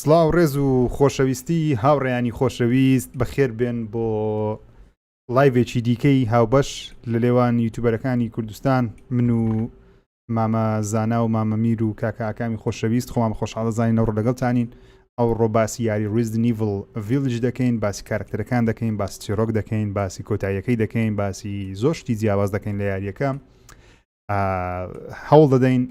سڵاو ڕێز و خۆشەویستی هاوڕێیانی خۆشەویست بەخێر بێن بۆ لایڤێکی دیکەی هاوبەش لە لێوان یوتیوبەرەکانی کوردستان من و مامە زانا و مامەمیر و کاکاکامی خۆشەویست خۆمان خۆشحاڵە زانین ئەوڕۆ لەگەڵتانین ئەو ڕۆباسی یاری ریزنی نیڤڵ ڤیلج دەکەین باسی کارکتەرەکان دەکەین باسی چیرۆک دەکەین باسی کۆتاییەکەی دەکەین باسی زۆر شتی جیاواز دەکەین لە یاریەکە هەوڵ دەدەین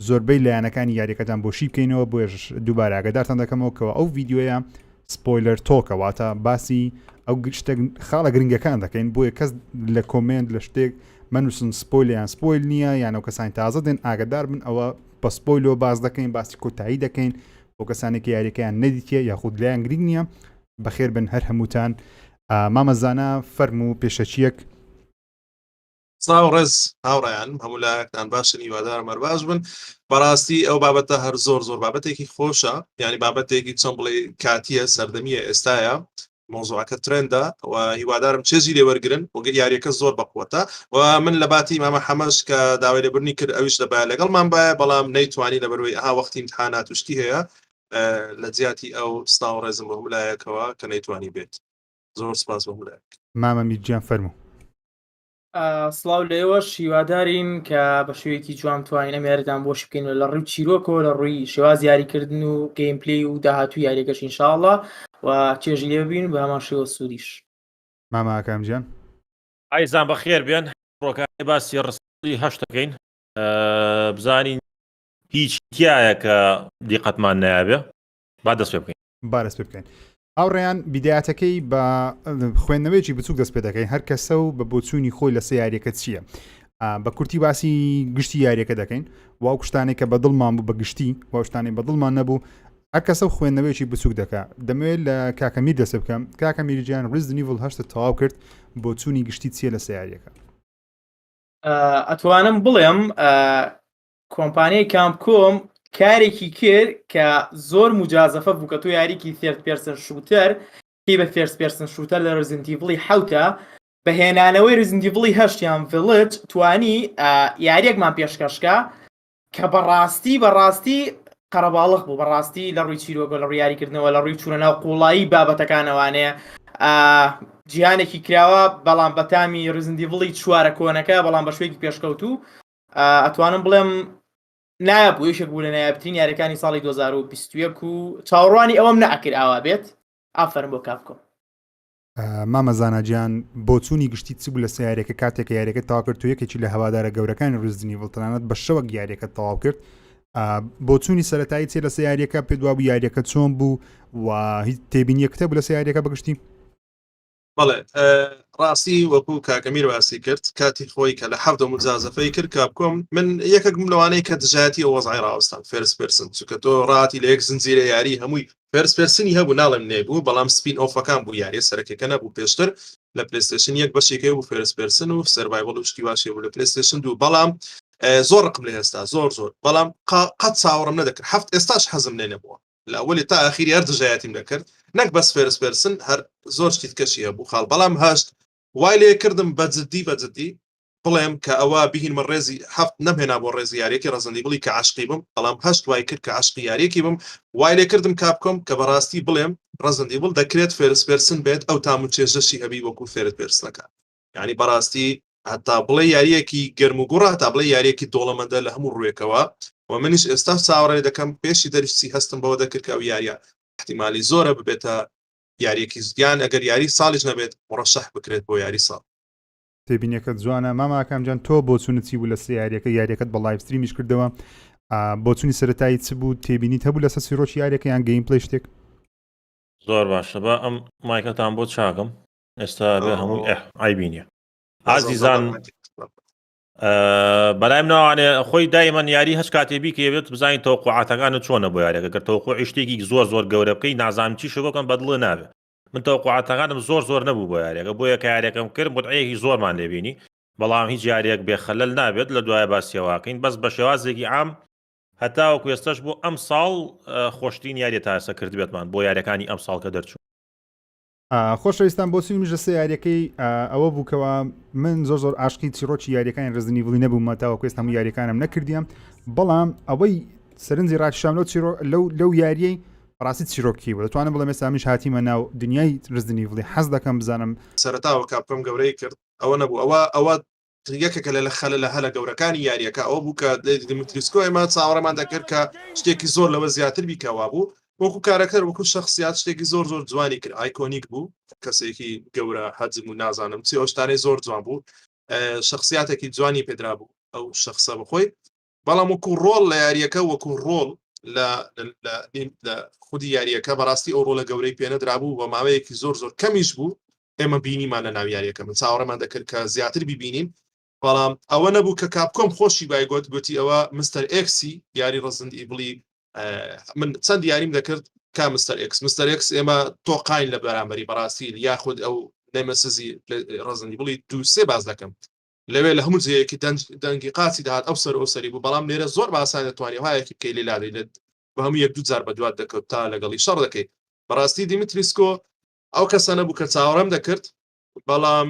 زۆربەی لایەنەکانی یاریەکەتان بۆشی بکەینەوە بۆش دووبارە ئاگادارتان دەکەمەوە کەەوە ئەو ڤیددیۆیە سپۆیلەر تۆکەواتە باسی ئەو شتێک خاڵە گرنگەکان دەکەین بۆیە کەس لە کۆمنت لە شتێک منووسن سپۆیلیان سپۆیل نییە یانەوە کەسانی تازە دێن ئاگدار بن ئەوە بە سپۆیلۆ باز دەکەین باسی کۆتایی دەکەین بۆ کەسانێکی یاریەکەیان نەدیتە یاخود لایەن گرنگ نییە بەخێر بن هەر هەمووتان مامەزانە فەرمو و پێشەچیەک سڵاو ڕێز هاوڕێیان هەموو لایەکتان باشن هیوادار مەرباش بن بەڕاستی ئەو بابەتە هەر زۆر بابەتێکی خۆشە یعنی بابەتێکی چەند بڵێ کاتیە سەردەمیە ئێستاە مۆزوعەکە ترێندا و هیوادارم چێژی لێوەرگرن بۆ یاریەکە زۆر بەقوتە و من لە باتی مامە حەمەش کە داوای لێبورنی کرد ئەویش دەبای لەگەڵمان باە بەڵام نەیتوانی لەبەروەی ئەها وەختی امتحانات وشتی هەیە لە جیاتی ئەو سڵاو ڕێزم بە هەمولایەکەوە کە نەیتوانی بێت زۆر سپاس بە هەمولایەک مامەمیر گیان فەرموو سڵاو لێوەش هیوادارین کە بە شێوەیەکی جوان توانین ئەمێردان بۆش بکەین لە ڕووی چیرۆکەوە لە ڕووی شێواز یاریکردن و گەیمپلی و داهاتوو یاریەکەش ئینشاءڵڵا و چێژی لێبین بە هەمان شێوە سوودیش ماما ئاکام گیان ئایزان بەخێر بێن ڕۆکانی باسی ڕستی هەشتەکەین بزانین هیچ تایە کە دیقەتمان نایابێ با دەست پێ بکەین بارەس پێ بکەین ئەوڕێیان بیدایەتەکەی بە خوێندنەوەیکی بچوک دەست پێ دەکەین هەر کەسە و بە بۆچوونی خۆی لەسەر یاریەکە چییە بە کورتی باسی گشتی یاریەکە دەکەین واو شتانێک کە بەدڵمان بوو بە گشتی واو شتانی بەدڵمان نەبوو هەر کەسە و خوێندنەوەیکی بچوک دەکات دەمەوێت لە کاکەمیر دەست بکەم کاکەمیر گیان ریزنی نیڤڵ هەشتە تەواو کرد بۆچوونی گشتی چییە لەسەر یاریەکە ئەتوانم بڵێم کۆمپانیای کامکۆم کارێکی کرد کە زۆر مجازەفە بوو کە تۆ یاریکی تێرد پێرسن شوتەر پێی بە فێرس پێرسن شوتەر لە ڕزنتیڤڵی حوتە بەهێنانەوەی ڕزنتیڤڵی هەشتیان ڤڵج توانی یاریەکمان پێشکەشکە کە بەڕاستی قەرەباڵغ بوو بەڕاستی لە ڕووی چیرۆکە لە ڕووی یاریکردنەوە لە ڕووی چوونە ناو قوڵایی بابەتەکانەوانەیە جیهانێکی کراوە بەڵام بەتامی ڕزنتیڤڵی چوارە کۆنەکە بەڵام بە شوێکی پێشکەوتوو ئەتوانم بڵێم نایە بوو یەشێک بوو لە نایابترین یاریەکانی ساڵی 2021 و چاوەڕوانی ئەوەم نەئەکرد ئاوا بێت ئافەرم بۆ کاپکۆم مامەزانە گیان بۆچوونی گشتی چ بوو لە سیارێکە کاتێک یاریەکە تاوا کرد و یەکێکی لە هەوادارە گەورەکانی ریزنی نیڤڵ تەنانەت بە شەوەک یاریەکە تەواو کرد بۆچوونی سەرەتایی چێ لە یاریەکە پێ دوابوو یاریەکە چۆن بوو و هیچ تێبینیەکەتە بوو لە یاریەکە بەگشتی بەڵێ ڕاستی وەکو کاکەمیر باسی کرد کاتی خۆی کە لە حەفدە مجازەفەی کرد کاپکۆم من یەکێکم لەوانەیە کە دژایەتی ئەو وەزعی ڕاوەستان فێرس پێرسن چونکە تۆ ڕاتی لە یەک زنجیرە یاری هەمووی فێرس پێرسنی هەبوو ناڵم نێبوو بەڵام سپین ئۆفەکان بوو یاریە سەرەکەکە نەبوو پێشتر لە پلەیستێشن یەک بەشێکەوە بوو فێرس پێرسن و سەرڤایڤڵ و شتی باشێ بوو لە پلەیستێشن دوو بەڵام زۆر ڕقم لێ هێستا زۆر بەڵام قەت چاوەڕم نەدەکرد هەفت ئێستاش حەزم لێ نەبووە لە ئەوەلی تا ئاخیری هەر دژایەتیم دەکرد نەک بەس فێرس پێرسن هەر زۆر شتی کەشی هەبوو خاڵ بەڵام هەشت وای لێ کردم بەجددی بڵێم کە ئەوە بهین من ڕێزی هەفت نەمهێنا بۆ ڕێزی یاریەکی ڕزەندی بڵی کە عاشقی بم بەڵام هەشت وای کرد کە عاشقی یاریەکی بم وای لێ کردم کاپکۆم کە بەڕاستی بڵێم ڕزەندی بڵ دەکرێت فێرس پێرسن بێت ئەو تام و چێژەشی هەبی وەکو فێرت پێرسنەکە یعنی بەڕاستی هەتا بڵێ یاریەکی گەرم و گوڕا تا بڵێ یاریەکی دۆڵەمەندە لە هەموو ڕوێکەوە و منیش ئێستا چاوەڕێ دەکەم پێشی دەرچی هەستم بەوە دەکرد کە ئەو یاریە احتیمالی زۆرە ببێتە یاریەکی زیان ئەگەر یاری ساڵیش نەبێت مڕەشەح بکرێت بۆ یاری ساڵ تێبینیەکەت جوانە ماماکەم جان تۆ بۆچوونت چی بوو لە یاریەکەت بە لایڤ ستریمیش کردەوە بۆچوونی سەرەتایی چ بوو تێبینیت هەبوو لەسەر سیرۆکی یاریەکە یان گەیم پلەی شتێک زۆر باشە بە ئەم مایکەتان بۆ چاکم ئێستا بێ هەمووی ئایبینە ئازیزان بەلای مناوانێ خۆی دایمەن یاری هەچ کاتێبی کە بێت بزانین تەوقعاتەکانت چۆنە بۆ یاریەکە گەر تەوقع شتێکی زۆر گەورە بکەی نازانم چی شەکەم بەدڵە نابێت من تەوقعاتەکانم زۆر نەبوو بۆ یاریەکە بۆ یەکە یاریەکەم کرد بۆتعەیەکی زۆرمان لێبینی بەڵام هیچ یاریەک بێخەلەل نابێت لە دوایە باسیەواکەین بەس بە شێوازێکی عام هەتاوەکو ئێستش بۆ ئەم ساڵ خۆشترین یاریە تا ئێستا کرد بێتمان بۆ یاریەکانی ئەم ساڵ کە دەرچوو خۆشەویستان بۆ سویمژە سێ یاریەکەی ئەوە بووکەوە من زۆر عاشقی چیرۆکی یاریەکانی ڕزنی وڵی نەبوومە تاوەکو ئێستا هەموو یاریەکانم نەکردیان بەڵام ئەوەی سەرنجی ڕاتشام لەو یاریەی ڕاستی چیرۆکی بوو دەتوانم بڵێ مێستا منش هاتیمە ناو دنیای Resident Evil حەز دەکەم بزانم سەرەتاوە کاپکۆم گەورەی کرد ئەوە نەبوو ئەوە یەکێکە لە خەلە لە هەلە گەورەکانی یاریەکە ئەو بوو کە دیمتریسکۆ ئێمە چاوەڕێمان دەکرد کە شتێکی زۆر لەوە زیاتر بیکەوا بوو وەکو کارەکەر وەکو شخصیات شتێکی زۆر جوانی کرد ئایکۆنیک بوو کەسێکی گەورە حەجم و نازانم چی ئەوشتانەی زۆر جوان بوو شخصیاتێکی جوانی پێدرا بوو ئەو شخصە بخۆی بەڵام وەکو ڕۆڵ لە یاریەکە وەکو ڕۆڵ لە خودی یاریەکە بەڕاستی ئەو ڕۆلە گەورەی پێنەدرا بوو بە ماوەیەکی زۆر کەمیش بوو ئێمە بینیمان لە ناو یاریەکە من چاوەڕێمان دەکرد کە زیاتر ببینین بەڵام ئەوە نەبوو کە کاپکۆم خۆشی بایگوت گوتی ئەوە مستەر ئێکسی یاری Resident Evil من چەند یاریم دەکرد کا مستەر ئێکس ئێمە تۆقاین لە بەرامبەری بەڕاستی یاخود ئەو نێمەسزی Resident Evil 2 باز دەکەم لەوێ لە هەموو جەیەکی دەنگی قاچی داهات ئەو سەری بوو بەڵام لێرە زۆر باسان دەتوانێت هایەکی بکەی لێ لادەیت بە هەموو یەک دوو جار بە دوات دەکەوت تا لەگەڵی شەڕ دەکەیت بەڕاستی دیمیتریسکۆ ئەو کەسە نەبوو کە چاوەڕێم دەکرد بەڵام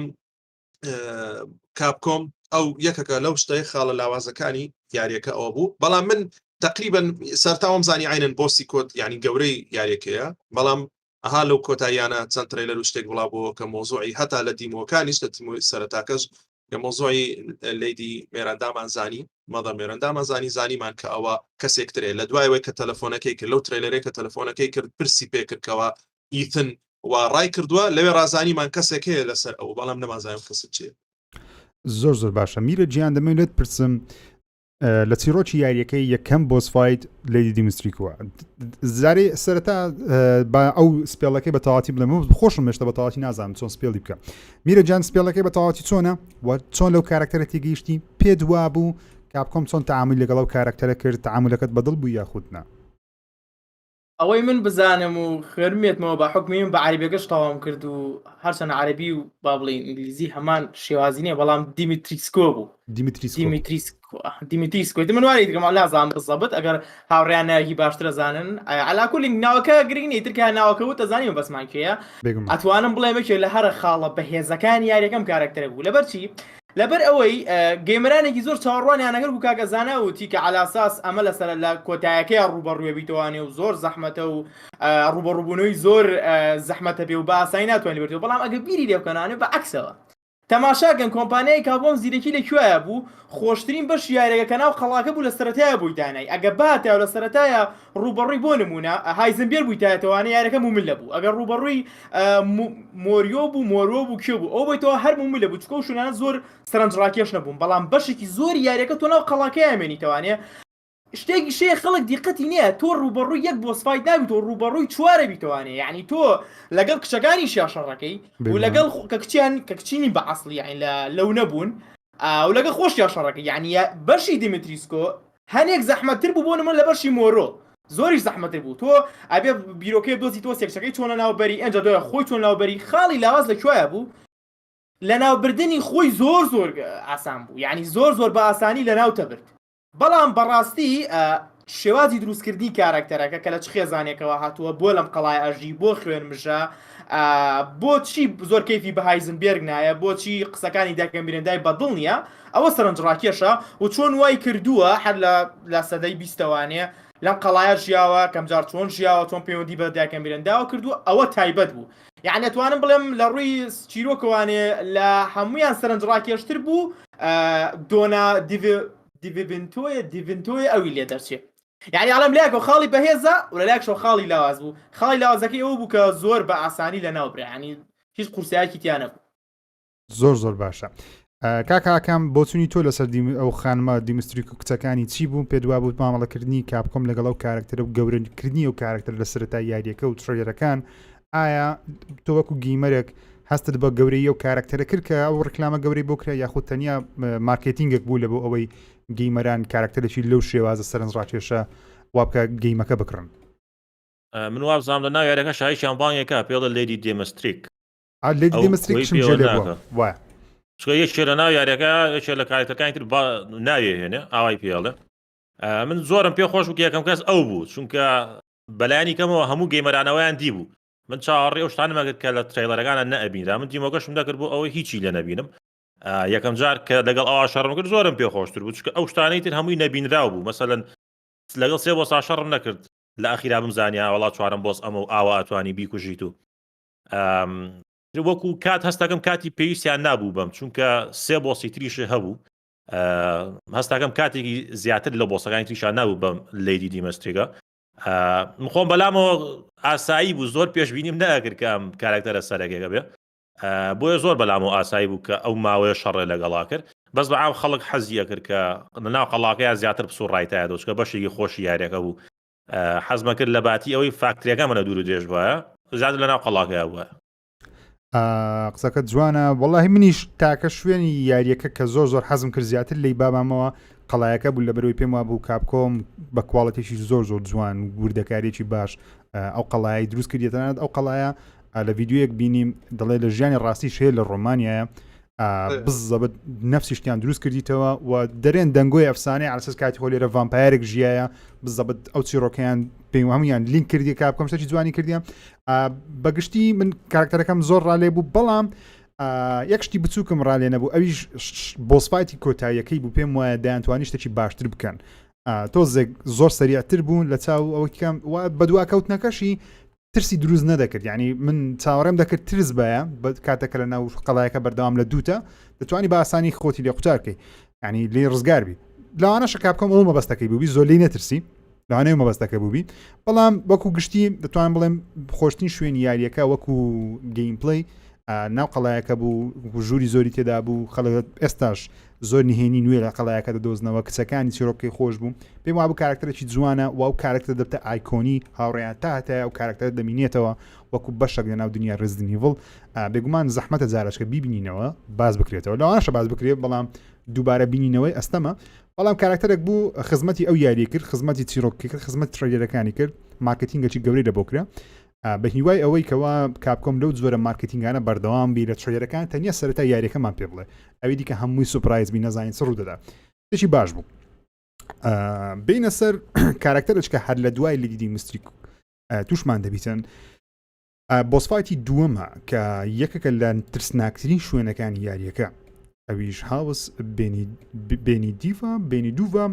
کاپکۆم ئەو یەکەکە لەو شتەی خاڵە لاوازەکانی یاریەکە ئەوە بوو بەڵام من تقریبا سەرتاوم زانی عینەن بۆسی کۆت ینی گەورەی یاریەکەیە بەڵام ئەها لەو کۆتاییانە چەند ترێلەر و شتێک وڵابەوە کە مۆزوعی هەتا لە دیمۆکانیش لە تیمۆی سەرەتاکەش لە مۆزوعی لیدی مێرەندامان زانی مەدە مێرەندامان زانیمان کە ئەوە کەسێکترێ لە دوایەوەی کە تەلەفۆنەکەی کرد لەو ترێلەرێک کە تەلەفۆنەکەی کرد پرسی پێ کردکەوە ئیتن وا ڕای کردووە لەوێ ڕازانیمان کەسێک هەیە لەسەر ئەو بەڵام نەمازانم کەس چێ زۆر باشە میرە گیان دەمەوێت پرسم لە چیرۆکی یاریەکەی یەکەم بۆسفایت لیدی دیمستریکووە زارێ سەرەتا بە ئەو سپێڵەکەی بە تەواتی بڵێم خۆشم مێشتە بە تەواتی نازانم چۆن سپێڵی بکە میرە جان سپێڵەکەی بە تەواتی چۆنە و چۆن لەو کارکتەرە تێگەیشتی پێ دوا بوو کاپکۆم چۆن تەعامل لەگەڵ ئەو کارکتەرە کرد تەعاملەکەت بەدڵ بوو یاخودنا ئەوەی من بزانم و خێرمێتمەوە بە حکمیم بە عەربیەکەش تەواو کرد و هەرچەنە عەربی و با بڵێین ئینگلیزی هەمان شێوازی نیە بەڵام دیمیتریسکۆ بوو دیمیتریسکۆ من واری دیگەم نازانم بزەبت ئەگەر هاوڕێیان ناوی باشترە زانن عەلا کولێ ناوەکە گرنگی تر کە ناوەکەوت دەزانیم بەسمان کێیە ئەتوانم بڵێم یەکێک لە هەرە خاڵە بەهێزەکانی یاریەکەم کارکتەرە بوو لەبەرچی لەبەر ئەوەی گەیمەرانێکی زۆر چاوەڕوانیان ئەگەر بوو کاگەزانە وتی کە علاساس ئەمە لەسەر لە کۆتایەکەی ڕوبەڕوێ بیتوانێ و زۆر زەحمەتە و ڕوبەڕووبوونەوەی زۆر زەحمەتە بێ و بە ئاسایی ناتوانێت بێتەوە بەڵام ئەگەر بیری لێ بکەنانێ بە عەکسەوە تەماشاکەن کۆمپانیای کاپکۆم زیرەکی لەکوێیە بوو خۆشترین بەش یاریەکە ناو خەڵاکە بوو لە سەرەتایە بووی دانای ئەگە باتە لە سەرەتایە ڕوبەڕووی بۆ نمونە هایزنبێر بووی تایەتەوانە یاریەکە مومل بوو ئەگەر ڕوبەڕووی مۆریۆ بوو کێ بوو ئەو بێتەوە هەر مومل بوو چکە و شوونانە زۆر سەرنجڕاکێش نەبوون بەڵام بەشێکی زۆر یاریەکە تۆ ناو خەڵاکەیە مێنیتەوانێ شتێکی شەیە خەڵک دیقەتی نییە تۆ ڕوبەڕووی یەک بۆسفایت نابی تۆ ڕوبەڕووی چوارە بیتوانێ یعنی تۆ لەگەڵ کچەکانی شاشەڕەکەی و لەگەڵ کە کچینی بە عەسڵی یعنی لەو نەبوون و لەگەڵ خۆش شاشەڕەکەی یعنی بەشی دیمیتریسکۆ هەنێک زەحمەتتر بوو بۆ نمونە لە بەشی مۆرۆ زۆریش زەحمەتتر بوو تۆ ئەبێ بیرۆکەی دۆزی تۆ سێکچەکەی چۆنە ناوبەری ئەنجا دۆیە خۆی چۆن ناوبەری خاڵی لاواز لەکوێیە بوو لە ناوبردنی خۆی زۆر ئاسان بوو یعنی زۆر بە ئاسانی لە ناو تەبرد بەڵام بەڕاستی شێوازی دروستکردنی کارکتەرەکە کە لە چ خێزانێکەوە هاتووە بۆ لەم قەڵای ئەژی بۆ خوێن مژە بۆچی زۆر کەیفی بە هایزنبێرگ نایە بۆچی قسەکانی داکەمبیرەندای بەدڵ نییە ئەوە سەرنجڕاکێشە و چۆن وای کردووە هەر لە سەدەی بیستەوانێ لەم قەڵایە ژیاوە کەمجار چۆن ژیاوە چۆن پەیوەندی بە داکەمبیرەنداوە کردووە ئەوە تایبەت بوو یعنی ئەتوانم بڵێم لە ڕووی چیرۆکەوانێ لە هەمویان سەرنجڕاکێشتر بوو دۆنا دیڤنتۆی ئەوی لێ دەرچێت یعنی ئەڵەم لایەکەوە خاڵی بەهێزە و لە لایەکشەوە خاڵی لاواز بوو خاڵی لاوازەکەی ئەوە بوو کە زۆر بە ئاسانی لە ناوبرا ینی هیچ قورسایەکی تیانە بوو زۆر باشە کاکەکەم بۆچوونی تۆ لەسەر ئەو خانمە دیمستریک و کچەکانی چی بوو پێ دوا بوو مامەڵەکردنی کاپکۆم لەگەڵ ئەو کارکتەرە و گەورەکردنی و کارکتەر لە سەرەتای یاریەکە و تڕێرەکان ئایا تۆ وەکو گیمەرێک هەستت بە گەورەی و کارکتەرە کرد کە ئەو ڕکلامە گەورەی بۆ کرا یاخود تەنیا مارکێتینگێک بوو لە بۆ ئەوەی گەیمەران کارکتەرێکی لەو شێوازە سەرنجڕاکێشە وابکە گەیمەکە بکڕن من وابزانام لە ناو یاریەکە شای شامپانیەکە پێڵە لیدی دیمستریک لیدی دیمستریکشم جێ وایە چکە یەکێ لە ناو یاریەکە یەکێ لە کارکتەرەکانی تر ناوێ هێنێ ئاوای پێڵێ من زۆرم پێ خۆش بوو یەکەم کەس ئەو بوو چونکە بەلایانی کەمەوە هەموو گەیمەرانەوەیان دی بوو من چاوەڕێ ئەو شتانمەکرد کە لە ترێلەرەکانە نەئەبینرا من دیمۆکەشم دەکرد بۆ ئەوەی هیچی لە نەبینم یەکەم جار کە لەگەڵ ئەوە شەڕم کرد زۆرم پێ خۆشتر بوو چکە ئەو شتانەی تر هەمووی نەبینراو بوو مەسەلەن لەگەڵ 3 بۆ شەڕم نەکرد لە ئەخیرا بمزانیا وڵات چوارم بۆس ئەمە و ئاوا ئەتوانی بیکوژیت و وەکو کات هەستەکەم کاتی پێویستیان نابوو بم چونکە سێ بۆسی تریش هەبوو هەستاکەم کاتێکی زیاتر لە بۆسەکانی تریشان نابوو بەم لیدی دیمەستریگە مخۆم بەلامەوە ئاسایی بوو زۆر پێشبینیم نەکرد کە ئەم کارکتەرە سەرەکێکە بێ بۆیە زۆر بەلامەوە ئاسایی بوو کە ئەو ماوەیە شەڕێ لەگەڵا کرد بەس بەعام خەڵک حەزیە کرد کە لەناو قەڵاکەیە زیاتر بسوڕایتایە دۆچکە بەشێکی خۆشی یاریەکە بوو حەزمە کرد لە باتی ئەوەی فاکتریەکە منە دوور و درێژ بووە زیاتر لەناو قەڵاکەیە بووە قسەکە جوانە وەڵاهی منیش تاکە شوێنی یاریەکە کە زۆر حەزم کرد زیاتر لی بابامەوە قەڵایەکە بوو لە بەرەوەی پێم وا بوو کاپکۆم بە کواڵەتێکی زۆر جوان وردەکارێکی باش ئەو قەڵایی دروست کردێتەنات ئەو قەڵایە لە ڤیددیویەک بینیم دەڵێ لە ژیانی ڕاستی شەیە لە ڕۆمانیایە بزەبت نفسی شتیان دروست کردیتەوە و دەرێن دەنگۆی ئەفسانەی عەلسەس کاتی خۆ لێرە ڤامپایرێک ژیایە بزەبت ئەو چیرۆکەیان پێی هەمویان لینک کردی کاپکۆم شتێکی جوانی کردیان بەگشتی من کارکتەرەکەم زۆر ڕالێ بوو بەڵام یەک شتی بچووکم ڕالێ نەبوو ئەویش بۆسفایتی کۆتاییەکەی بوو پێم وایە دەیانتوانی شتێکی باشتر بکەن تۆزێک زۆر سەریعتر بوون لە چاو ئەوەکەم بەدوا کەوتنەکەشی ترسی دروست نەدەکرد یعنی من چاوەڕێم دەکرد ترس بەیە کاتێکە لە ناو قەڵایەکە بەردەوام لە دووتە دەتوانی بە ئاسانی خۆتی لێ قوتارکەی ینی لێ ڕزگار بی لەوانەشە کاپکۆم ئەو مەبەستەکەی بووبی زۆر لی نەترسی لەوانەیە مەبەستەکە بووبی بەڵام وەکو گشتی دەتوانم بڵێم خۆشترین شوێنی یاریەکە وەکو گەیمپڵەی ناو قەڵایەکە بوو ژووری زۆری تێدا بوو خەڵک ئێستاش زۆر نهێنی نوێ لە قەڵایەکە دەدۆزنەوە کچەکانی چیرۆکەی خۆش بوو پێم وابوو کارکتەرێکی جوانە و ئەو کارکتەر دەبتە ئایکۆنی هاوڕێیان تاتە ئەو کارکتەر دەمینێتەوە وەکو بەشێک لە ناو دنیا ڕزدنیڤڵ بێگومان زەحمەتە جارشکە بیبینینەوە باز بکرێتەوە لەوانەشە باز بکرێت بەڵام دووبارە بینینەوەی ئەستەمە بەڵام کارکتەرێک بوو خزمەتی ئەو یاری کرد خزمەتی چیرۆکی کرد خزمەت ترێلەکانی کرد مارکتینگەکی گەورەی لەبۆکرا بە هیوای ئەوەی کەوا کاپکۆم لەو زۆرە مارکتینگانە بەردەوام بی لە ترێلەکان تەنیا سەرەتا یاریەکەمان پێ بڵێ ئەوی دیکە هەمووی سوپرایز بی نەزانین چ ڕوودەدا تێکی باش بوو بینە سەر کارکتەرێککە هەر لە دوای لیدی مستریک توشمان دەبیتن بۆسفایتی دووەمە کە یەکەکە لە ترسناکترین شوێنەکانی یاریەکە ئەویش هاوس بێنی دیڤە بێنی دووە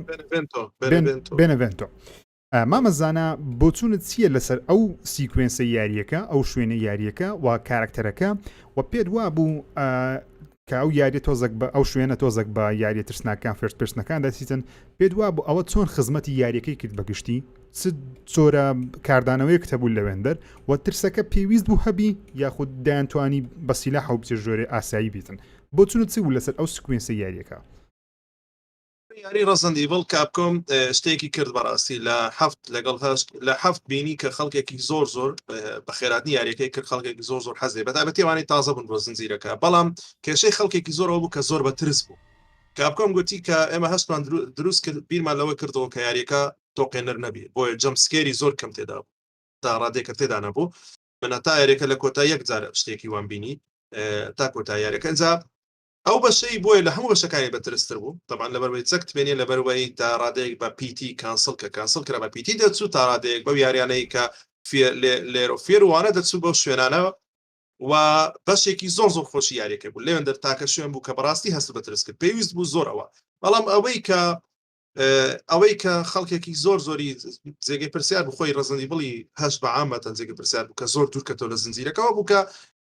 بێنەڤێنتۆ مامەزانە بۆچونت چییە لەسەر ئەو سیکوێنسە یاریەکە ئەو شوێنە یاریەکە و کارکتەرەکە و پێت وا بوو کە ئەو یاری تۆزێک بە ئەو شوێنە تۆزێک بە یاریە ترسناکان فێرس پرسنەکان دەچیتن پێت وا بوو ئەوە چۆن خزمەتی یاریەکەی کرد بەگشتی چ چۆرە کاردانەوەی کتەبوو لەوێندەر و ترسەکە پێویست بوو هەبی یاخود دایانتوانی بەسیلا حوبچە ژۆرێ ئاسایی بیتن بۆچونت چی بوو لەسەر ئەو سیکوێنسە یاریەکە یاری ڕزەند ئیڤڵ کاپکۆم شتێکی کرد بەڕاستی لە هەفت لەگەڵ هەشت لە هەفت بینی کە خەڵکێکی زۆر بە خێراتنی یاریەکەی کرد خەڵکێکی زۆر حەزێ بەتابەتیوانی تازە بوون بۆ زنجیرەکە بەڵام کێشەی خەڵکێکی زۆرەوە بوو کە زۆر بە ترس بوو کاپکۆم گوتی کە ئێمە هەستمان دروست کرد بیرمان لەوە کردەوە کە یاریەکە تۆقێنەر نەبی بۆیە جەمسکێری زۆر کەم تێدا بوو تا ڕادێکە تێدا نەبوو منە تا یاریەکە لە کۆتا یەک جارە شتێکی وان بینی تا کۆتا یاریەکە ئەنجا ئەو بەشەی بۆیە لە هەموو بەشەکانی بەترستر بوو طبعا لەبەرەوەی چەکت بێنێ لەبەرەوەی تا ڕادەیەک بە پیتی کانسڵ کە کانسڵ کرا بە پیتی دەچوو تا ڕادەیەک بەو یاریانەی کە لێرۆ فێروانە دەچوو بەو شوێنانەوە و بەشێکی زۆر خۆشی یاریەکە بوو لێوێن دەرتاکە شوێن بوو کە بەڕاستی هەست بەترس کرد پێویست بوو زۆرەوە بەڵام ئەوەی کە خەڵکێکی زۆری جێگەی پرسیار بوو خۆی ڕزەندی بڵی هەش بە عامەتەن جێگە پرسیار بوو کە زۆر دوورکەتەوە لە زنجیرەکەەوە بوو کە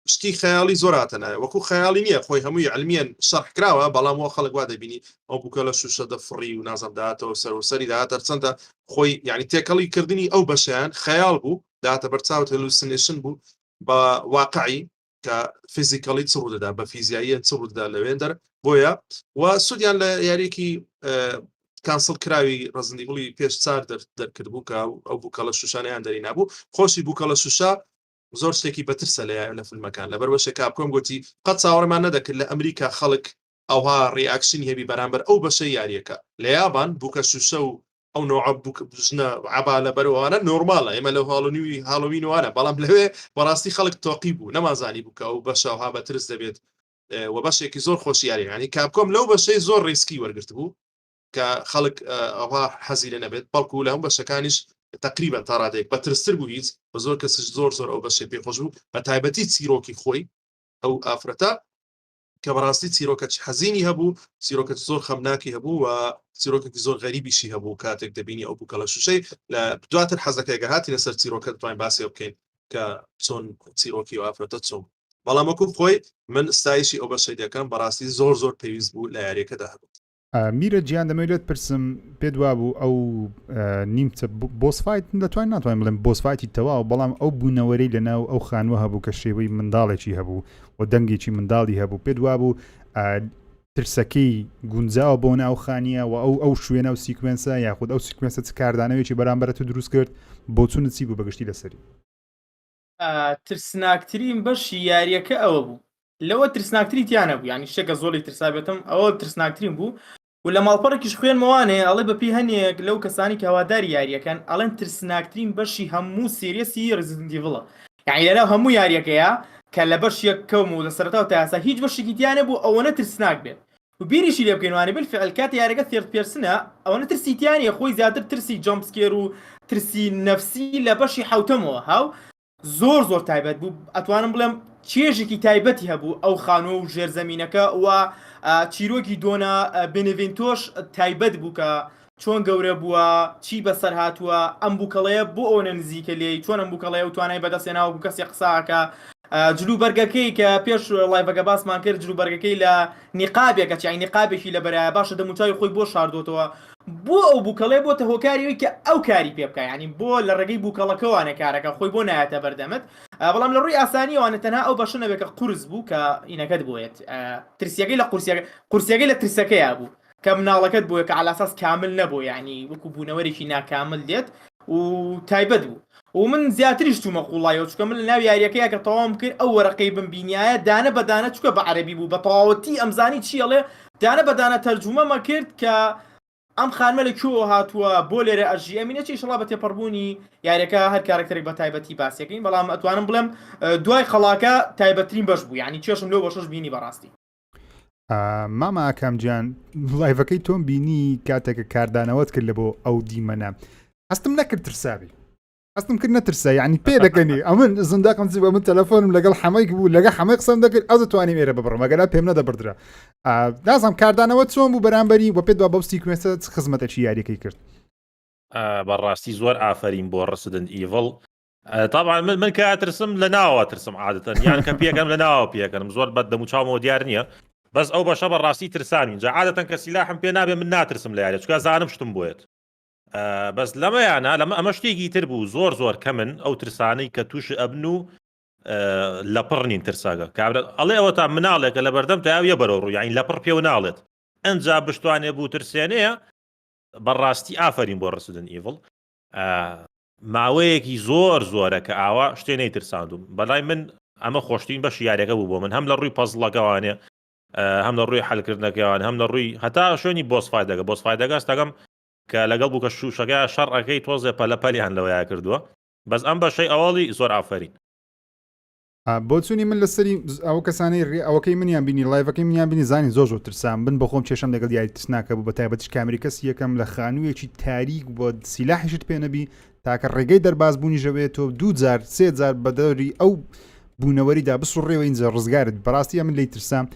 شتی خەیاڵی زۆراتەنایە وەکو خەیاڵی نییە خۆی هەمووی علمیان شەرح کراوە بەڵام وە خەڵک وا دەبینی ئەو بووکە لە شوشە دەفڕی و نازم داهاتەوە سەری داهاتە چەندە خۆی یعنی تێکەڵی کردنی ئەو بەشیان خەیاڵ بوو داهاتە بەرچاو هەلوسینێشن بوو بە واقعی کە فیزیکەڵی چ ڕوودەدا بە فیزیاییە چ ڕوودەدا لەوێندەر بۆیە و سوودیان لە یاریەکی کانسڵ کراوی ڕزنی بڵی پێش چار دەرکرد بوو کە ئەو بووکە لە شوشانیان دەری نبوو خۆشی بووکە لە شوشە زۆر شتێکی بەترسە لە فیلمەکان لەبەر بەشە کاپکۆم گوتی قەت چاوەڕێمان نەدەکرد لە ئەمریکا خەڵک ئەوها ڕیاکشنی هەبی بەرامبەر ئەو بەشە یاریەکە لە یابان بووکە شوشە و ئەو نوع بژنە عبا لەبەرەوەوانە نۆرمالە ئێمە لەو هاڵۆنیوی هاڵۆوینوانە بەڵام لەوێ بەڕاستی خەڵک تۆقی بوو نەمازانی بووکە ئەو بەشەها بەترس دەبێت و بەشێکی زۆر خۆشی یاری ینی کاپکۆم لەو بەشەی زۆر ڕیسکی وەرگرت بوو کە خەڵک ئەوها حەزی لە نەبێت بەڵکو لە هەم بەشەکانیش تقریبا تا ڕادێک بەترستر بوو هیچ بە زۆر کەسش زۆر ئەو بەشێ پێخۆش بوو بە تایبەتی چیرۆکی خۆی ئەو ئافرەتە کە بەڕاستی چیرۆکە حەزینی هەبوو چیرۆکە زۆر خەمناکی هەبوو و چیرۆکێکی زۆر غەریبیشی هەبوو کاتێک دەبینی ئەو بووکەڵە شوشەی لە دواتر حەزەکەی هاتی لەسەر چیرۆکە دەتوانین باسی بکەین کە چۆن چیرۆکی و ئافرەتە چۆن بەڵام وەکو خۆی من ستایشی ئەو بەشەی دەکەم بەڕاستی زۆر پێویست بوو لە یاریەکەدا هەبوو. میرە گیان دەمەوێت پرسم پێت وا بوو ئەو نیمچە بۆسفایت دەتوانین ناتوانین بڵێم بۆسفایتی تەواو بەڵام ئەو بوونەوەرەی لەناو ئەو خانوە هەبوو کە شێوەی منداڵێکی هەبوو و دەنگێکی منداڵی هەبوو پێت وا بوو ترسەکەی گونجاوە بۆ ناو خانیە و ئەو شوێنە و سیکوێنسە یاخود ئەو سیکوێنسە چ کاردانەوێکی بەرامبەرە تو دروست کرد بۆ چونت چی بوو بەگشتی لەسەری ترسناکترین بەشی یاریەکە ئەوە بوو لەوە ترسناکتری تیانە بوو ینی شتێکە زۆری ترسابێتم ئەوە ترسناکترین بوو و لە ماڵپەڕێکیش خوێنمەوانێ ئەڵێ بەپی هەنێک لەو کەسانی کە هەواداری یاریەکەن ئەڵێن ترسناکترین بەشی هەموو سێریەسی ڕزیدنت ئیڤڵە یعنی لەناو هەموو یاریەکەیە کە لە بەش یەکەم و لە سەرەتاو تا ئێستا هیچ بەشێکی تیانە بوو ئەوەنە ترسناک بێت و بیریشی لێ بکەینوانێ بالفعل کاتێ یاریەکە ثێرد پێرسنە ئەوەنە ترسی تیانە خۆی زیاتر ترسی جامپسکێر و ترسی نەفسی لە بەشی حوتەمەوە هاو زۆر تایبەت بوو ئەتوانم بڵێم چێژێکی تایبەتی هەبوو ئەو خانۆ و ژێرزەمینەکە و چیرۆکی دۆنا بنڤێنتۆش تایبەت بوو کە چۆن گەورە بووە چی بەسەر هاتووە ئەم بووکەڵەیە بۆ ئەوە نزیکە لێی چۆن ئەم بووکەڵەیە و توانای بەدەستێناوە بوو کەسی قساکە جلو بەرگەکەی کە پێش لایڤەکە باسمان کرد جلو بەرگەکەی لە نیقابێکە چی نیقابێکی لە بەرایە باشە دەموچاوی خۆی بۆ شاردۆتەوە بۆ ئەو بووکەڵێ بۆتە هۆکاریەوەی کە ئەو کاری پێ بکە ینی بۆ لە ڕێگەی بووکەڵەکەوانە کارەکە خۆی بۆ نایەتە بەردەمت بەڵام لە ڕووی ئاسانیەوانە تەنها ئەو بەشە نەبێت کە قورس بوو کە ئینەکەت بۆیێت ترسیەکەی لە قورسیەکەی لە ترسەکەیە بوو کە مناڵەکەت بووە کە علاساس کامل نەبوو ینی وەکو بوونەوەرێکی ناکامل دێت و تایبەت بوو و من زیاتریش تومە قوڵایەوە چکە من لە ناو یاریەکەیە کە تەواوم کرد ئەو وەرەقەی بمبینایە دانە بەدانە چکە بە عەرەبی بوو بە تەواوەتی ئەمزانی چیەڵێ دانە بەدانە تەرجومەمە کرد کە ئەم خانمە لە کوێوە هاتووە بۆ لێرە ئەژی ئەمینە چی ئینشەڵا بە تێپەڕبوونی یاریەکە هەر کارکتەرێک بە تایبەتی باسیەکەین بەڵام ئەتوانم بڵێم دوای خەڵاکە تایبەترین بەش بوو ینی چێشم لەو بەشەش بینی بەڕاستی ماما ئاکام گیان لایڤەکەی تۆم بینی کاتێکە کاردانەوەت کرد لە بۆ ئەو دیمەنە هەستم نەکرد ترسابی هەستم کرد نەترسە یعنی پێ دەکەنی ئەمن زنداقم چی بە من تەلەفۆنم لەگەڵ حەمەیەک بوو لەگە حەمەی قسەم دەکرد ئەو دەتوانیم ئێرە ببڕم ئەگەر پێم نەدەبردرا نازانم کاردانەوە چۆن بوو بەرامبەری وە پێت وا بەو سیکوێنسە خزمەتێکی یاریەکەی کرد بەڕاستی زۆر ئافرین بۆ ڕسدن ئیڤڵ طبعا من کاترسم لە ناوە ترسم عادەتەن یان کە پێکەم لە ناوە پێکەم زۆر بەد دەموچاومەوە دیار نییە بەس ئەو بەشە بەڕاستی ترسانی جا عادەتەن کە سیلاحم پێ نابێ من ناترسم لە یاریە چکە زانم شتم بۆیت بەس لەمەیانە لەمە ئەمە شتێکی تر بوو زۆر کەمن ئەو ترسانەی کە تووش ئەبن و لە پڕنین ترساگە ئەڵێ ئەوە تا مناڵێکە لە بەردەم تا یە بەرەو ڕوو یعنی لە پڕ پێو ناڵێت ئەنجا بشتوانێ بوو ترسێنەیە بەڕاستی ئافرین بۆ ڕسدن ئیڤڵ ماوەیەکی زۆرە کە ئاوا شتێ نەیترساندوم بەلای من ئەمە خۆشترین بەش یاریەکە بوو بۆ من هەم لە ڕووی پەزڵەکەوانێ هەم لە ڕووی حەلکردنەکەیان هەم لە ڕووی هەتا شوێنی بۆسفایدەکە ئەستەگەم کە لەگەڵ بوو کە شوشەکە شەڕەکەی تۆزێ پەلەپەلیان لەوەیە کردووە بەس ئەم بەشەی ئەوڵی زۆر ئافرین بۆ چوونی من لەسەری ئەو کەسانی ئەوەکەی منیان بینی لایڤەکەی منیان بینی زانی زۆر ترسام بن بەخۆم چێشم لەگەڵ یاری ترسناکە بوو بە تایبەتش کامری کەس یەکەم لە خانوویەکی تاریک بۆ سیلاحیشت پێ نەبی تاکە ڕێگەی دەرباز بوونی ژەوێت تۆ 2000 3000 بە دەوری ئەو بوونەوەریدا بسوڕێەوە اینجا ڕزگارت بەڕاستی من لی ترسام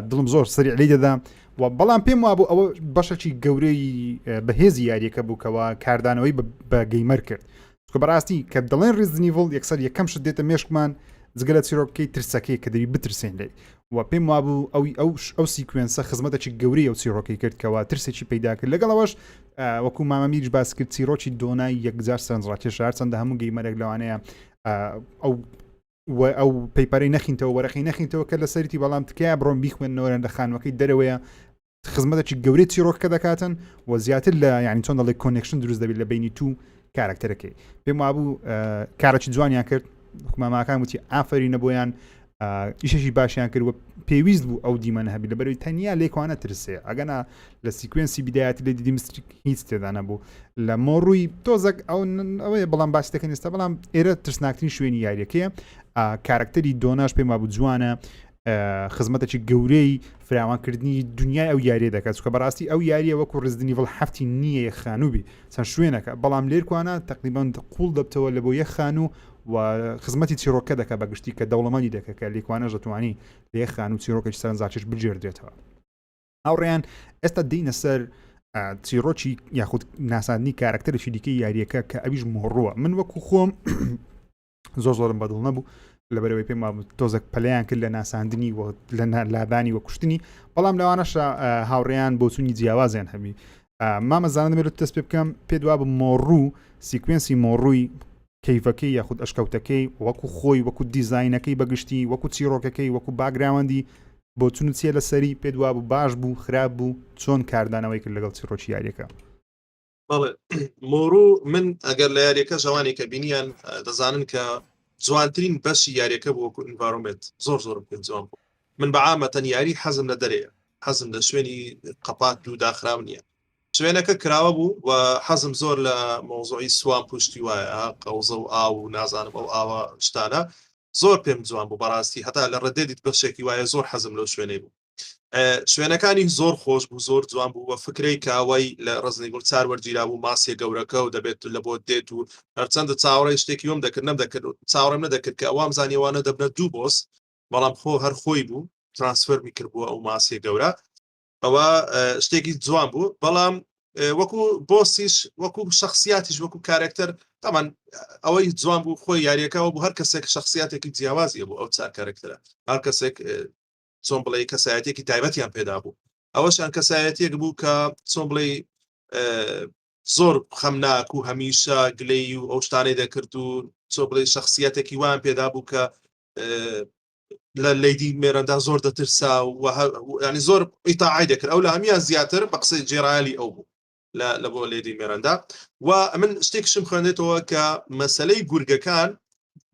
دڵم زۆر سریع لی دەدا و بەڵام پێم وابوو ئەوە بەشێکی گەورەی بەهێزی یاریەکە بووکەوە کاردانەوەی بە گەیمەر کرد چکە بەڕاستی کە دەڵێن ڕیزنیڤڵ یەکسەر یەکەم شت دێتە مێشکمان جگەلە چیرۆکەی ترسەکەی کە دەبی بترسێن لێ و پێم وابوو ئەو سیکوێنسە خزمەتێکی گەورەی ئەو چیرۆکەی کرد کەەوە ترسێکی پەیدا کرد لەگەڵەوەش وەکو مامەمیش باس کرد چیرۆکی دۆنای یەکجار سەرنجڕاکێش چەندە هەموو گەیمەرێک لەوانەیە ئەو پەیپەرەی نەخینتەوە وەرەخی نەخینتەوە کە لە سەریتی بەڵام تکایە بڕۆم بیخوێنەوە لە خانوەکەی دەرەوەیە خزمەتێکی گەورەی چیرۆکەکە دەکاتن و زیاتر لە یعنی چۆن دەڵێ کۆنێکشن دروست دەبێت لە بینی تو کارکتەرەکەی پێم وابوو کارێکی جوانیان کرد حکوماماکان وتی ئافرینە بۆیان ئیشەشی باشیان کرد و پێویست بوو ئەو دیمەنە هەبی لەبەرەوەی تەنیا لێکوانە ترسێ ئەگەنا لە سیکوێنسی بیدایەتی لە دیدی مستری هیچ تێدا نەبوو لە مۆڕووی تۆزەک ئەوەیە بەڵام باسی دەکەن ئێستا بەڵام ئێرە ترسناکترین شوێنی یاریەکەیە کارکتەری دۆناش پێم وابوو جوانە خزمەتێکی گەورەی فراوانکردنی دنیای ئەو یاریە دەکات چکە بەڕاستی ئەو یاریە وەکو ڕزدنیڤڵ هەفتی نییە خانوبی چەند شوێنەکە بەڵام لێرکوانە تقریبان قوڵ دەبتەوە لە بۆ یە خانوو و خزمەتی چیرۆکە دەکات بەگشتی کە دەوڵەمەندی دەکە لێکوانە دەتوانی لێ خانوو چیرۆکێکی سەرنجاچش بجێردرێتەوە ئەوڕێیان ئێستا دینە سەر چیرۆکی یاخود ناساندنی کارکتەرێکی دیکەی یاریەکە کە ئەویش مۆڕووە من وەکو خۆم زۆرم بەدڵ نەبوو لەبەرەوەی پێم تۆزێک پەلیان کرد لە ناساندنی و لە لابانی وە کوشتنی بەڵام لەوانەش هاوڕێیان بۆ چوونی جیاوازیان هەبی مامەزانە دەمێت دەست پێ بکەم پێ دووا بە مۆڕوو سیکوێنسی مۆڕووی کەیفەکەی یاخود ئەشکەوتەکەی وەکو خۆی وەکو دیزاینەکەی بەگشتی وەکو چیرۆکەکەی وەکو باگراوەندی بۆ چون چیە لەسەری پێ دووا بوو باش بوو خراپ بوو چۆن کاردانەوەی کرد لەگەڵ چیرۆکی یاریەکە بەڵێ مۆڕوو من ئەگەر لە یاریەکە ژەوانی کە بینیان دەزانن کە جوانترین بەشی یاریەکە بۆ وەکو ئینڤارۆمنت زۆر پێم جوان بوو من بەعامەتەن یاری حەزم لە دەرەیە حەزم لە شوێنی قەپات و داخراو نییە شوێنەکە کراوە بوو و حەزم زۆر لە مۆزۆی سوان پشتی وایە قەوزە و ئاو و نازانم ئەو ئاوە شتانە زۆر پێم جوان بوو بەڕاستی هەتا لە ڕێدێدیت بەشێکی وایە زۆر حەزم لەو شوێنەی بوو شوێنەکانی زۆر خۆش بوو زۆر جوان بوو وە فکرەی کاوای لە ڕزنیگوڵ چار وەرگیرا بوو ماسیە گەورەکە و دەبێت لە بۆ دێت و هەرچەندە چاوەڕێ شتێکی وەم دەکرد نەمدەکرد چاوەڕێم نەدەکرد کە ئەوام زانیوانە دەبنە دوو بۆس بەڵام خۆ هەر خۆی بوو ترانسفەرمی کرد بووە ئەو ماسیە گەورە ئەوە شتێکی جوان بوو بەڵام وەکو بۆسیش وەکو شخصیاتیش وەکو کارکتەر تامان ئەوەی جوان بوو خۆی یاریەکەەوە بوو هەر کەسێک شخصیاتێکی جیاوازیە بوو ئەو چار کارکتەرە هەر کەسێک چۆن بڵێ کەسایەتێکی تایبەتیان پێدا بوو ئەوەشان کەسایەتێک بوو کە چۆن بڵێ زۆر خەمناک و هەمیشە گلەی و ئەو شتانەی دەکرد و چۆ بڵێ شخصیاتێکی وان پێدا بوو کە لە لیدی مێرەندا زۆر دەترسا و ینی زۆر ئیتاعای دەکرد ئەو لە هەمیان زیاتر بە قسەی جێرایلی ئەو بوو لە بۆ لیدی مێرەندا و من شتێکشم خوێندێتەوە کە مەسەلەی گورگەکان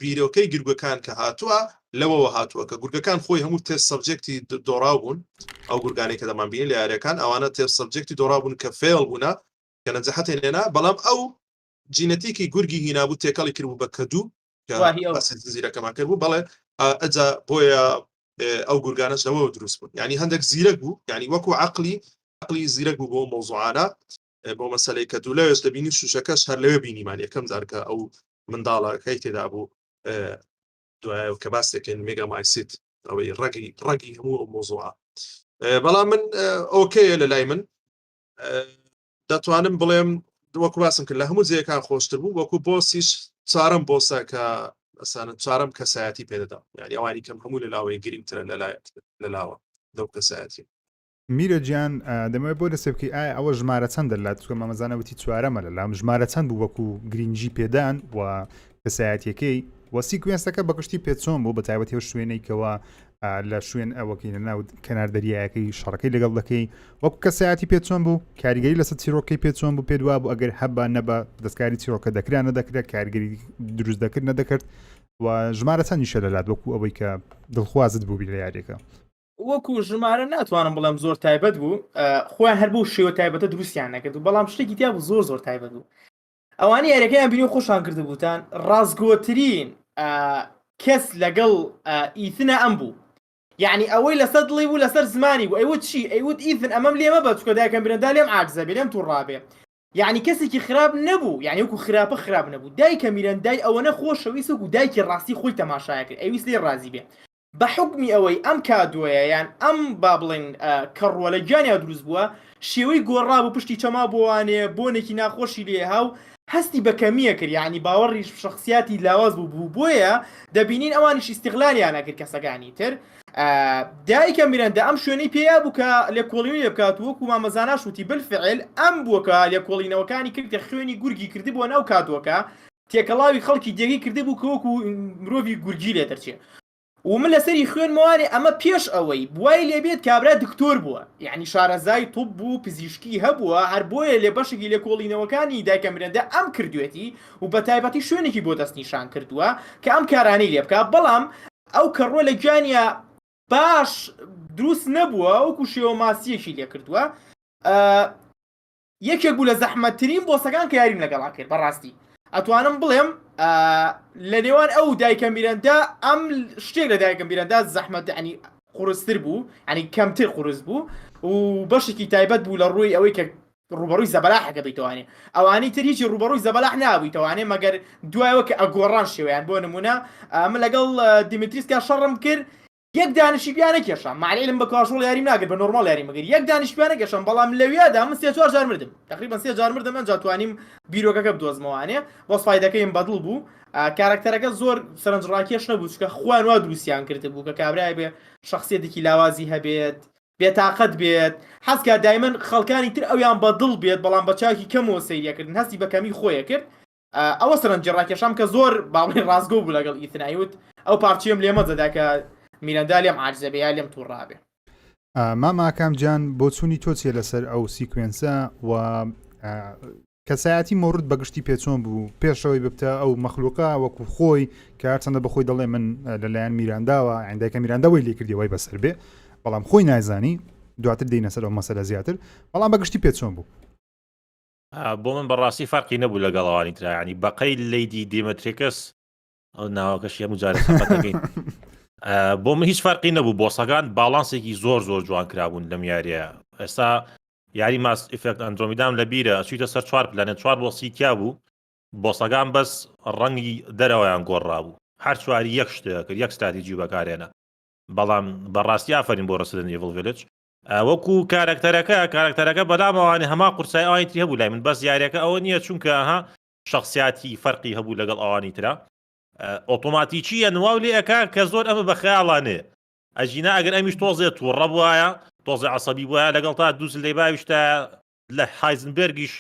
بیرۆکەی گورگەکان کە هاتووە لەوەوە هاتووە کە گورگەکان خۆی هەموو تێست سەبجێکتی دۆڕاو بوون ئەو گورگانی کە دەمان بینی لە یاریەکان ئەوانە تێست سەبجێکتی دۆڕاو بوون کە فێڵ بوونە کە نەجەحەت هێنێنا بەڵام ئەو جینەتیکی گورگی هینابوو تێکەڵی کرد بوو بە کەدوو زیرەکەمان کرد بوو بەڵێ ئەجا بۆیە ئەو گورگانەش لەوە دروست بوون ینی هەندێک زیرەک بوو ینی وەکو عقلی زیرەک بوو بۆ مۆزوعانە بۆ مەسەلەی کەدوو لەوێش دەبینی شوشەکەش هەر لەوێ بینیمان یەکەم جارکە ئەو منداڵەکەی تێدا بوو دوایە کە باستێکن مێگا مایسیت ئەوەی ڕەگی هەموو ئەو مۆزوعە بەڵام من ئۆکەیە لە لای من دەتوانم بڵێم وەکو باسم کرد لە هەموو جێیەکان خۆشتر بوو وەکو بۆسیش چارەم بۆسە کە ئەسانە چارەم کەسایەتی پێدەدا یعنی ئەوانی کەم هەموو لە لاوەی گرنگترە لەلاوە دەو کەسایەتی میرە گیان دەمەوێت بۆ دەسێ بکەی ئایا ئەوە ژمارە چەند دەلات چکە مامەزانەوەتی چوارەمە لەلام ژمارە چەند بوو وەکو گرنگجی پێدان و کەسایەتیەکەی وەسی کوێنسەکە بەگشتی پێچۆن بوو بە تایبەتەوە شوێنەیەکەوە لە شوێن ئەوەکەی لە ناو کەنار دەریایەکەی شەڕەکەی لەگەڵ دەکەی وەکو کەسایەتی پێچۆن بوو کاریگەری لەسەر چیرۆکەی پێچۆن بوو پێ دووا بوو ئەگەر هەبا نەبە دەستکاری چیرۆکە دەکرا نەدەکرێت کاریگەری دروست دەکرد نەدەکرد و ژمارە چەندیشە لەلات وەکو ئەوەی کە دڵخوازت بوو لە یاریەکە وەکو ژمارە ناتوانم بڵێم زۆر تایبەت بوو خۆیان هەر بوو شێوە تایبەتە دروستیان نەکرد و بەڵام شتێکی تیا بوو زۆر تایبەت بوو ئەوانی یاریەکەیان بینی خۆشان کرده بوتان ڕازگۆترین کەس لەگەڵ ئیثنە ئەم بوو یعنی ئەوەی لەسەر دڵی بوو لەسەر زمانی بوو ئەیوت چی ئەیوت ئیثن ئەمەم لێمە بە چکە دایکەم برندا لێم عاجزە بێ لێم تووڕابێ یعنی کەسێکی خراپ نەبوو یعنی وەکو خراپ نەبوو دایکە میرەندای ئەوەنە خۆشەویست وەکو دایکی ڕاستی خۆی تەماشایە کرد ئەویست لێ ڕازی بێ بە حکمی ئەوەی ئەم کادووەیە یان ئەم با بڵێن کەڕووە گیانیا دروست بووە شێوەی گۆڕا بوو پشتی چەما بۆوانێ بۆنێکی ناخۆشی لێ هاو هەستی بە کەمیە کرد یعنی باوەڕی شخصیاتی لاواز بوو بۆیە دەبینین ئەوانیش ئیستیغلالیان نەکرد کەسەکانی تر دایکە میرەندە ئەم شوێنەی پێیا بوو کە لێکۆڵینەوەی لێ بکات وەکو مامەزاناش وتی بالفعل ئەم بووە لێکۆڵینەوەکانی کردە خوێنی گورگی کردی بۆ ناو کادووەکە تێکەڵاوی خەڵکی دێگی کردی بوو کە وەکو مرۆڤی گورگی لێ دەرچێ و من لەسەری خوێنمەوانێ ئەمە پێش ئەوەی بوای لێبێت کابرا دکتۆر بووە یعنی شارەزای توپ بوو پزیشکی هەبووە هەر بۆیە لێ بەشێکی لێکۆڵینەوەکانی دایکە میرەندە ئەم کردوێتی و بە تایبەتی شوێنێکی بۆ دەستنیشان کردووە کە ئەم کارانەی لێ بکات بەڵام ئەو کەڕۆ لە گوانیا باش دروست نەبووە وەکو شێوە ماسیەکی لێ کردووە یەکێک بوو لە زەحمەتترین بۆسەکان کە یاریم لەگەڵا کرد بەڕاستی ئەتوانم بڵێم لە نێوان ئەو دایکە میرەندە ئەم شتێک لە دایکە میرەندە زەحمەت عنی قورستر بوو ینی کەمتر قورس بوو و بەشێکی تایبەت بوو لە ڕووی ئەوەی کە ڕوبەڕووی زەبەلاحەکە بیتوانێ ئەوانەی تر هیچی ڕوبەڕووی زەبەلاح نابیتەوانێ مەگەر دوایەوە کە ئەگۆڕان شێوەیان بۆ نمونە من لەگەڵ دیمیتریسکا شەڕم کرد یەک دانشی بیانە کێشم معلێلم بە کاشۆڵ یاریم ناگەر بە نۆرمال یاری مەگەر یەک دانش بیانە کێشم بەڵام لەویادا من 3-4 جار مردم تقریبا 3 جار مردم من جاتوانیم بیرۆکەکە بدۆزمەوانێ بۆ سپایدەکەیم بەدڵ بوو کارکتەرەکە زۆر سەرنجڕاکێش نەبوو چکە خوان وا دروستیان کرده بوو کە کابرای بێ شخصیتێکی لاوازی هەبێت بێتاقەت بێت حەزکە دایمەن خەڵکانی تر ئەویان بەدڵ بێت بەڵام بە چاکی کەمەوە سەیریەکردن هەستی بە کەمی خۆیە کرد ئەوە سەرنجڕاکێشام کە زۆر باڵی ڕازگۆ بوو لەگەڵ ئیتنایوت ئەو پارچیم لێمە دەدا کە میرەندا لێم عاجزە بێ یا لێم تووڕابێ ماماکام جان بۆ چوونی تۆ چیە لەسەر ئەو سیکوێنسە و کەسایەتی مۆڕت بەگشتی پێچۆن بوو پێشەوەی ببتە ئەو مەخلوقا وەکو خۆی کە هەرچەندە بەخۆی دەڵێ من لەلایەن میرانداوە عندایکە میرانداوەی لێ کردیەوەی بەسەر بێ بەڵام خۆی نایزانی دواتر دێنە سەر ئەو مەسەلە زیاتر بەڵام بەگشتی پێچۆن بوو بۆ من بەڕاستی فەرقی نەبوو لەگەڵەوانی ترا ینی بەقەی لیدی دیمەتریکس ئەو ناوەکەش یەم جارە سەفەتەکەین بۆ من هیچ فەرقی نەبوو بۆسەکان باڵانسێکی زۆر جوان کرابوون لەم یاریە ئێستا یاری ماس ئیفێکت ئەندرۆمیدام لە بیرە ئەچیتە سەر 4 پلانێت 4 بۆسی تیا بوو بۆسەکان بەس ڕەنگی دەرەوەیان گۆڕا بوو هەر چواری یەک شتەیە کرد یەک ستراتیجی بەکارێنە بەڵام بەڕاستی ئافرین بۆ ڕەسەدن ئیڤڵ ڤیلج وەکو کارکتەرەکە بەدامەوانێ هەما قورسای ئەوانی تری هەبوو لای من بەس یاریەکە ئەوە نییە چونکە ها شخصیاتی فەرقی هەبوو لەگەڵ ئەوانی ترا ئۆتۆماتیکیە نواو لێ ئەکا کە زۆر ئەمە بە خەیاڵانێ ئەژینا ئەگەر ئەمیش تۆزێت تووڕە بووایە تۆزی عەسەبی بووایە لەگەڵ تا دووس لەی باویشتە لە هایزنبێرگیش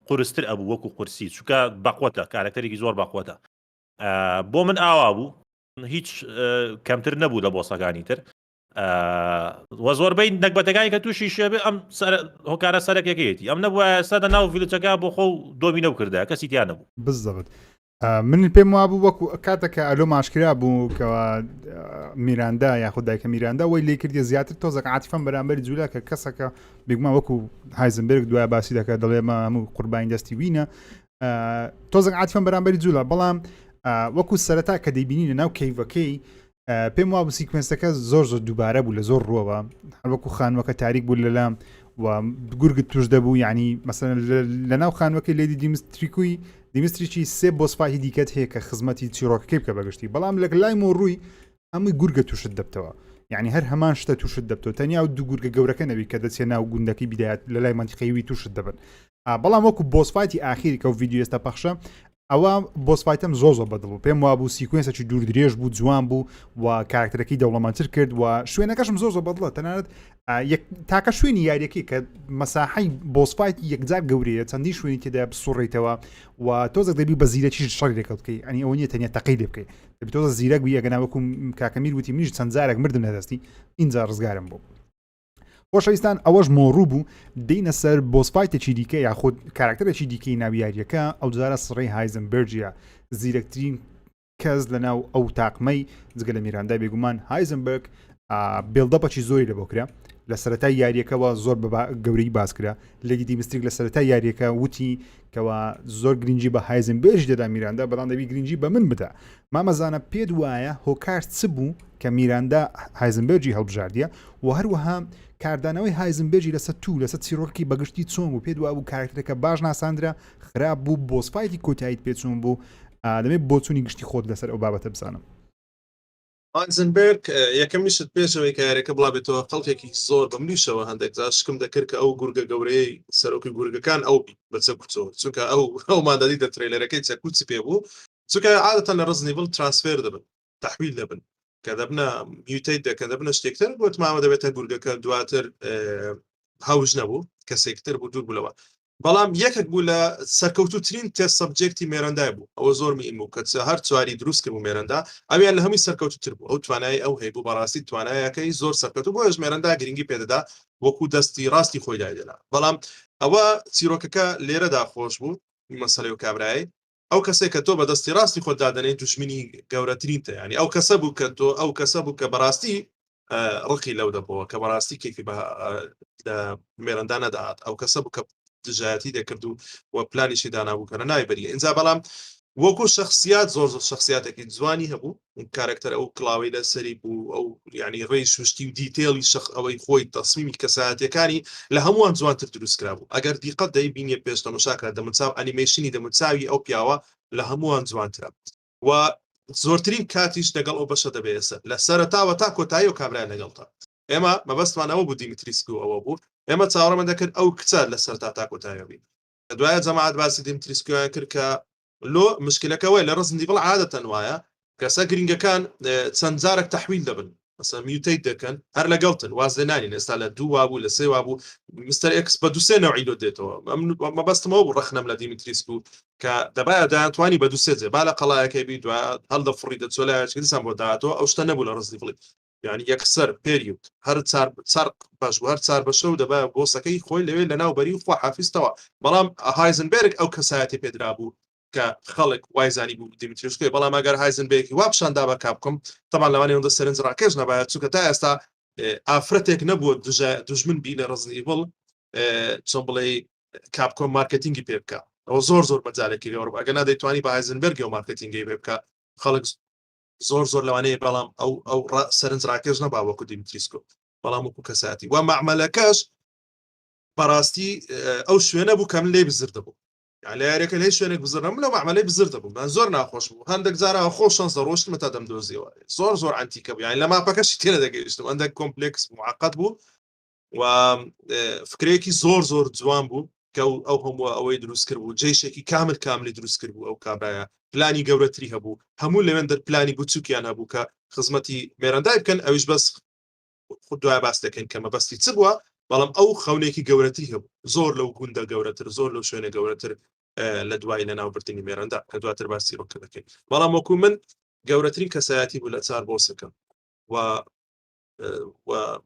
قورستر ئەبوو وەکو قورسی چونکە بەقوەتە کارکتەرێکی زۆر بەقوەتە بۆ من ئاوا بوو هیچ کەمتر نەبوو لە بۆسەکانی تر وە زۆربەی نەکبەتەکانی کە تووشی شێبێ ئەم هۆکارە سەرەکێکەیەتی ئەم نەبووە ئێستادا ناو ڤیلجەکە بۆ خۆ دۆمینە و کردە کەسی تیان نەبوو بزەبت من پێم وابوو وەکو کاتێکە ئەلۆ ماشکرا بوو کەەوە میراندا یاخود دایکە میراندا وی لێ کردی زیاتر تۆزەک عاتیفەن بەرامبەری جوولا کە کەسەکە بگومان وەکو هایزنبرگ دوای باسی دەکە دەڵێمە هەموو قوربانی دەستی وینە تۆزەک عاتیفەن بەرامبەری جوولا بەڵام وەکو سەرەتا کە دەیبینی لە ناو کەیڤەکەی پێم وابوو سیکوێنسەکە زۆر دووبارە بوو لە زۆر ڕۆوە وەکو خانوەکە تاریک بوو لەلام و گورگت توش دەبوو یعنی مەسەن لە ناو خانوەکەی لێدی دیمستریکی سێ بۆسپاهی دیکەت هەیە کە خزمەتی چیرۆکەکەی بکە بەگشتی بەڵام لە لای مۆڕووی ئەمەی گورگە توشت دەبتەوە یعنی هەر هەمان شتە توشت دەبتەوە تەنیا و دوو گورگە گەورەکە نەبی کە دەچێت ناو گوندەکەی بیدایەت لە لای منتیقەیەوی توشت دەبن بەڵام وەکو بۆسپاتی ئاخیری کە ڤیدیۆ ئێستا پەخشە ئەوە بۆسپایتەم زۆر بەدڵ بوو پێم وابوو سیکوێنسێکی دوور درێژ بوو جوان بوو و کارکتەرەکەی دەوڵەمەندتر کرد و شوێنەکەشم زۆر بەدڵە تەنانەت تاکە شوێنی یاریەکەی کە مەساحەی بۆسپایت یەکجار گەورەیە چەندی شوێنی تێدا بسوڕێتەوە و تۆزێک دەبی بە زیرەکی شەڕی لێکەڵ بکەی ئەنی ئەوە نیە تەنیا تەقەی لێ بکەی دەبی تۆزە زیرەک بووی ئەگەنا وەکو کاکەمیر وتی منیش چەند جارێک مردم نەدەستی ئینجا ڕزگارم بوو خۆشەویستان ئەوەش مۆڕوو بوو دێنە سەر بۆسپایتێکی دیکە یاخود کاراکتەرێکی دیکەی ناویاریەکە ئەو جارە سڕێی هایزنبەرجە زیرەکترین کەس لە ناو ئەو تاقمەی جگە لە میراندا بێگومان هایزنبەرگ بێڵدەپەکی زۆری لە بۆکرا لە سەرەتای یاریەکەەوە زۆر گەورەی باسکرا لەگی دیمستریک لە سەرەتای یاریەکە وتی کەەوە زۆر گرنگی بە هایزنبەرج دەدا میراندا بەڵام دەبی گرنگی بە من بدە مامەزانە پێت وایە هۆکار چ بوو کە میراندا هایزنبەرجی هەڵبژاردیە و هەروەها کاردانەوەی هایزنبەرجی لەسەر لەسەر چیرۆکی بەگشتی چۆن بوو پێت وابوو کارکتەرەکە باش ناساندرا خراپ بوو بۆسپایتی کۆتاییت پێچوون بوو دەمێت بۆ چوونی گشتی خۆت لەسەر ئەو بابەتە بزانم هایزنبەرگ یەکەمیشت پێشەوەی کە یاریەکە بڵا بێتەوە قەڵکێکی زۆر بە منیشەوە هەندێک جار شکم دەکرد کە ئەو گورگە گەورەی سەرۆکی گورگەکان ئەو بە چەکوچۆ چونکە ئەو مادەدی دە ترێلەرەکەی چەکوچی پێ بوو چونکە عادەتەن لە ڕزنیڤڵ ترانسفێر دەبن تەحویل دەبن کە دەبنە میوتیت دەکەن دەبنە شتێکتر گوتماوە دەبێتە گورگەکە دواتر هەوش نەبوو کەسێکتر بوو دوور بوولەوە بەڵام یەکێک بوو لە سەرکەوتوترین تێست سەبجێکتی مێرەندای بوو ئەوە زۆر مهم بوو کە هەر چواری دروست کرد بوو مێرەندا ئەویان لە هەمووی سەرکەوتوتر بوو ئەو توانایی ئەو هەیە بوو بەڕاستی توانایەکەی زۆر سەرکەوتو بۆ ژمێرەندا گرنگی پێدەدا وەکو دەستی ڕاستی خۆی دایدەنا بەڵام ئەوە چیرۆکەکە لێرەدا خۆش بوو مەسەلەی و کابرایی ئەو کەسێک کە تۆ بە دەستی ڕاستی خۆت دادەنێت دوژمنی گەورەترین تە ینی ئەو کەسە بوو کە تۆ ئەو کەسە بوو کە بەڕاستی ڕقی لەو دەبەوە کە بەڕاستی کێکی لە مێرەندا نەداهات ئەو کەسە بوو کە دژایەتی دەکرد و پلانیشی دانابوو کە نایبەریە ئینجا بەڵام وەکو شخصیات زۆر شخصیاتێکی جوانی هەبوو کارکتەر ئەو کڵاوی لە سەری بوو ئەو ینی ڕێی سوشتی و دیتێڵی شەخ ئەوەی خۆی تەسمیمی کەسایەتیەکانی لە هەمووان جوانتر دروستکرا بوو ئەگەر دیقەت دەیبینێ پێش تەماشاکرا دەموچاو ئەنیمێشنی دەموچاوی ئەو پیاوە لە هەمووان جوانترە و زۆرترین کاتیش لەگەڵ ئەو بەشە دەبێسە لە سەرەتاوە تا کۆتایی و کابرا لەگەڵتە ئێمە مەبەستمانەوە بوو دیمیتریسکی ئەوە بوو ئێمە چاوەڕەمە دەکرد ئەو کچە لە سەر تا کۆتایەوی کە دوایە جەماعەت باسی دیمیتریسکییان کرد کە لۆ مشکلەکەوەی لە ڕزندی بڵ عادەتەن وایە کەسە گرنگەکان چەند جارێک تەحویل دەبن مثلا میوتیت دەکەن هەر لەگەڵتن واز لێنانین ئێستا لە 2 وابوو لە 3 وابوو مستەر ئێکس بە 2 نەوعی لۆ دێتەوە مەبەستمەوە بوو ڕەخنەم لە دیمیتریسکو کە دەبایە دایانتوانی بە 2 جێ با لە قەڵایەکەی بی دوای هەڵدەفڕی دەچۆلایەکی دیسان بۆ داهاتەوە ئەو شتە نەبوو لە ڕزنی بڵێ یعنی یەکسەر پێریوت هەر چار باش هەر چار بەشە و دەبایە بۆسەکەی خۆی لەوێ لە ناوبەری خوا حافیزتەوە بەڵام هایزنبێرگ ئەو کەسایەتی پێدرا بوو کە خەڵک وایزانی بوو دیمیتریسکۆی بەڵام ئەگەر هایزنبێکی وا پیشاندا بە کاپکۆم تەمان لەوانەیە ئەوەندە سەرنج ڕاکێش نەبایە چونکە تا ئێستا ئافرەتێک نەبووە دوژمن بی لە ڕزنی بڵ چۆن بڵێ کاپکۆم مارکتینگی پێ بکە ئەو زۆر مەجالێکی لێوە ئەگەر نادەیتوانی بە هایزنبێرگی و مارکتینگی پێ بکە خەڵک زۆر لەوانەیە بەڵام ئەو سەرنج ڕاکێش نەبا وەکو دیمیتریسکۆ بەڵام وەکو کەساتی و معمەلەکەش بەڕاستی ئەو شوێنە بوو کەم لێ بزر دەبوو لە یاریەکە لێ شوێنێک بزرم لە معمەلەی بزر دەبوو من زۆر ناخۆش بوو هەندێک جارە خۆش شانس دەڕۆشتمە تا دەمدۆزیەوە زۆر ئەنتیکە بوو لە ماپەکەشی تێنە دەگەیشتم ئەندێک کۆمپلێکس معقد بوو و فکرێکی زۆر جوان بوو کە ئەو هەموو ئەوەی دروست کرد بوو جێشێکی کاملی دروست کرد بوو ئەو کابرایە پلانی گەورەتری هەبوو هەموو لەوێن دەرپلانی بچووکیان هەبوو کە خزمەتی مێرەندای بکەن ئەویش بەس خود دوای باس دەکەین کە مەبەستی چ بووە بەڵام ئەو خەونێکی گەورەتی هەبوو زۆر لەو گوندە گەورەتر زۆر لەو شوێنە گەورەتر لە دوای لە ناوبردننی مێرەندا کە دواتر باسی ڕۆکە دەکەین بەڵام وەکو من گەورەترین کەسایەتی بوو لە چار بۆسەکە و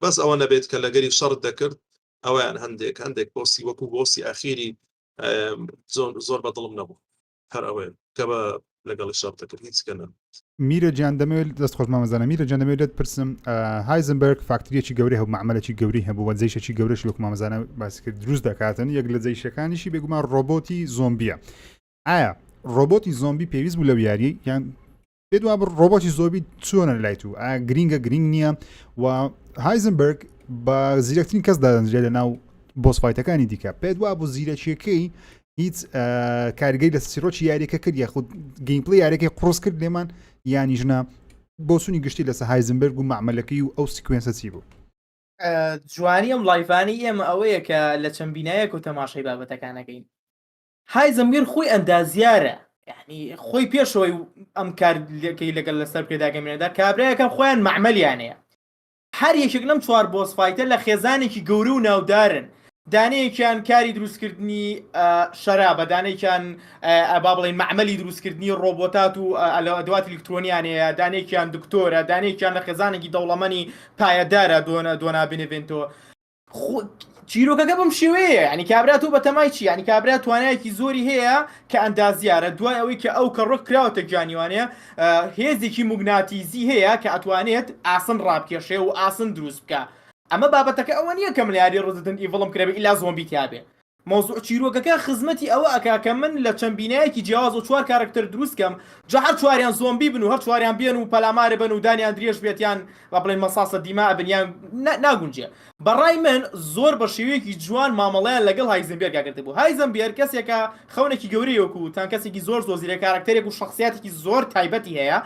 بەس ئەوە نەبێت کە لەگەری شەڕت دەکرد ئەویان هەندێک بۆسی وەکو بۆسی ئاخیری زۆر بەدڵم نەبوو هەر ئەوەیە کە بە لەگەڵی شەڕ دەکرد هیچ کەنە میرە گیان دەمەوێت دەست خۆش مامەزانە میرە گیان دەمەوێت پرسم هایزنبەرگ فاکتریەکی گەورەی هەبوو معمەلێکی گەوری هەبوو و جێشێکی گەورەش وەکو مامەزانە باسی کرد دروست دەکاتن یەک لە جێشەکانیشی بێگومان ڕۆبۆتی زۆمبیە ئایا ڕۆبۆتی زۆمبی پێویست بوو لەو یاری یان پێ دووا ڕۆبۆتی زۆمبی چۆنە لای تو ئایا گرنگ نییە و هایزنبەرگ بە زیرەکترین کەس دادەنجێت لە ناو بۆسفایتەکانی دیکە پێ دووا بوو زیرەکیەکەی هیچ کارگەی لە سیرۆکی یاریەکە کرد یاخود گەیمپڵی یاریەکەی قڕس کرد لێمان یانی ژنە بۆ سونی گشتی لەسەر هایزنبەرگ و معمەلەکەی و ئەو سیکوێنسە چی بوو جوانی ئەم لایڤانەی ئێمە ئەوەیە کە لە چەند بینایەک و تەماشای بابەتەکانەکەین هایزنبەرگ خۆی ئەندازیارە یعنی خۆی پێشەوەی ئەم کارەکەی لەگەڵ لەسەر پێداگەمێنەدا کابراەکەم خۆیان معمەلیانەیە هەر یەکێک لەم 4 بۆسفایتە لە خێزانێکی گەورە و ناودارن دانەیەکیان کاری دروستکردنی شەرابە دانێکیان با بڵێن معمەلی دروستکردنی ڕۆبۆتات و ئەدوات ئەلکترۆنیانەیە دانێکیان دکتۆرە دانێکیان لە خێزانێکی دەوڵەمەنی پایەدارە دۆنا بنێڤێنتەوە چیرۆکەکە بم شێوەیە ینی کابرا تۆ بە تەمای چی ینی کابرا توانایەکی زۆری هەیە کە ئەندازیارە دوای ئەوەی کە ئەو کە ڕۆک کراوەتە گیانیوانەیە هێزێکی موگناتیزی هەیە کە ئەتوانێت ئاسن ڕابکێشێ و ئاسن دروست بکە ئەمە بابەتەکە ئەوە نییە کەم لە یاری ڕزدن ئیڤڵم کرێبێ ئیلا زۆمبی تیابێ مۆزوع چیرۆکەکە خزمەتی ئەوە ئەکا کە من لە چەند بینایەکی جیاواز و 4 کارکتەر دروستکەم جا هەر 4یان زۆمبی بن و هەر 4یان بێن و پەلامارە بن و دانیان درێژ بێتیان با بڵێن مەساسە دیما بنیان ناگونجێ بەڕای من زۆر بە شێوەیەکی جوان مامەڵەیان لەگەڵ هایزنبێرگا کرد بوو هایزنبێرگ کەسێکە خەونێکی گەورەی وەکو تان کەسێکی زۆر زیرە کارکتەرێک و شخصیاتێکی زۆر تایبەتی هەیە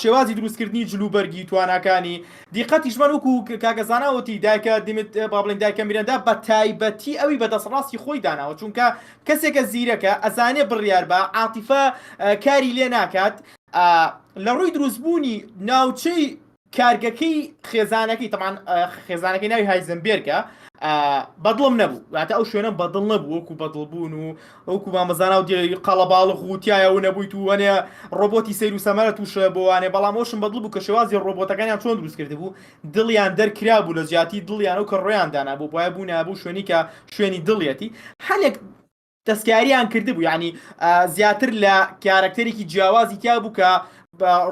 شێوازی دروستکردنی جلوبەرگی تواناکانی دیقەتیشمان وەکو کاگەزاناوەتی دایکە دمت با بڵێن دایکە میرەندا بە تایبەتی ئەوی بەدەستڕاستی خۆی داناوە چونکە کەسێکە زیرەکە ئەزانێ بڕیار بە عاتیفە کاری لێ ناکات لە ڕووی دروستبوونی ناوچەی کارگەکەی خێزانەکەی تەمان خێزانەکەی ناوی هایزنبێرگە بەدڵم نەبوو واتە ئەو شوێنە بەدڵ نەبوو وەکو بەدڵبوون و ئەوکو مامەزانە و قەڵەباڵغ وتیایە و نەبوویت و وەنێ ڕۆبۆتی سەیر و سەمەرە تووشە بۆوانێ بەڵام ئەوشم بەدڵ بوو کە شێوازی ڕۆبۆتەکانیان چۆن دروست کرده بوو دڵیان دەرکرا بوو لە زیاتی دڵیان و کە ڕۆیان دانا بوو بۆیە بوو نابوو شوێنی کە شوێنی دڵیەتی هەلێک دەستکاریان کرده بوو یعنی زیاتر لە کارکتەرێکی جیاوازی تیا بوو کە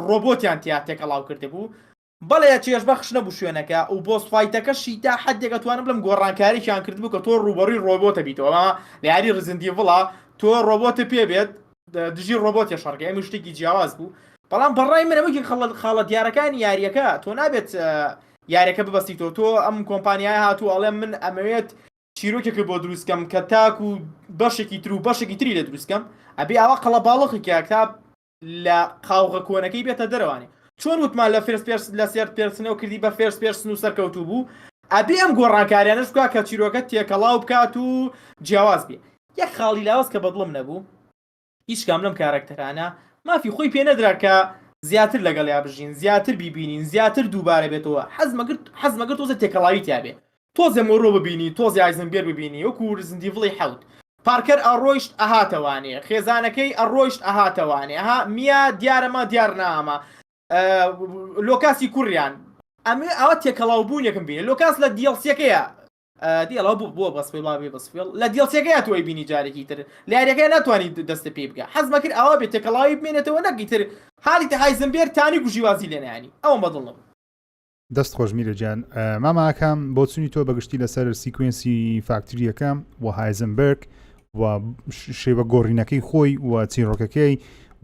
ڕۆبۆتیان تیا تێکەڵاو کرده بوو بەڵێ چێش بەخش نەبوو شوێنەکە و بۆسفایتەکەشی تا حدێک دەتوانم بڵم گۆڕانکاریشیان کرد بوو کە تۆ ڕوبەڕووی ڕۆبۆتە بیتەوە لە یاری ڕزندی وڵا تۆ ڕۆبۆتە پێ بێت دژی ڕۆبۆتە شەڕکە ئەمە شتێکی جیاواز بوو بەڵام بەڕای منە وەکی خاڵە دیارەکانی یاریەکە تۆ نابێت یاریەکە ببەستیتەوە تۆ ئەم کۆمپانیای هاتوو ئەڵێ من ئەمەوێت چیرۆکێکە بۆ دروستکەم کە تاکو و بەشێکی تر و بەشێکی تری لە دروستکەم ئەبێ ئەوە قەڵە باڵقی کتاب لە قاوغە کۆنەکەی بێتە دەرەوانی چۆن وتمان لە فێرس پێرس لە سێر پێرسنەوە کردی بە فێرس پێرسن و سەرکەوتوو بوو ئەبێ ئەم گۆڕانکاریانەش بکات کە چیرۆکە تێکەڵاو بکات و جیاواز بێ یەک خاڵی لاوەز کە بەدڵم نەبوو هیچ کام لەم کارەکتەرانە مافی خۆی پێ نەدرا کە زیاتر لەگەڵ یا بژین زیاتر بیبینین زیاتر دووبارە بێتەوە حەزمەگرت تۆزە تێکەڵاوی تیابێ تۆزە مۆڕۆ ببینی تۆزی ئایزنبێر ببینی وەکو رزنتیڤڵی حەوت پارکەر ئەڕۆیشت ئەهاتەوانێ خێزانەکەی ئەڕۆیشت ئەهاتەوانێ ها میا دیارەمە دیار نامە لۆکاسی کوڕیان ئەوە تێکەڵاو بوون یەکەم بینێ لۆکاس لە دیڵسیەکەیە دیڵەوە بووە بەسپێڵ بەسپێڵ لە دیڵسیەکەیە توی بینی جارێکی تر لە یاریەکەی ناتوانانی دەستە پێ بکە حەزمە کرد ئەوە بێت تێکەڵاوی بمێنێتەوە نەگی تر حالی تە هایزنبێر تانی گوژیوازی لێنانی ئەوە بەدڵم دەست خۆش میرە گیان ماماکەم بۆ چوونی تۆ بەگشتی لەسەر سیکوێنسی فاکتوریەکەم و هایزنبرگ و شێوە گۆڕینەکەی خۆی و چیرۆکەکەی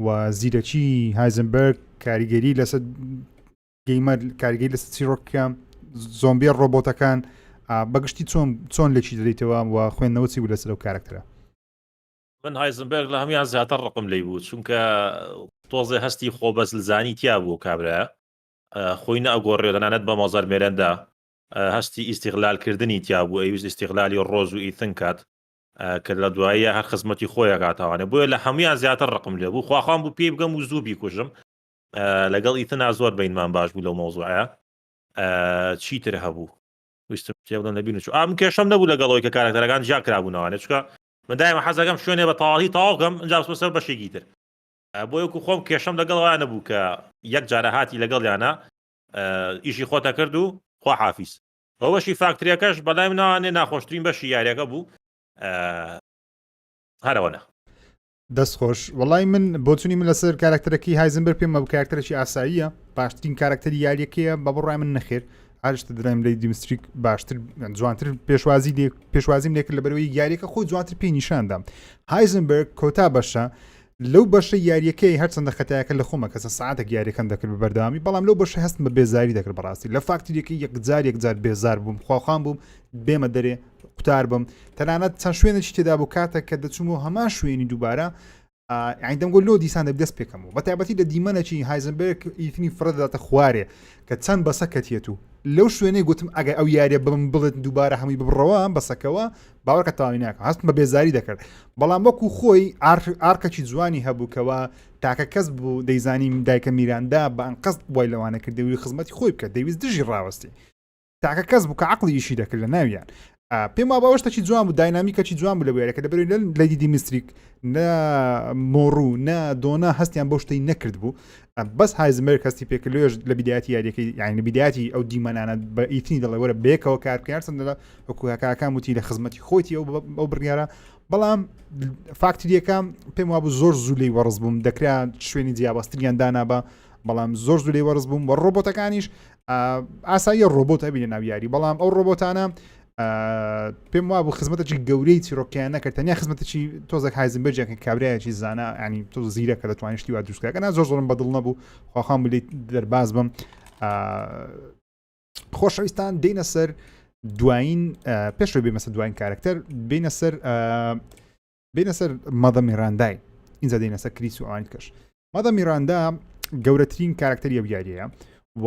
و زیرەکی هایزنبرگ کاریگەری لەسەر گەیمەر کاریگەری لەسەر چیرۆکەکە زۆمبیە ڕۆبۆتەکان بەگشتی چۆن لێکی دەدەیتەوە و خوێندنەوەچی بوو لەسەر ئەو کارکتەرە من هایزنبرگ لە هەمیان زیاتر ڕقم لێی بوو چونکە تۆزێ هەستی خۆ بەزلزانی تیا بوو کابرا خۆی نەئەگۆڕێ تەنانەت بە مۆزار مێرەندا هەستی ئیستیغلالکردنی تیا بوو ئەویست ئیستیغلالی ڕۆژ و ئیتن کات کە لە دواییە هەر خزمەتی خۆیە کاتەوانێ بۆیە لە هەمویان زیاتر ڕقم لێ بوو خواخوام بوو پێی بگەم و زوو بیکوژم لەگەڵ ئیتنا زۆر بینمان باش بوو لەو مۆزوعە چیتر هەبوو ویستم پێڵم نەبین چ ئام کێشەم نەبوو لەگەڵەوەی کە کارەکتەرەکان جیا کرابوونەوانێت چکە من دایمە حەزەکەم شوێنێ بە تەواهی تەواوکەم ئەنجام بەسەر بەشێکی تر بۆ یەکو خۆم کێشەم لەگەڵیان نەبوو کە یەک جارە هاتی لەگەڵیانە ئیشی خۆتە کرد و خوا حافیز ئەوەشی فاکتریەکەش بەلای منەوانێ ناخۆشترین بەشی یاریەکە بوو هەرەوەنە دەست خۆش وڵی من بۆ چوونی من لەسەر کارکتەرەکەی هایزنبەر پێم بە کارکتەرێکی ئاساییە باشترین کارکتەری یاریەکەیە بە بڕای من نەخێر هەرشتە درایم لەی دیمستریک باشتر جوانتر پێشوازیم لێکرد لە بەرەوەی یاریەکە خۆی جوانتر پێی نیشاندا هایزنبرگ کۆتا بەشە لەو بەشە یاریەکەی هەرچەندە خەتایەکە لە خۆمە کەسە ساعتێک یاریەکەم دەکرد بە بەردامی بەڵام لەو بەشە هەستم بە بێزاری دەکرد بەڕاستی لە فاکتوریەکەی یەکجار بێزار بووم خواخوام بووم بێمە دەرێ قوتار بم تەنانەت چەند شوێنێکی تێدا بوو کاتە کە دەچوومەوە هەمان شوێنی دووبارە عیندەمگۆ لۆ دیسان دەست پێکەم و بە تایبەتی لە دیمەنەکی هایزنبرگ ئیتنی فرەدەداتە خوارێ کە چەند بەسە کەتێت و لەو شوێنەی گوتم ئەگە ئەو یاریە بم بڵێت دووبارە هەمووی ببڕەوە بەسەکەوە باوەڕکە تاوی ناکەم هەستم بە بێزاری دەکرد بەڵام وەکو خۆی ئارکەکی جوانی هەبووکەوە تاکە کەس بوو دەیزانیم دایکە میراندا بە ئەنقەست بۆی لەوانە کرد دەوی خزمەتی خۆی بکە دەویست دژی ڕاوەستی تاکە کەس بوو کە عەقڵی ئیشی دەکرد لە ناویان پێم وا بەوەشتەکی جوان بوو داینامیکەکی جوان بوو لە بێرەکە دەبێت لە دیمستریک نە مۆڕوو نە دۆنا هەستیان بۆ شتەی نەکرد بوو بەس هایزنبرگ هەستی پێکردێش لە بیداەتی یاریەکەی یعنی بیداەتی ئەو دیمەنانە بە ئیتنی دەڵێ وەرە بێکەوە کارکار چەندە وەکوکاکان وتی لە خزمەتی خۆیتی ئەو بڕیارە بەڵام فاکتریەکەم پێم وا بوو زۆر زوو لێی وەڕز بووم دەکرا شوێنی جیابەستریان دانابە بەڵام زۆر زوو لێی وەرز بووم وە ڕۆبۆتەکانیش ئاسایی ڕۆبۆت هەبینە ناو یاری بەڵام ئەو ڕۆبۆتانە پێم وابوو خزمەتێکی گەورەی چیرۆکیان نەکرد تەنیا خزمەتێکی تۆزێک هایزنبرگێک کابرایەکی زانە ینی تۆ زیرەکە دەتوانیشتی وا دروستکەکە زۆر زۆرم بەدڵ نەبوو خواخوام بلیت دەرباز بم خۆشەویستان دێنە سەر دوایین پێشەوەی بێمە سەر دوایین کارکتەر بینە سەر مەدە میراندای اینجا دێنە سەر کریس و ئەوانی کەش مەدە میراندا گەورەترین کارکتەری یاریەیە و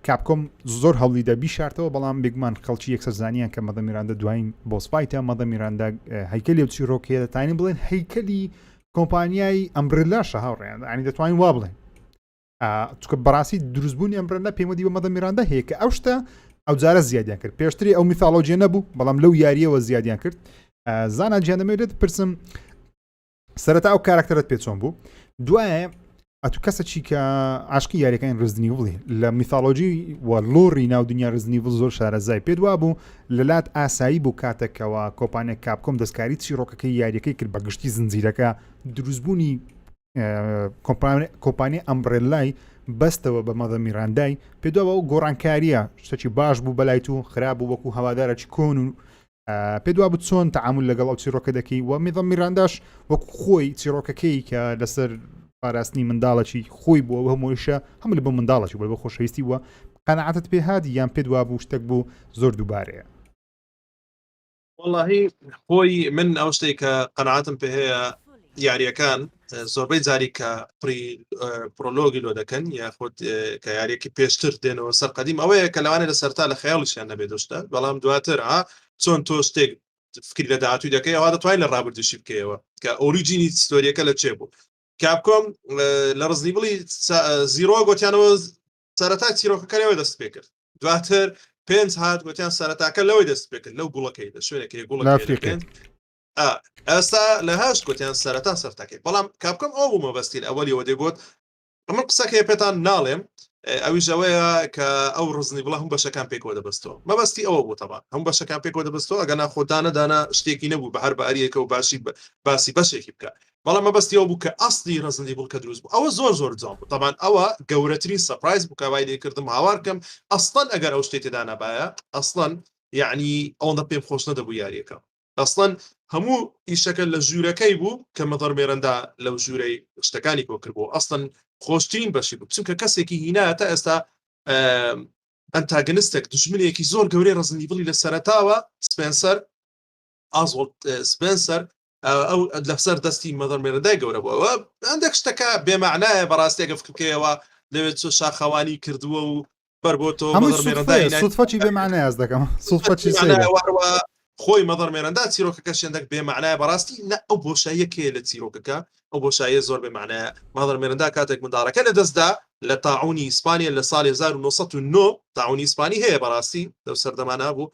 کاپکۆم زۆر هەڵیدا بیشارتەوە بەڵام بێگومان خەڵکی یەکسەرزانیان کە مەدە میراندا دوایین بۆسپایتە مەدە میراندا هەیکەلی و چیرۆکیە دەتوانین بڵێن هەیکەلی کۆمپانیای ئەمبرلاشە هاوڕێیان ینی دەتوانین وا بڵێن چکە بەڕاستی دروستبوونی ئەمبرلە پێم وەدی بە مەدە میراندا هەیە کە ئەو شتە ئەو جارە زیادیان کرد پێشتری ئەو میثالۆجیە نەبوو بەڵام لەو یاریەوە زیادیان کرد زانا گیان دەمەوێت پرسم سەرەتا ئەو کارکتەرت پێ چۆن بوو دوایە ئەتو کەسێکی کە عاشقی یاریەکان ڕزنیڤڵی لە میثالۆجی و لۆڕی ناو دنیا ڕزنیڤڵ زۆر شارەزای پێ دووا بوو لەلات ئاسایی بوو کاتێکەوە کۆمپانیای کاپکۆم دەستکاری چیرۆکەکەی یاریەکەی کرد بە گشتی زنجیرەکە دروستبوونی کۆمپانیای ئەمبرێلای بەستەوە بە مەدە میراندای پێ دووە ئەو گۆڕانکاریە شتێکی باش بوو بەلای تو خراپ بوو وەکو هەوادارەکی کۆن و پێ دووا بوو چۆن تەعامل لەگەڵ ئەو چیرۆکە دەکەی و مەدە میرانداش وەکو خۆی چیرۆکەکەی کە لەسەر پاراستنی منداڵەکی خۆی بووە هەموویشە هەموو لە بۆ منداڵەکی بۆ خۆشەویستی وە قەنەعەتت پێ هاتی یان پێ دوا بوو شتێک بوو زۆر دووبارەیە والله خۆی من ئەو شتێک کە قەنەعەتم پێ هەیە یاریەکان زۆربەی جاری کە پرۆلۆگی لۆ دەکەن یاخود کە یاریەکی پێشتر دێنەوە سەر قەدیم ئەوەیە کە لەوانێ لە سەرتا لە خەیاڵیشیان نەبێت دۆشتە بەڵام دواتر چۆن تۆ شتێک فکری لە داهاتووی دەکەی ئەوە دەتوانین لە ڕابردوشی بکەیەوە کە ئۆریجینی ستۆریەکە لە چێ بوو کاپکۆم لە ڕزنیبڵی زیرۆ گوتیانەوە سەرەتا چیرۆکەکەیەوە دەست پێ کرد دواتر 5 هات گوتیان سەرەتاکە لەوەی دەست پێ کرد لەو گوڵەکەی لە شوێنێکی گوڵەکەی ئێستا لە هەشت گوتیان سەرەتا سەرتاکەی بەڵام کاپکۆم ئەو بوو مەبەستین ئەوەلیەوە دەیگوت ئەمە قسەکەی پێتان ناڵێم ئەویش ئەوەیە کە ئەو ڕزنی بڵە هەم بەشەکان پێکەوە دەبستەوە مەبەستی ئەوە بوو تەبا هەم بەشەکان پێکەوە دەبستەوە ئەگەنا خۆدانە دانا شتێکی نەبوو بە هەر بە ئەریەکە و باسی بەشێکی بکە بەڵام مەبەستی ئەو بوو کە ئەسلی ڕزنی بڵ کە دروست بوو ئەوە زۆر جوان بوو طبعاً ئەوە گەورەترین سەپرایز بوو کە وای لێکردم هاوارکەم ئەسڵەن ئەگەر ئەو شتێ تێدا نەبایە ئەسڵەن یعنی ئەوەندە پێم خۆش نەدەبوو یاریەکە ئەسڵەن هەموو ئیشەکە لە ژوورەکەی بوو کە مەدەڕ مێرەندا لەو ژوورەی شتەکانی کۆ کردبوو ئەسڵەن خۆشترین بەشی بوو چونکە کەسێکی هینایە تا ئێستا ئەنتاگنستێک دژمنێکی زۆر گەورەی ڕزنی بڵی لە سەرەتاوە سپێنسەر ئازۆڵ سپێنسەر ئەو لەسەر دەستی مەدەڕ مێرەندای گەورە بووەوە هەندێک شتەکە بێمەعنایە بەڕاستێکە فکرکەوە لەوێت چۆ شاخەوانی کردووە و بەر بۆ تۆ سوودفەچی بێمەعنای ئەس دەکەم سوودفەچی خۆی مەدەڕ مێرەندا چیرۆکەکە شێندەك بێمەعنایە بەڕاستی نە ئەو بۆشاییەکێ لە چیرۆکەکە ئەو بۆشاییە زۆر بێمەعنایە مەدەڕ مێرەندا کاتێک منداڵەکە لە دەستدا لە تاعونی ئیسپانیا لە ساڵی 1909 تاعونی ئیسپانی هەیە بەڕاستی لەو سەردەمانە بوو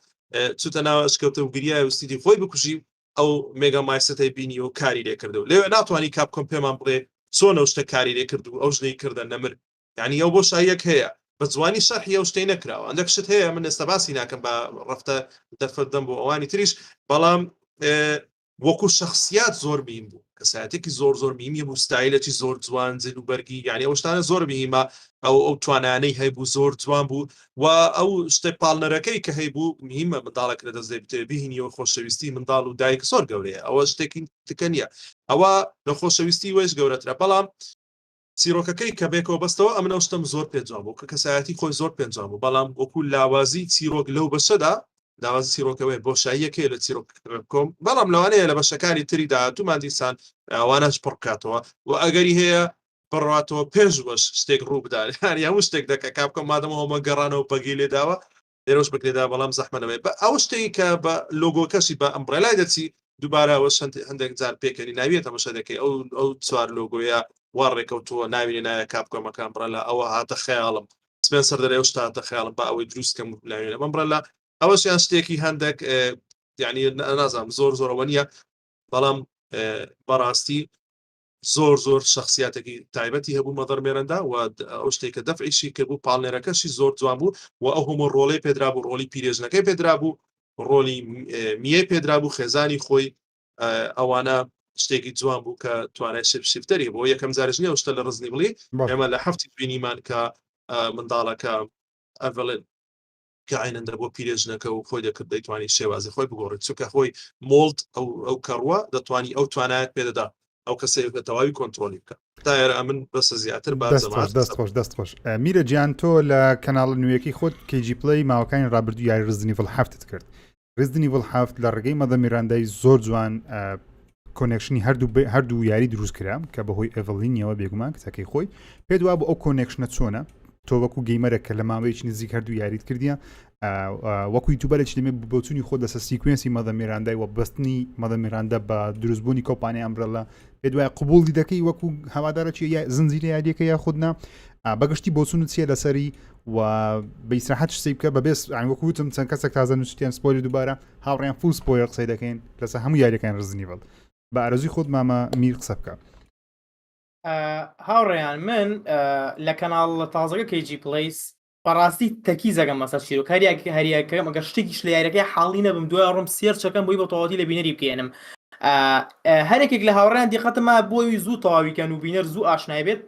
چوتە ناو ئەشکەوتە و گریای وستیدی خۆی بکوژی ئەو مێگا مایسەتەی بینی و کاری لێ کردو لێوێ ناتوانانی کاپکۆم پێمان بڵێ چۆن ئەو شتە کاری لێ کردو ئەو ژنەی کردن نەمر یعنی ئەو بۆشاییەک هەیە بە جوانی شەرحی ئەو شتەی نەکراوە ئەندێک شت هەیە من ئێستا باسی ناکەم بە ڕەفتە دەرفەردەم بۆ ئەوانی تریش بەڵام وەکو شخصیات زۆر بیم بوو کەسایەتێکی زۆر میمی بوو ستایلێکی زۆر جوان جل و بەرگی یعنی ئەو شتانە زۆر میمە ئەو توانانەی هەیبوو زۆر جوان بوو و ئەو شتە پاڵنەرەکەی کە هەیبوو میمە منداڵێک لە دەست دەبێت بهینیەوە خۆشەویستی منداڵ و دایک زۆر گەورەیە ئەوە شتێکی تکە نییە ئەوە لە خۆشەویستی وێش گەورەترە بەڵام چیرۆکەکەی کە بێکەوە بەستەوە ئەمن ئەو شتم زۆر پێجوان بوو کە کەسایەتی خۆی زۆر پێنجام بوو بەڵام وەکو لاوازی چیرۆک لەو بەشەدا لاوازی چیرۆکەوەی بۆشاییەکەی لە چیرۆکۆم بەڵام لەوانەیە لە بەشەکانی تریدا هاتوومان دیسان ئەوانەش پڕکاتەوە و ئەگەری هەیە بڕاتەوە پێش بەش شتێک ڕوو بدار یانی هەموو شتێک دەکە کاپکەم مادەمەوە گەڕانەوە بەگی لێداوە لێرەش بکرێدا بەڵام زەحمەنەوەی بە ئەو شتێک کە بە لۆگۆکەشی بە ئەمبرێلای دەچی دووبارە ئەوە هەندێک جار پێکەنی ناویێت ئەمەشە دەکەی ئەو چوار لۆگۆیە وەڕێکەوتووە ناوی نایە کاپکۆمەکان بڕەلا ئەوە هاتە خەیاڵم سپێنسەر دەرێ شتا هاتە خەیاڵم بە ئەوەی دروستکەم لاوێنە بەم بڕەلا ئەوەشیان شتێکی هەندێک یعنی نازانم زۆرەوە نییە بەڵام بەڕاستی زۆر شخصیاتێکی تایبەتی هەبوو مەدەڕ مێرەندا و ئەو شتێککە دەفعیشی کرد بوو پاڵنێرەکەشی زۆر جوان بوو و ئەو هەموو ڕۆڵەی پێدرا بوو ڕۆلی پیرێژنەکەی پێدرا بوو ڕۆلی میێ پێدرا بوو خێزانی خۆی ئەوانە شتێکی جوان بوو کە توانای شفتەری بۆ یەکەم جارش نیە شتە لە ڕزنی بڵی ئێمە لە هەفتی بینیمان کە منداڵەکە ئەڤڵێن کە عینەندە بۆ پیرێژنەکە و خۆی دەکرد دەیتوانی شێوازی خۆی بگۆڕێت چونکە خۆی مۆڵت ئەو کەڕوە دەتوانی ئەو توانایەت پێدەدا ئەو کەسێک بە تەواوی کۆنتترۆلی بکە تایە ئەمن بەسە زیاتر دەستخۆش میرە گیان تۆ لە کەناڵ نوێیەکی خۆت کیجی پلی ماوەکانی ڕابردوو یاری ڕزنیڤڵ هەفتت کرد ڕزنیڤڵ هەفت لە ڕێگەی مەدە میراندای زۆر جوان کۆنێکشنی هەردوو یاری دروست کرام کە بەهۆی ئەڤڵینیەوە بێگومان کچەکەی خۆی پێ دووا بۆ ئەو کۆنێکشنە چۆنە تۆ وەکو گەیمەرە کە لە ماوەیەکی نزیک هەردوو یاریت کردیە وەکو یوتیوبەرێکی دەمێ بۆچوونی خۆ دەسە سیکوێنسی مەدە میراندای و بەستنی مەدە میراندا بە دروستبوونی کۆپانیای ئەمبرەلا پێ دوای قبوڵی دەکەی وەکو هەوادارەکی زنجیرە یاریەکە یا خودنا بەگشتی بۆچوونت چیە لەسەری و بە ئیسراحەت شتێک بکە بەبێست وەکو وتم چەند کەسێک تازە نووسیان سپۆیلر دووبارە هاوڕێیان فول سپۆیلر قسەی دەکەین لەسەر هەموو یاریەکان ڕزنیڤڵ بە ئارەزوی خۆت مامە میر قسە بکە هاوڕێیان من لە کەناڵ تازەکە کیجی پلیس بەڕاستی تەکی زەگەم مەسە چیرۆک هەریەکە مەگە شتێکیش لە یاریەکەی حاڵی نەبم دوای ڕۆم سێرچەکەم بۆی بە تەواوی لە بینەری بکەێنم هەرێکێک لە هاوڕێیان دیقەتمە بۆی زوو تەواویکەن و بینەر زوو ئاشنای بێت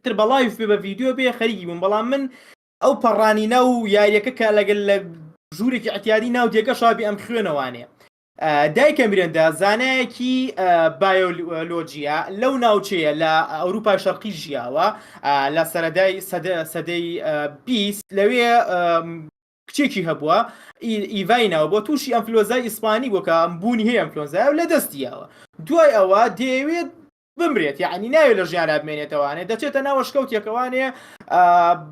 تر بەڵاوی بێ بە ڤیددیو بێ خەریکی بووم بەڵام من ئەو پەڕانینە و یاریەکە کە لەگەل لە ژوورێکی ئەتیادی ناو دیێکە شابی ئەم خوێنەوانەیە دایکە میرەندا زانایەکی بایۆلۆجیە لەو ناوچەیە لە ئەوروپای شەرقی ژیاوە لە سەرەدای سەدەی 20 لەوێ کچێکی هەبووە ئیڤای ناوە بۆ تووشی ئەنفلۆزای ئیسپانی بۆ کە بوونی هەیە ئەنفلۆزای لە دەستیەوە دوای ئەوە دەیەوێت بمرێت یعنی ناوێت لە ژیانە بمێنێتەوانێ دەچێتە ناوە شکەوتێکەوانێ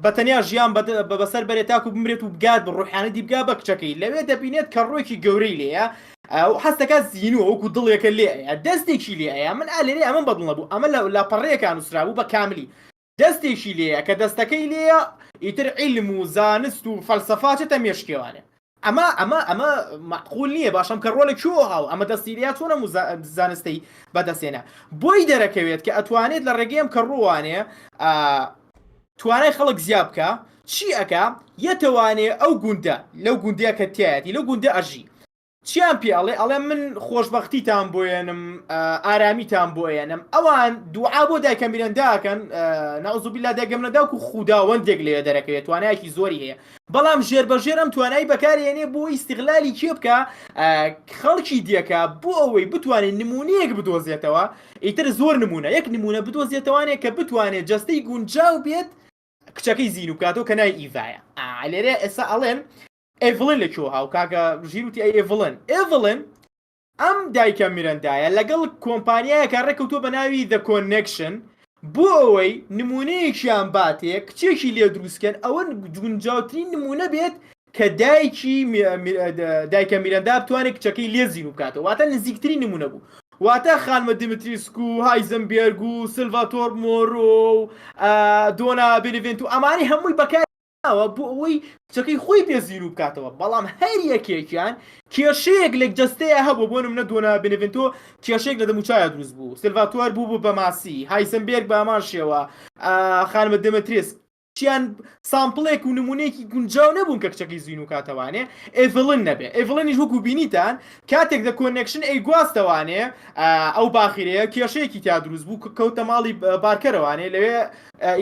بەتەنیا ژیان بەسەر بەرێت تاکو بمرێت و بگات بە ڕوحانەتی بگا بە کچەکەی لەوێ دەبینێت کە ڕۆیکی گەورەی لێیە حستەکە زیینوە وەکو دڵێکە لێ دەستێکی لێ من ئالێ ئەمە بەدڵ نەبوو ئەمە لە پەڕەیەکان نووسرابوو بە کاملی دەستێکی لێیە کە دەستەکەی لێیە ئیتر عیلم و زانست و فەلسەفاچێتە مێشکێوانێ ئەمە معقول نییە باشم کە ڕۆلە کێوە هاو ئەمە دەستیریا چۆنە زانستەی بەدەستێنە بۆی دەرەکەوێت کە ئەتوانێت لە ڕێگەیم کە ڕوانێ توانای خەڵک زیاب بکە چی ئەکا یەتەوانێ ئەو گوندە لەو گوندەیە کە تایەتی لەو گوندە ئەژی چیان پێڵێ ئەڵێ من خۆشببختیتان بۆێنم ئارامیتان بۆێنم ئەوان دوعا بۆ دایکە میرەنداکەن ناوزوبیلا دایگەمنەداوک و خوداوەندێک لێ دەرەکەوێت توانایەکی زۆری هەیە بەڵام ژێربەژێرم توانایی بەکارێنێ بۆ ئیستیغلالی کێ بکە خەڵکی دیەکە بۆ ئەوەی بتوانێت نمونەیەک بدۆزێتەوە ئیتر زۆر نمونە یەک نمونە بدۆزێتەوانێت کە بتوانێت جەستەی گونجاو بێت کچەکەی زین و کاتەوە کە نای ئیڤایە لێرە ئێستا ئەڵێن ئێڤڵن لەکوێ هاو کاکە ژیروتی ئێڤڵن ئەم دایکە میرەندایە لەگەڵ کۆمپانیایەکە ڕێکەوتۆ بە ناوی The Connection بۆ ئەوەی نمونەیەکیان باتێ کچێکی لێ دروستکەن ئەوە گونجاوترین نمونە بێت کە دایکە میرەندا بتوانێت کچەکەی لێ زین و بکاتەوە واتە نزیکترین نمونە بوو واتە خانمە دیمتریسک و هایزنبێرگ و سلڤاتۆر مۆرۆ و دۆنا بێنڤێنت و ئەمانی هەمووی بەکار بۆ ئەوەی کچەکەی خۆی پێزین و بکاتەوە بەڵام هەر یەکێکیان کێشەیەک لێک جەستەیە هەبوو بۆ نمونە دۆنا بێنڤێنتۆ کێشەیەک لە دەموچایە دروست بوو سلڤاتۆر بوو بە ماسی هایزنبێرگ بە هەمان شێوە خانمە دیمتریسک چیان سامپڵێک و نمونەیەکی گونجاو نەبوون کە کچەکەی زین و کاتەوانێ ئێڤڵن نەبێ ئێڤڵنیش وەکو بینیتان کاتێک The Connection گواستەوانێ ئەو باخیرەیە کێشەیەکی تا دروست بوو کەوتە ماڵی بارکەرەوانێ لەوێ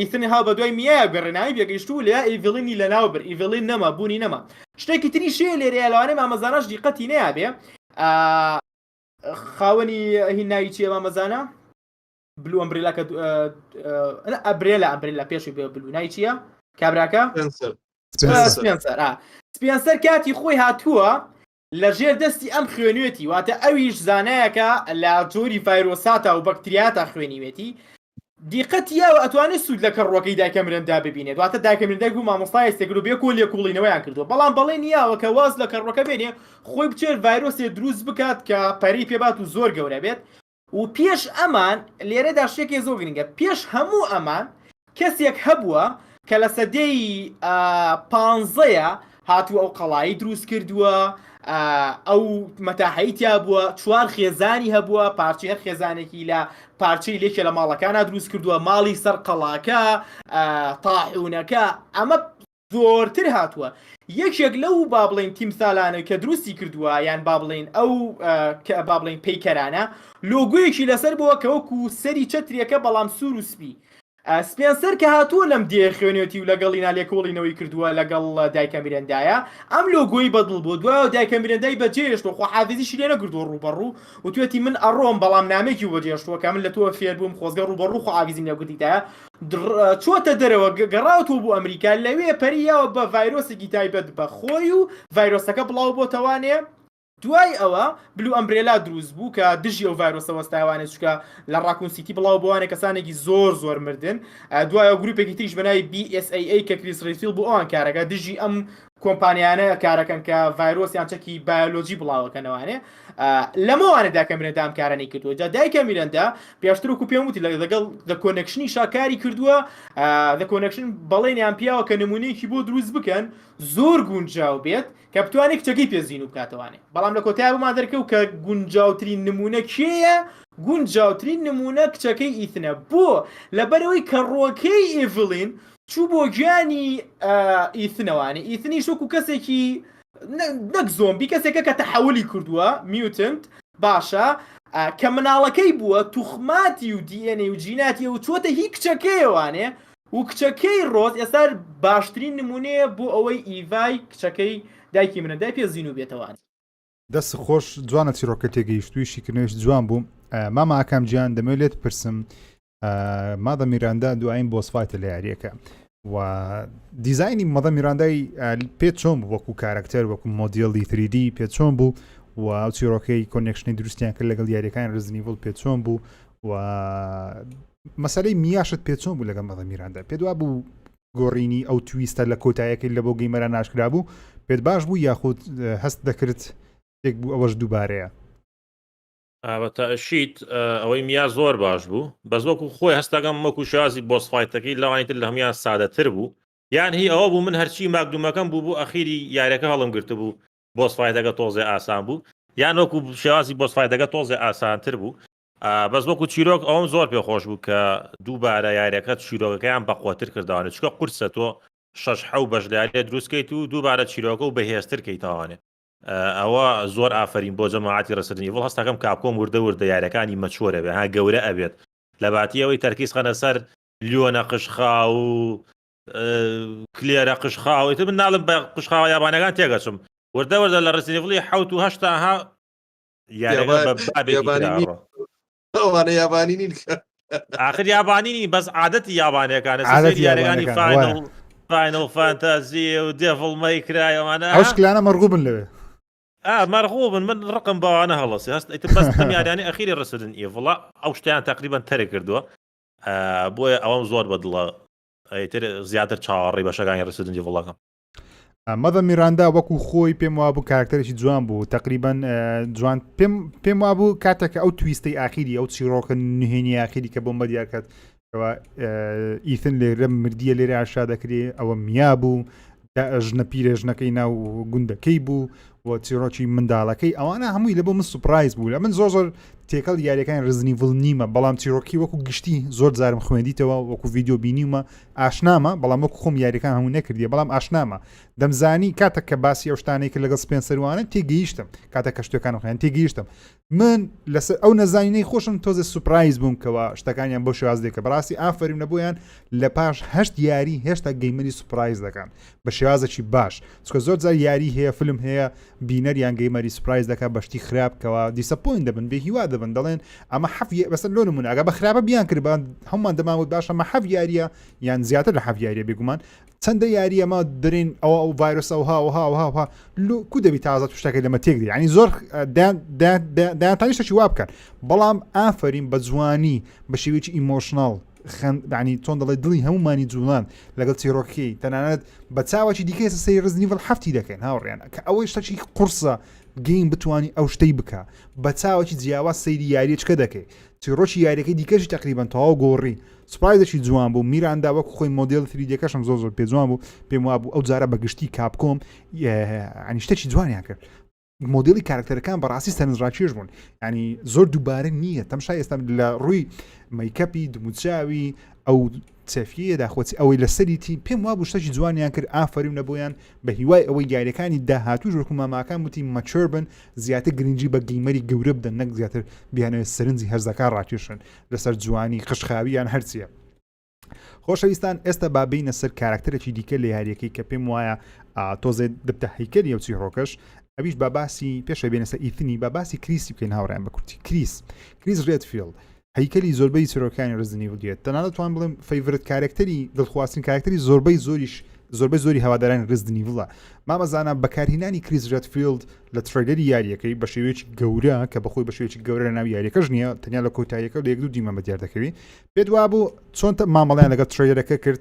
ئیتنی هاو بە دوای میایە گەڕێناوی بێگەیشتوو لێ ئێڤڵنی لە ناو بر ئێڤڵین نەما بوونی نەما شتێکی تری شێ لێرە لەوانێ مامەزانەش دیقەتی نەیابێ خاوەنی هینایی چیە مامەزانە بلو ئەمبرێلا کە ئەمبرێلا پێشی بێ بلو نای چییە کابراکە سپێنسەر کاتی خۆی هاتووە لە ژێر دەستی ئەم خوێنوێتی واتە ئەویش زانایەکە لە جۆری ڤایرۆساتە و بەکتریاتە خوێنیوێتی دیقەتیەوە ئەتوانێت سوود لە کەڕۆکەی دایکە میرەندا ببینێت واتە دایکە میرەندا بوو مامۆستای ئێستێگر و بێ کۆ لێکوڵینەوەیان کردووە بەڵام بەڵێ نییەوە کە واز لە کەڕۆکە بێنێ خۆی بچێت ڤایرۆسێ دروست بکات کە پەری پێبات و زۆر گەورە بێت و پێش ئەمان لێرەدا شتێکی زۆر گرنگە پێش هەموو ئەمان کەسێک هەبووە کە لە سەدەی 15ەیە هاتووە ئەو قەڵایی دروست کردووە ئەو مەتاحەیتیا بووە چوار خێزانی هەبووە پارچەی هەر خێزانێکی لە پارچەی لێکێ لە ماڵەکانە دروست کردووە ماڵی سەر قەڵاکە تاحونەکە ئەمە زۆرتر هاتووە یەکێک لەو با بڵین تیمسالانە کە دروستی کردووە یان با بڵین ئەو با بڵین پەیکەرانە لۆگویەکی لەسەر بووە کە وەکو سەری چەترێکە بەڵام سوور و سپی سپێنسەر کە هاتووە لەم دێ خوێنێتی و لەگەڵینا لێکۆڵینەوەی کردووە لەگەڵ دایکە میرەندایە ئەم لۆگۆی بەدڵ بۆ دوای دایکە میرەندای بەجێشتەوە خۆ حافیزیشی لێ نەکردووە ڕوبەڕوو و توێتی من ئەڕۆم بەڵام نامێکی بەجێشتووە کە من لە تۆ فێر بووم خۆزگە ڕوبەڕوو خۆ حافیزیم لێ گوتیتایە چۆتە دەرەوە گەڕاوەوە بۆ ئەمریکا لەوێ پەریاوە بە ڤایرۆسێکی تایبەت بە خۆی و ڤایرۆسەکە بڵاو بۆتەوانێ دوای ئەوە بلو ئەمبرێلا دروست بوو کە دژی ئەو ڤایرۆسە وەستایوانێت چکە لە ڕاکون سیتی بڵاو بووانێ کەسانێکی زۆر مردن دوایە گروپێکی تریش بەناوی BSAA کە کریس ڕیسفیل بوو ئەوان کارەکە دژی ئەم کۆمپانیانە کارەکەن کە ڤایرۆسیان چەکی بایۆلۆجی بڵاوەکەنەوانێ لەمەوانە دایکە میرەندا ئەم کارانەی کردووە جا دایکە میرەندا پێشتر وەکو پێم وتی لەگەڵ The Connection شاکاری کردووە The Connection بەڵێنیان پیاوە کە نمونەیەکی بۆ دروست بکەن زۆر گونجاو بێت کە بتوانێت کچەکەی پێزین و بکاتەوانێ بەڵام لە کۆتای بمان دەرکەوت کە گونجاوترین نمونە کێیە گونجاوترین نمونە کچەکەی ئیتنە بۆ لەبەرەوەی کە ڕۆکەی ئێڤڵین چوو بۆ گیانی ئیتنەوانی ئیتنی شوکو کەسێکی نەک زۆمبی کەسێکە کە تەحولی کردووە میوتنت باشە کە مناڵەکەی بووە توخماتی و DNA و جیناتی و چۆتە هی کچەکەیوانێ و کچەکەی ڕۆز ئێستا باشترین نمونەیە بۆ ئەوەی ئیڤای کچەکەی دایکی منەدای پێزین و بێتەوان دەست خۆش جوانە چیرۆکە تێگەیشتوویشی کردنوێش جوان بوو ماما ئاکام گیان دەمەوێت پرسم مادە میراندا دوایین بۆسفایتە لە یاریەکە و دیزایانی مەدە میراندای پێ چۆن بوو وەکو کارکتەر وەکو مۆدیڵی 3D پێ چۆن بوو و ئەو چیرۆکەی کۆنێکشنی دروستیان کرد لەگەڵ یاریەکان ڕزنیڤڵ پێ چۆن بوو و مەسەلەی میاشت پێ چۆن بوو لەگەڵ مەدە میراندا پێ دوا بوو گۆڕینی ئەو تویستە لە کۆتایەکەی لە بۆ گەیمەرە ناشکرا بوو پێت باش بوو یاخود هەست دەکرد تێک بوو ئەوەش دووبارەیە بەتەشیت ئەوەی میا زۆر باش بوو بەس وەکو خۆی هەستاگەم وەکو شازی بۆسفایتەکەی لەوانیتر لە هەمیان سادەتر بوو یان هی ئەوە بوو من هەرچی ماگدومەکەم بوو ئەخیری یاریەکە هەڵم گرتە بوو بۆسفایتەکە تۆزێ ئاسان بوو یان وەکو شێوازی بۆسفایتەکە تۆزێ ئاسانتر بوو بەس وەکو چیرۆک ئەوم زۆر پێخۆش بوو کە دووبارە یاریەکە چیرۆکەکەیان بەخۆتر کردوانە چکە قورسە تۆ 6 بەش لە دروستکەیت و دووبارە چیرۆکە و بەهێزتر کەیتوانێت ئەوە زۆر ئافرین بۆ جەماعەتی ڕسەردنیڤڵ هەستەکەم کاپکۆم وردە یاریەکانی مەچۆرە بێ ها گەورە ئەبێت لە باتیەوەی تەرکیز خەنە سەر لیۆنە قشخا و کلێرە قشخاویت من ناڵم بە قشخاوە یابانەکان تێگەچم وردە لە ڕسەردنیڤڵی 7 ها ئەوانە یابانی نین آخر یابانینی بەس عادەتی یابانەکانە یاریەکانی فاینل فانتازی و دێڤڵ مەیکرایەوانە ئەوشکلانە مەرغوبن لەوێ مەرغوبن من ڕقم باوانە هەڵەسی هەست بەس یاریانی ئەخیری ڕسەدن ئێڤڵا ئەو شتیان تقریبان تەرە کردووە بۆیە ئەوەم زۆر بەدڵە ئەیتر زیاتر چاوەڕێی بەشەکانی ڕسەدن ئێڤڵەکەم مەدە میراندا وەکو خۆی پێم وا بوو کارکتەرێکی جوان بوو تقریبان جوان پێم وا بوو کاتێکە ئەو تویستەی ئاخیری ئەو چیرۆکە نهێنی ئاخیری کە بۆم بەدیارکات ئیتن لێرە مردیە لێرە ئاشا دەکرێ ئەوە میا بوو ژنە پیرێژنەکەی ناو گوندەکەی بوو و چیرۆکی منداڵەکەی ئەوانە هەمووی لە بۆ من سوپرایز بوو لە من زۆر تێکەڵ یاریەکان ڕزنیڤڵ نیمە بەڵام چیرۆکی وەکو گشتی زۆر جارم خوێندیتەوە وەکو ڤیدیۆ بینیمە ئاشنامە بەڵام وەکو خۆم یاریەکان هەموو نەکردیە بەڵام ئاشنامە دەمزانی کاتێک کە باسی ئەو شتانەی کە لەگەڵ سپێنسەروانە تێگەیشتم کاتێک کە شتەکان خۆیان تێگەیشتم من لەسەر ئەو نەزانینەی خۆشم تۆزە سوپرایز بووم کەەوە شتەکانیان بۆ شێواز دێکە بەڕاستی ئافرین نەبوویان لە پاش 8 یاری هێشتا گەیمەری سوپرایز دەکەن بە شێوازێکی باش چکە زۆر جار یاری هەیە فلم هەیە بینەریان گەیمەری سوپرایز دەکات بەشتی خراپکەوە دیسەپۆین دەبن بێ هیوا دەبن دەڵێن ئەمە حەفی بەسەر لۆ نمونە ئەگە بە خراپە بیان کرد هەمومان دەماوت باش ئەمە حەف یاریە یان زیاتر لە حەف یاریە بێگومان چەندە یاری ئەمە دەرین ئەو ڤایرۆسە وها کو دەبی تازە توشتەکەی لەمە تێکدی ینی زۆر دایانتانیشتەکی وا بکەن بەڵام ئافرین بە جوانی بە شێوەیەکی ئیمۆشناڵ ینی چۆن دەڵێ دڵی هەمومانی جوڵان لەگەڵ چیرۆکی تەنانەت بە چاوەکی دیکە سەی ڕزنیڤڵ هەفتی دەکەن هاوڕێن کە ئەوەی شتێکی قورسە گەیم بتوانانی ئەو شتەی بکە بە چاوەکی جیاواز سەیری یاریچکە دەکەی چیرۆکی یاریەکەی دیکەشی تقریبان تەواو گۆڕی سوپایزێکی جوان بوو میراندا وەکو خۆی مۆدل 3دیەکەشم زۆر پێ جوان بوو پێم وابوو ئەو جارە بەگشتی کاپکۆم ینی شتێکی جوانیان کرد مۆدلی کارکتەرەکان بەڕاستی سەرنجڕاکێش بوون ینی زۆر دووبارە نییە تەمشا ئێستا لە ڕووی مەیکەپی دموچاوی ئەو چەفیە داخۆچی ئەوەی لەسەریتی پێم وا بوو شتێکی جوانیان کرد ئافرین نەبوویان بە هیوای ئەوەی یاریەکانی داهاتوو ژۆکو ماماکان وتی مەچۆر بن زیاتر گرنگی بە گەیمەری گەورە بدەن نەک زیاتر بیانەوە سەرنجی هەرزەکان ڕاکێشن لەسەر جوانی قشخاویان هەرچیە خۆشەویستان ئێستا بابینە سەر کارکتەرێکی دیکە لە یاریەکەی کە پێم وایە تۆزێ دەبتە هەیکەلی ئەو چیرۆکەش ئەویش باباسی پێشە بێنەسە ئیتنی باباسی کریسی بکەین هاوڕیان بە کورتی کریس ڕێدفیلد هەیکەلی زۆربەی چیرۆکانی ڕزنیڤڵ دێت تەنانەت توان بڵێم فەیڤرت کارکتەری دڵخوازترین کارکتەری زۆربەی زۆری هەوادارانی ڕزنیڤڵە مامەزانە بەکارهێنانی کریس ڕێدفیلد لە ترێلەری یاریەکەی بە شێوەیەکی گەورە کە بەخۆی بە شێوەیەکی گەورە ناو یاریەکەش نییە تەنیا لە کۆتاییەکە و لە 1-2 دیمە بەدیار دەکەوی پێت وا بوو چۆن مامەڵیان لەگەڵ ترێلەکە کرد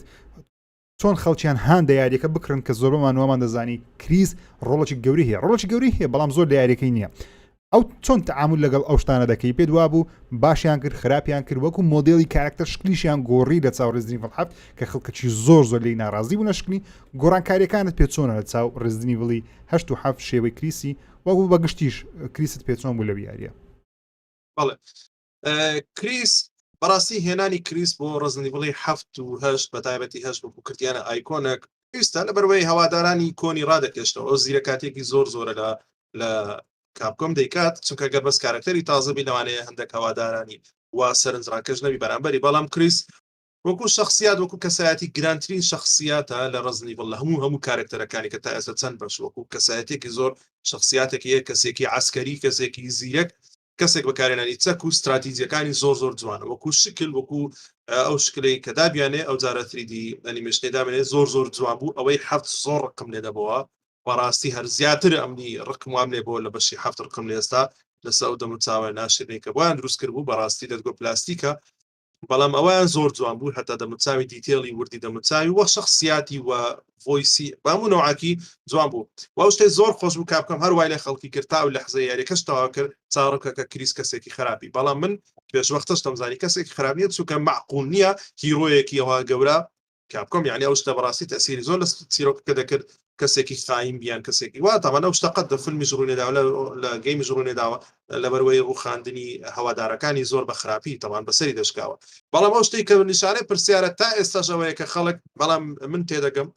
چۆن خەڵکیان هاان دە یاریەکە بکڕن کە زۆربمان وەمان دەزانی کریس ڕۆڵێکی گەوری هەیە بەڵام زۆر لە یاریەکەی نییە ئەو چۆن تەعامل لەگەڵ ئەو شتانە دەکەی پێت وا بوو باشیان کرد خراپیان کرد وەکو مۆدلی کارکتەر شکلیشیان گۆڕی لە چاو ڕزنیڤڵ هەفت کە خەڵکەکی زۆر لی ناڕازی بوو نەشکلی گۆڕانکاریەکانت پێ چۆنە لە چاو ڕزنیڤڵی 7 شێوەی کریسی وەکو بەگشتیش کریست پێ چۆن بوو لە یاریە بەڵێ کریس بەڕاستی هێنانی کریس بۆ ڕزنیڤڵی 7 و 8 بە تایبەتی 8 بۆ کردیانە ئایکۆنێک ئێستا لە بەروەی هەوادارانی کۆنی ڕادەکەشتەوە ئەو زیرەکاتێکی زۆرە لە کاپکۆم دەیکات چونکە گەر بەس کارکتەری تازەبی لەوانەیە هەندێک هەوادارانی وا سەرنجڕاکەش نەبی بەرامبەری بەڵام کریس وەکو شخصیات وەکو کەسایەتی گرانترین شخصیاتە لە ڕزنی بڵ لە هەموو کارکتەرەکانی کە تا ئێستا چەند بەش وەکو کەسایەتێکی زۆر شخصیاتێکی کەسێکی عسکەری کەسێکی زیرەک کەسێک بەکارێنانی چەک و استراتیجیەکانی زۆر جوانە وەکو شکل وەکو ئەو شکلەی کە دابیانێ ئەو جارە 3D ئەنیمێشنی دابێنێ زۆر جوان بوو ئەوەی 7 زۆر ڕقم لێ دەبەوە بەڕاستی هەر زیاتر ئەمنی ڕقم وام لێ بۆ لە بەشی 7 ڕقم لێ ئێستا لەسەر ئەو دەموچاوە ناشرێک کە بۆیان دروست کرد بوو بەڕاستی دەتگۆ پلاستیکە بەڵام ئەویان زۆر جوان بوو هەتا دەموچاوی دیتێڵی وردی دەموچاوی وە شخصیاتی و ڤۆیسی بەموو نەوعاکی جوان بوو و شتێ زۆر خۆش بوو کاپکەم هەر وای لە خەڵکی کرد تا و لەحزە یاریەکەش تەواو کرد چاڕۆکەکە کریس کەسێکی خراپی بەڵام من پێشوەختەش دەمزانی کەسێکی خراپ نییە چونکە معقول نییە هیرۆیەکی ئەوە گەورە کاپکۆم یعنی ئەو شتە بەڕاستی تەسیری زۆر لە چیرۆکەکە دەکرد کەسێکی خایم بیان کەسێکی وا تاوانە ئەو شتە قەت لە فیلمی ژڕوونێداوە لە گەیمی ژڕوونێداوە لەبەرەوەی ڕووخاندنی هەوادارەکانی زۆر بە خراپی تەوان بەسەری دەشکاوە بەڵام ئەو شتێک کە نیشانەی پرسیارە تا ئێستاشەوەیە کە خەڵک بەڵام من تێدەگەم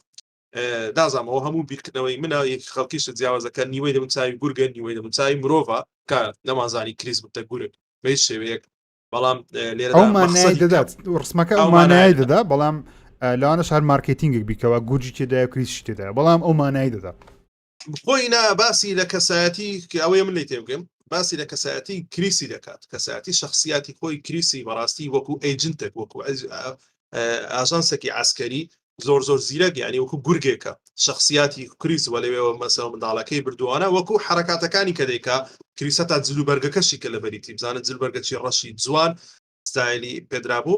دازانەوە هەموو بیرکردنەوەی منە یەکی خەڵکیش جیاوازەکە نیوەی دەموچاوی گورگە نیوەی دەموچاوی مرۆڤە کە نەمازانی کریس بتە گورگ بە هیچ شێوەیەک بەڵام لێرە ئەومانای دەدات ڕسمەکە ئەومانای دەدا بەڵام لەوانەش هەر مارکتینگێک بیکەوە گوجی تێدایە کریسش تێدایە بەڵام ئەومانای دەدا خۆینا باسی لە کەسایەتی کە ئەوەیە من لی تێبگەم باسی لە کەسایەتی کریسی دەکات کەسایەتی شخصیاتی خۆی کریسی بەڕاستی وەکو ئەیجنتێک وەکو ئاژانسێکی عسکەری زۆر زیرەک یعنی وەکو گورگێکە شخصیاتی کریس وەلەوێەوە مەسەڵ منداڵەکەی بردووانە وەکو حرکاتەکانی کە دەیکا کریسە تا جلوبەرگەکەشی کە لە بەریتی بزانە جلوبەرگەچی ڕەشی جوان ستایلی پێدرابوو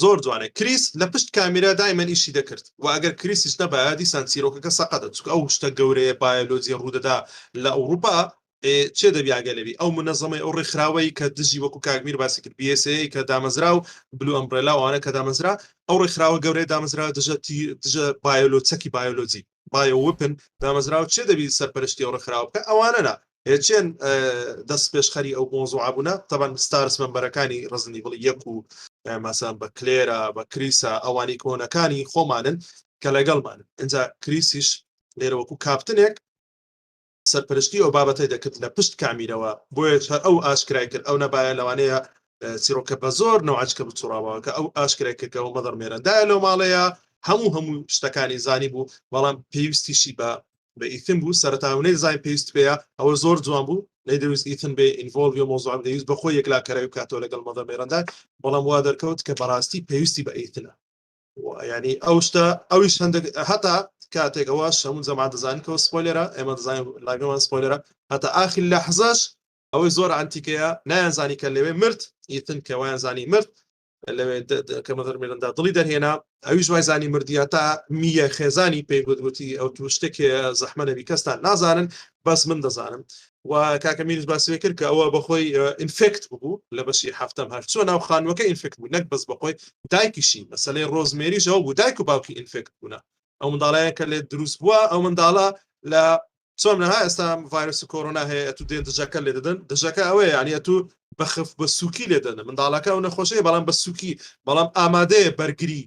زۆر جوانە کریس لە پشت کامیرا دایمەن ئیشی دەکرد و ئەگەر کریسیش نەبایە دیسان چیرۆکەکە سەقەتە چونکە ئەو شتە گەورەیە بایۆلۆجی ڕوودەدا لە ئەوروپا چێ دەبیاگەلەوی ئەو منەظەمەی ئەو ڕێکخراوەی کە دژی وەکو کاگمیر باسی کرد BSA کە دامەزرا و بلو ئەمبرێلاوانە کە دامەزرا ئەو ڕێکخراوە گەورەی دامەزرا دژە بایۆلۆچەکی بایۆلۆجی بایۆوپن دامەزرا و چێ دەبی سەرپەرشتی ئەو ڕێکخراوە بکە ئەوانەنا هێچێن دەست پێشخەری ئەو مۆزوع بوونە تەبەن ستارس مەمبەرەکانی ڕزنی بڵ یەک و مەسان بە کلێرە بە کریسە ئەوانی کۆنەکانی خۆمانن کە لەگەڵمانن اینجا کریسیش لێرە وەکو کاپتنێک سەرپەرشتی ئەو بابەتەی دەکرد لە پشت کامیرەوە بۆیە ئەو ئاشکرای کرد ئەو نەبایە لەوانەیە چیرۆکە بە زۆر نەوەچکە بچوڕاوەوە کە ئەو ئاشکرای کردەوە مەدەڕ مێرەندایە لەو ماڵەیە هەموو شتەکانی زانی بوو بەڵام پێویستیشی بە ئیتن بوو سەرتاونەی زای پێویست پێەیە ئەوە زۆر جوان بوو نەیدەویست ئیتن بێ ئینڤۆڵڤ مۆزوع دەویست بە خۆی یەکلاکەرەوەی کاتۆ لەگەڵ مەدەڕ مێرەندا بەڵام وا دەرکەوت کە بەڕاستی پێویستی بە ئیتنە ینی ئەو شتە ئەویش هەندێک هەتا کاتێکەوە شەمون زەمان دەزانکەەوە سپۆیلەرە ئێمە دەزانین لاگەمان سپۆیلەرە هەتا ئاخر لە حەزەش ئەوەی زۆر ئەنتیکەیە نایانزانی کە لەوێ مرد ئیتن کە وایان زانی مرد لەوێ کە مەدەڕ مێرەندا دڵی دەرهێنا ئەویش وای زانی مردیە تا میە خێزانی پێی گوتی ئەو تو شتێکێ زەحمە نەبی کەستان نازانن بەس من دەزانم و کاکەمیریش باسی کرد کە ئەوە بەخۆی ئینفکت بوو لە بەشی هەفتەم هەر چۆن ناو خانوەکە ئینفکت بوو نەک بەس بەخۆی دایکیشی مەسەلەی ڕۆزمێریش ئەو بوو دایک و باوکی ئینفکت بوونە ئەو منداڵەیە کە لێ دروست بووە ئەو منداڵە لە چۆن نەها ئێستا ڤایرۆسی کۆرۆنا هەیە ئەتو دێن دژەکە لێ دەدەن دژەکە ئەوەیە یعنی ئەتو بەخف بە سووکی لێ دەدەن منداڵەکە ئەو نەخۆشەیە بەڵام بە سووکی بەڵام ئامادەیە بەرگری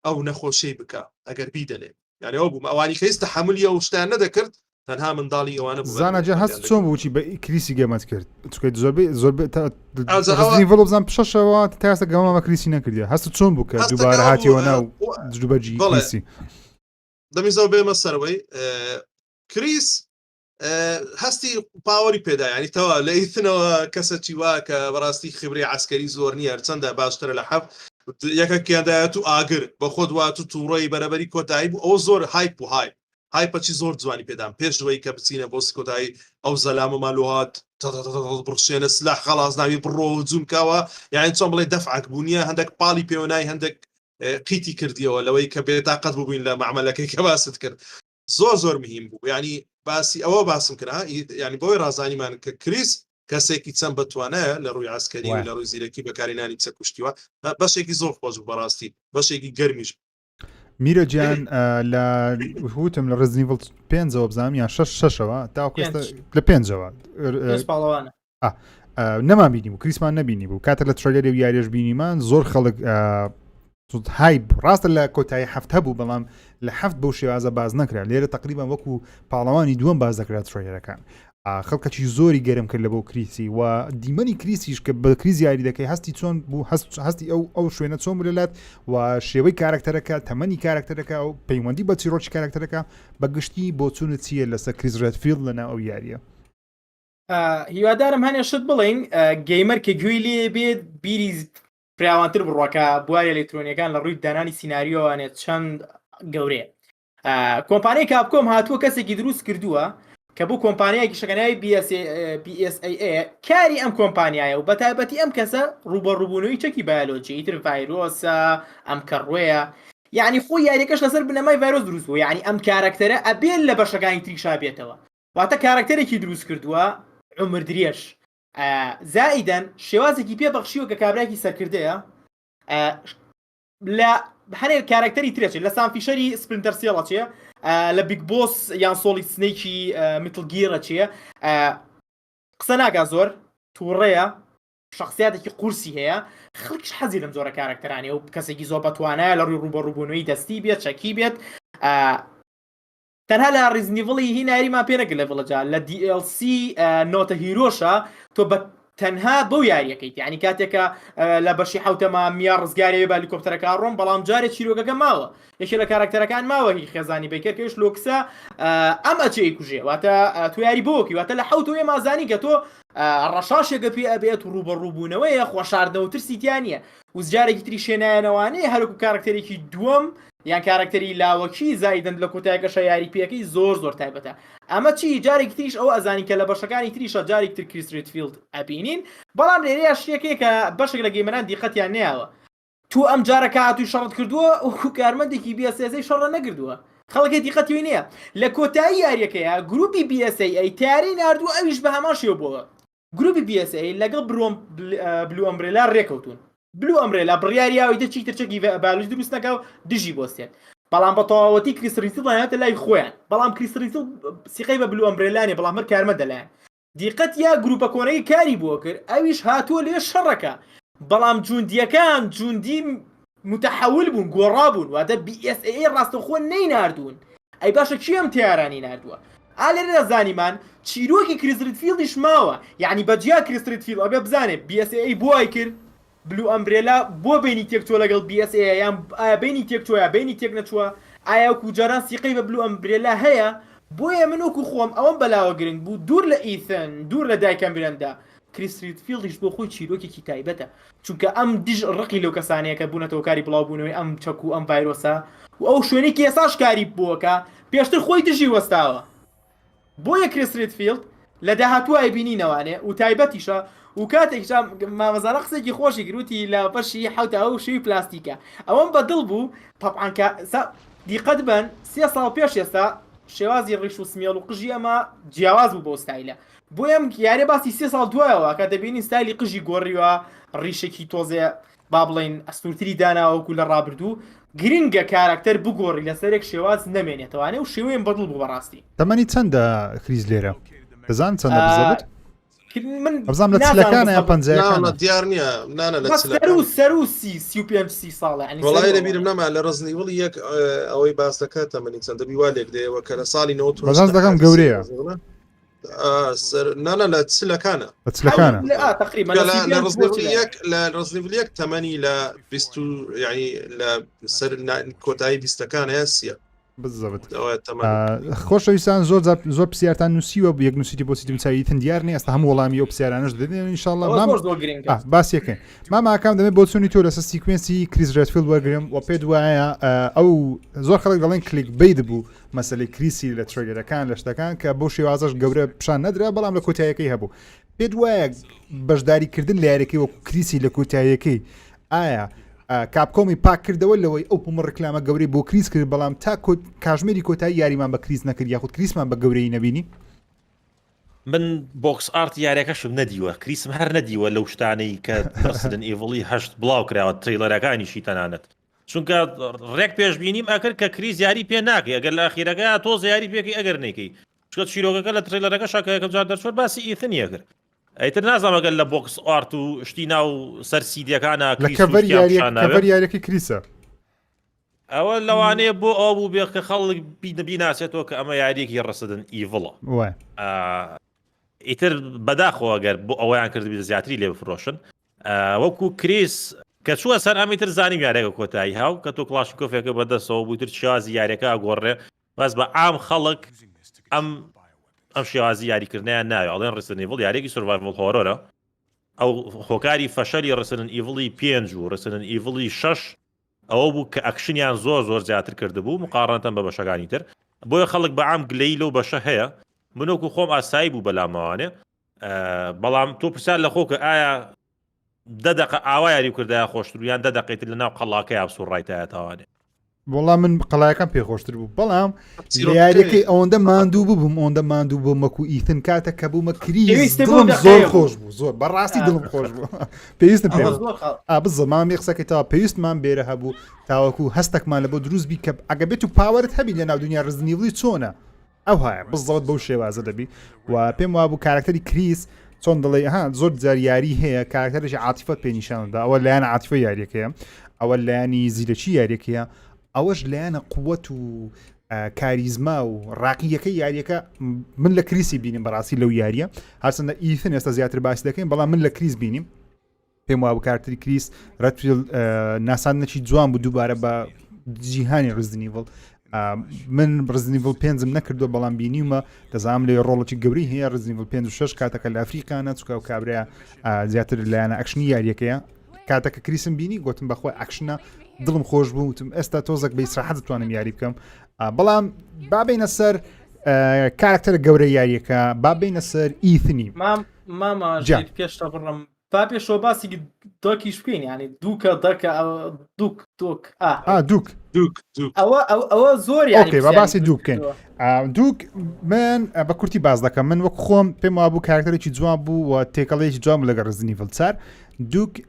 ئەو نەخۆشەی بکە ئەگەر بیدەنێ یعنی ئەو بوو ئەوانی کە هیچ تەحملی ئەو شتیان نەدەکرد تەنها منداڵی ئەوانە زانەجا هەست چۆن بووچی بە کریسی گەمەت کرد چکەیت زۆربەی بزان پشەشەوە تا ئێستا گەمەمە کریسی نەکردیە هەست چۆن بوو کە دووبارە هاتیەوە ناو جلوبەرجی کریسی دەمیزەوە بێمە سەرەوەی کریس هەستی پاوەری پێدا ینی تەوا لە ئیتنەوە کەسەی وا کە بەڕاستی خبری عسکەری زۆر نییە هەرچەندە باشترە لە حەف یەکەکیاندایەت و ئاگر بە خۆت وات و تووڕۆی بەرەبەری کۆتایی بوو ئەو زۆر هایپ و هایپەچی زۆر جوانی پێدام پێشەوەی کە بچینە بۆ کۆتایی ئەو زەلامە مالوهات بڕشێنە سلاح خەڵاز ناوی بڕۆ جوونکاوە یان چۆن بڵێ دەفعک بوونیە هەندێک پاڵی پێوەنای هەندێک قیتی کردیەوە لەوەی کە بێتاقەت ببووین لە معاملەکەی کە باست کرد زۆر مهم بوو ینی باسی ئەوە باسم کرا ینی بۆی ڕازانیمان کە کریس کەسێکی چەند بتوانەیە لە ڕووی عسکەری و لە ڕووی زیرەکی بەکارێنانی چە کوشتیوە بەشێکی زۆر خۆش بوو بەڕاستی بەشێکی گەرمیش میرە گیان لە وتم لە ڕزنیڤڵ 5ەوە بزانام یان 6ەوە تاکەستە لە 5ەوە نەمان بینی بوو کریسمان نەبینی بوو کاتە لە ترۆلەری و یاریش بینیمان زۆر خەڵک هایب ڕاستە لە کۆتایی هەفتە بوو بەڵام لە هەفت بەو شێوازە باز نەکرا لێرە تقریبان وەکو پاڵەوانی دووەم باز دەکرات ترۆلەرەکان خەڵکەی زۆری گەرم کرد لە بۆ کریسی و دیمەنی کریسیش کە بە کریزی یاری دەکەی هەستی چۆن بوو هەستی ئەو شوێنە چۆن بلات و شێوەی کارکتەرەکە تەمەنی کارکتەرەکە و پەیوەندی بە چیرۆکی کارکتەرەکە بەگشتی بۆ چونە چییە لەسەر کریس ڕێدفیلد لەناو ئەو یاریە. هیوادارم هەنێ شت بڵین گەیمەر کە گوێی لێ بێت بیری فراوانتر بڕواکە بواری ئەلکترۆنیەکان لە ڕووی دانانی سیناریۆوانێت چەند گەورەیە. کۆمپانیای کاپکۆم هاتووە کەسێکی دروست کردووە کە بوو کۆمپانیایکی شەکەناوی BSAA کاری ئەم کۆمپانیایە و بە تایبەتی ئەم کەسە ڕوبەڕووبوونەوەی چەکی بایۆلۆجی ئیتر ڤایرۆسە ئەم کەڕوەیە یعنی خۆی یاریەکەش لەسەر بنەمای ڤایرۆس دروست بوو یعنی ئەم کارکتەرە ئەبێت لە بەشەکانی تریشا بێتەوە واتە کارکتەرێکی دروست کردووە عمر درێژ زائیدەن شێوازێکی پێبەخشیوە کە کابراایکی سەرکردەیە لە هەنێ کارکتەری ترێچێت لە سانفیشەری سپرینتەر سێڵە چێ لە بیگ بۆس یان سۆلی سنێکی میتڵگیرە چیە قسە ناکا زۆر تووڕەیە شخصیاتێکی قورسی هەیە خەڵکیش حەزی لەم جۆرە کارکتەرانی و کەسێکی زۆر بەتوانایە لە ڕووی ڕوبەڕووبوونەوەی دەستی بێت چەکی بێت تەنها لە ڕیزنیڤڵی هی ناریمان پێنەگە لە ڤڵەجا لە DLC نۆتە هیرۆشە تۆ بە تەنها بەو یاریەکەیت یعنی کاتێکە لە بەشی حوتەما میار ڕزگاری بە هەلیکۆپتەرەکە ڕۆم بەڵام جارێک چیرۆگەکە ماوە یەکێ لە کارکتەرەکان ماوە هی خێزانی بەکەرکەش لۆکسە ئەم ئەچەی کوژێ واتە تو یاری بۆکی واتە لە حوتەوەی مازانی کە تۆ ڕەشاشێکە پێ ئەبێت و ڕوبەڕووبوونەوەیە خۆشاردنەوە ترسیتیانە وزجارێکی تری شوێنایەنەوانەیە هەرکو کارکتەرێکی دووەم یان کارکتەری لاوەکی زایدن لە کۆتایەکەشە یاری پێەکەی زۆر تایبەتە ئەمە چی جارێک تریش ئەو ئەزانی کە لە بەشەکانی تریشە جارێک تر کریس ڕێدفیلد ئەبینین بەڵام لێرەیە شتێکەیە کە بەشێک لە گەیمەران دیقەتیان نەیەوە تو ئەم جارەکە هاتووی شەڕت کردووە و کارمەندێکی BSAA شەڕە نەکردووە خەڵکی دیقەتی نییە لە کۆتایی یاریەکەیە گروپی BSAA تیاری ناردووە ئەویش بە هەمان شێوە بووە گروپی BSAA لەگەڵ بلو ئەمبرێلا ڕێکەوتون بلو ئەمبرێلا بڕیاریاوەیتە چیتر چەکی بالوج دروست نەکا و دژی بۆستێت بەڵام بە تەواوەتی کریس ڕێدفیلد هاتە لای خۆیان بەڵام کریس ڕێدفیلد سیقەی بە بلو ئەمبرێلانێ بەڵام هەر کارمەندە لایەن دیقەت یا گروپە کۆنەی کاری بۆ کرد ئەویش هاتووە لێ شەڕەکە بەڵام جوندیەکان جوندی متحول بوون گۆڕا بوون واتە BSAA ڕاستەخۆ نەیناردوون ئەی باشە چی ئەم تیارانی ناردووە ئالێرە زانیمان چیرۆکی کریس ڕێدفیلدیش ماوە یعنی بەجیا کریس ڕێدفیلد ئەبێ بزانێت BSAA بۆی کرد بلو ئەمبرێلا بۆ بینی تێک تۆ لەگەڵ BSAA یان بینی تێک تۆیە بینی تێک نەچووە ئایا کوجاران سیقەی بە بلو ئەمبرێلا هەیە بۆیە من وەکو خۆم ئەوەم بەلاوە گرنگ بوو دوور لە ئیثن دوور لە دایکەم برێندا کریس ڕێدفیلدیش بۆ خۆی چیرۆکێکی تایبەتە چونکە ئەم دیژ ڕقی لەو کەسانەیە کە بوونەتەوە کاری بڵاوبوونەوەی ئەم چەک و ئەم ڤایرۆسە و ئەو شوێنەی کێساش کاری بووەکە پێشتر خۆی دژی وەستاوە بۆیە کریس ڕێدفیلد لە داهاتوو ئایبینینەوانێ و تایبەتیشە و کاتێک مامەزانە قسێکی خۆشی گروتی لە بەشی حوتە ئەو شوی پلاستیکە ئەوەم بەدڵ بوو تەبعانکە دیقەت بن 3 ساڵ پێش ئێستا شێوازی ڕیش و سمێڵ و قژی ئەمە جیاواز بوو بۆ ستایلە بۆیەم یارێ باسی 3 ساڵ دوایەوە کە دەبینی ستایلی قژی گۆڕیوە ڕیشێکی تۆزێ با بڵین ئەستورتری داناوەکو لە ڕابردوو گرنگە کارکتەر بگۆڕی لەسەرێک شێواز نەمێنێتەوانێ و شێوەیەم بەدڵ بوو بەڕاستی تەمەنی چەندە کریس لێرە دەزان چەندە بزەبێت بەزام لە چلەکانە یا پەنجەکانە دیار نییە نانە لە سەروسی 35 ساڵە وڵای لەبیرم نەما لە ڕزنیوڵی یەک ئەوەی باس دەکات تەمەنی چەندە بیوالێک دەیەوە کە لە ساڵی 90 بەزانس دەکەم گەورەیە نانە لە چلەکانە لە چلەکانە لە ڕزنیوڵ یەک تەمەنی لە 20 یعنی لە سەر کۆتایی 20ەکان هەیە سیە بزەبێت خۆشەویستان زۆر پرسیارتان نووسیوە یەک نووسیتی بۆ سیتم چاویتن دیار نیە ئەستا هەموو وەڵامی ئەو پرسیارانەش دەدێن ئینشاڵڵا باسیەکەین ماماکام دەمێت بۆ چۆنی تۆ لەسەر سیکوێنسی کریس ڕێدفیلد وەرگرم و پێ وایە ئەو زۆر خەڵک دەڵێن کلیک بیت بوو مەسەلەی کریسی لە ترێگەرەکان لە شتەکان کە بۆ شێوازەش گەورە پیشان نەدرا بەڵام لە کۆتاییەکەی هەبوو پێ وایە بەشداریکردن لە یاریەکەی وەکو کریسی لە کۆتاییەکەی ئایا کاپکۆمی پاک کردەوە لەوەی ئەو پمە ڕکلامە گەورەی بۆ کریس کرد بەڵام تا کاژمێری کۆتایی یاریمان بە کریس نەکرد یاخود کریسمان بە گەورەی نەبینی من بۆکس ئارت یاریەکەشم نەدیوە کریسم هەر نەدیوە لەو شتانەی کە ڕسدن ئێڤڵی هەشت بڵاو کراوە تریلەرەکانیشی تەنانەت چونکە ڕێک پێشبینیم ئەکرد کە کریس یاری پێ ناکەی ئەگەر لە ئەخیرەکە تۆز یاری پێکی ئەگەر نەکەی چکە چیرۆکەکە لە تریلەرەکە شەکەیەکە جار دەرچۆر باسی ئیثنیە کرد ئەیتر نازانم ئەگەر لە بۆکس ئارت و شتی ناو سەر سیدیەکانە لە کەڤەر یاریەکەی کریسە ئەوە لەوانەیە بۆ ئەو بوو بێت کە خەڵک بیناسێتەوە کە ئەمە یاریەکی ڕسدن ئیڤڵە ئیتر بەداخەوە گەر بۆ ئەویان کردبی زیاتری لێ بفرۆشن وەکو کریس کە چووە سەر ئەمیتر زانیم یارێکە کۆتایی هاو کە تۆ کلاشکۆفێکە بەدەستەوە بوویتر شێوازی یاریەکە ئەگۆڕێ بەس بە ئام خەڵک ئەم شێوازی یاریکردنیان ناوێ ئەڵێن ڕستن ئیڤڵ یارێکی سوروایڤڵ هۆرۆرە ئەو هۆکاری فەشەری ڕسنن ئیڤڵی 5 و ڕسنن ئیڤڵی 6 ئەوە بوو کە ئەکشنیان زۆر زیاتر کردبوو مقارنەتەن بە بەشەکانی تر بۆیە خەڵک بە ئام گلەی لەو بەشە هەیە منۆکو خۆم ئاسایی بوو بەلامەوانێ بەڵام تۆ پرسیار لە خۆکە ئایا دەدەقە ئاوا یاری کردایە خۆشتر یان دەدەقیتر لە ناو قەڵاکەی ئابسوڕایتایە تاوانێ وڵام من قەڵایەکان پێخۆشتر بوو بەڵام یاریەکەی ئەوەندە ماندوو ببووم ئەوەندە ماندوو بووم وەکو ئیتن کاتە کە بوومە کریس دڵم زۆر خۆش بوو زۆر بەڕاستی دڵم خۆش بوو پێویستم پێ بزەمامی قسەکەی تا پێویستمان بێرە هەبوو تاوەکو هەستێکمان لە بۆ دروست بی کە ئەگە بێت و پاوەرت هەبی لە ناو دنیا ڕزنیڤڵی چۆنە ئەو هەیە بزەوت بەو شێوازە دەبی و پێم وابوو کارکتەری کریس چۆن دڵێ ها زۆر جار یاری هەیە کارکتەرێکی عاتیفەت پێ نیشاندا ئەوە لایەنە عاتیفە یاریەکەیە ئەوە لایەنی زیرەکی یاریەکەیە ئەوەش لایەنە قووەت و کاریزما و ڕاقیەکەی یاریەکە من لە کریسی بینیم بەڕاستی لەو یاریە هەرچەندە ئیتن ئێستا زیاتر باسی دەکەین بەڵام من لە کریس بینیم پێم وابوو کارکتەری کریس ڕەتفیل ناساندنەکی جوان بوو دووبارە بە جیهانی ڕزنیڤڵ من ڕزنیڤڵ 5 نەکردو بەڵام بینیمە دەزانم لێ ڕۆڵێکی گەوری هەیە ڕزنیڤڵ 5 و 6 کاتەکە لە ئەفریقانە چووکە و کابرا زیاتر لایەنە ئەکشنی یاریەکەیە کاتەکە کریسم بینی گوتم بەخۆی ئەکشنە دڵم خۆش بوو وتم ئێستا تۆزێک بە ئیسراحەت دەتوانم یاری بکەم بەڵام بابینە سەر کارکتەرە گەورە یاریەکە بابینە سەر ئیتنی ماماژ پێشتا بڕم با پێشەوە باسی دۆکیش بکەین ینی دووکە دەکە دووک ئەوە زۆر باسی دوو بکەین دووک من بە کورتی باز دەکەم من وەک خۆم پێم وابوو کارکتەرێکی جوان بوو و تێکەڵەیەکی جوان لەگە ڕزنیڤڵ 4 دووک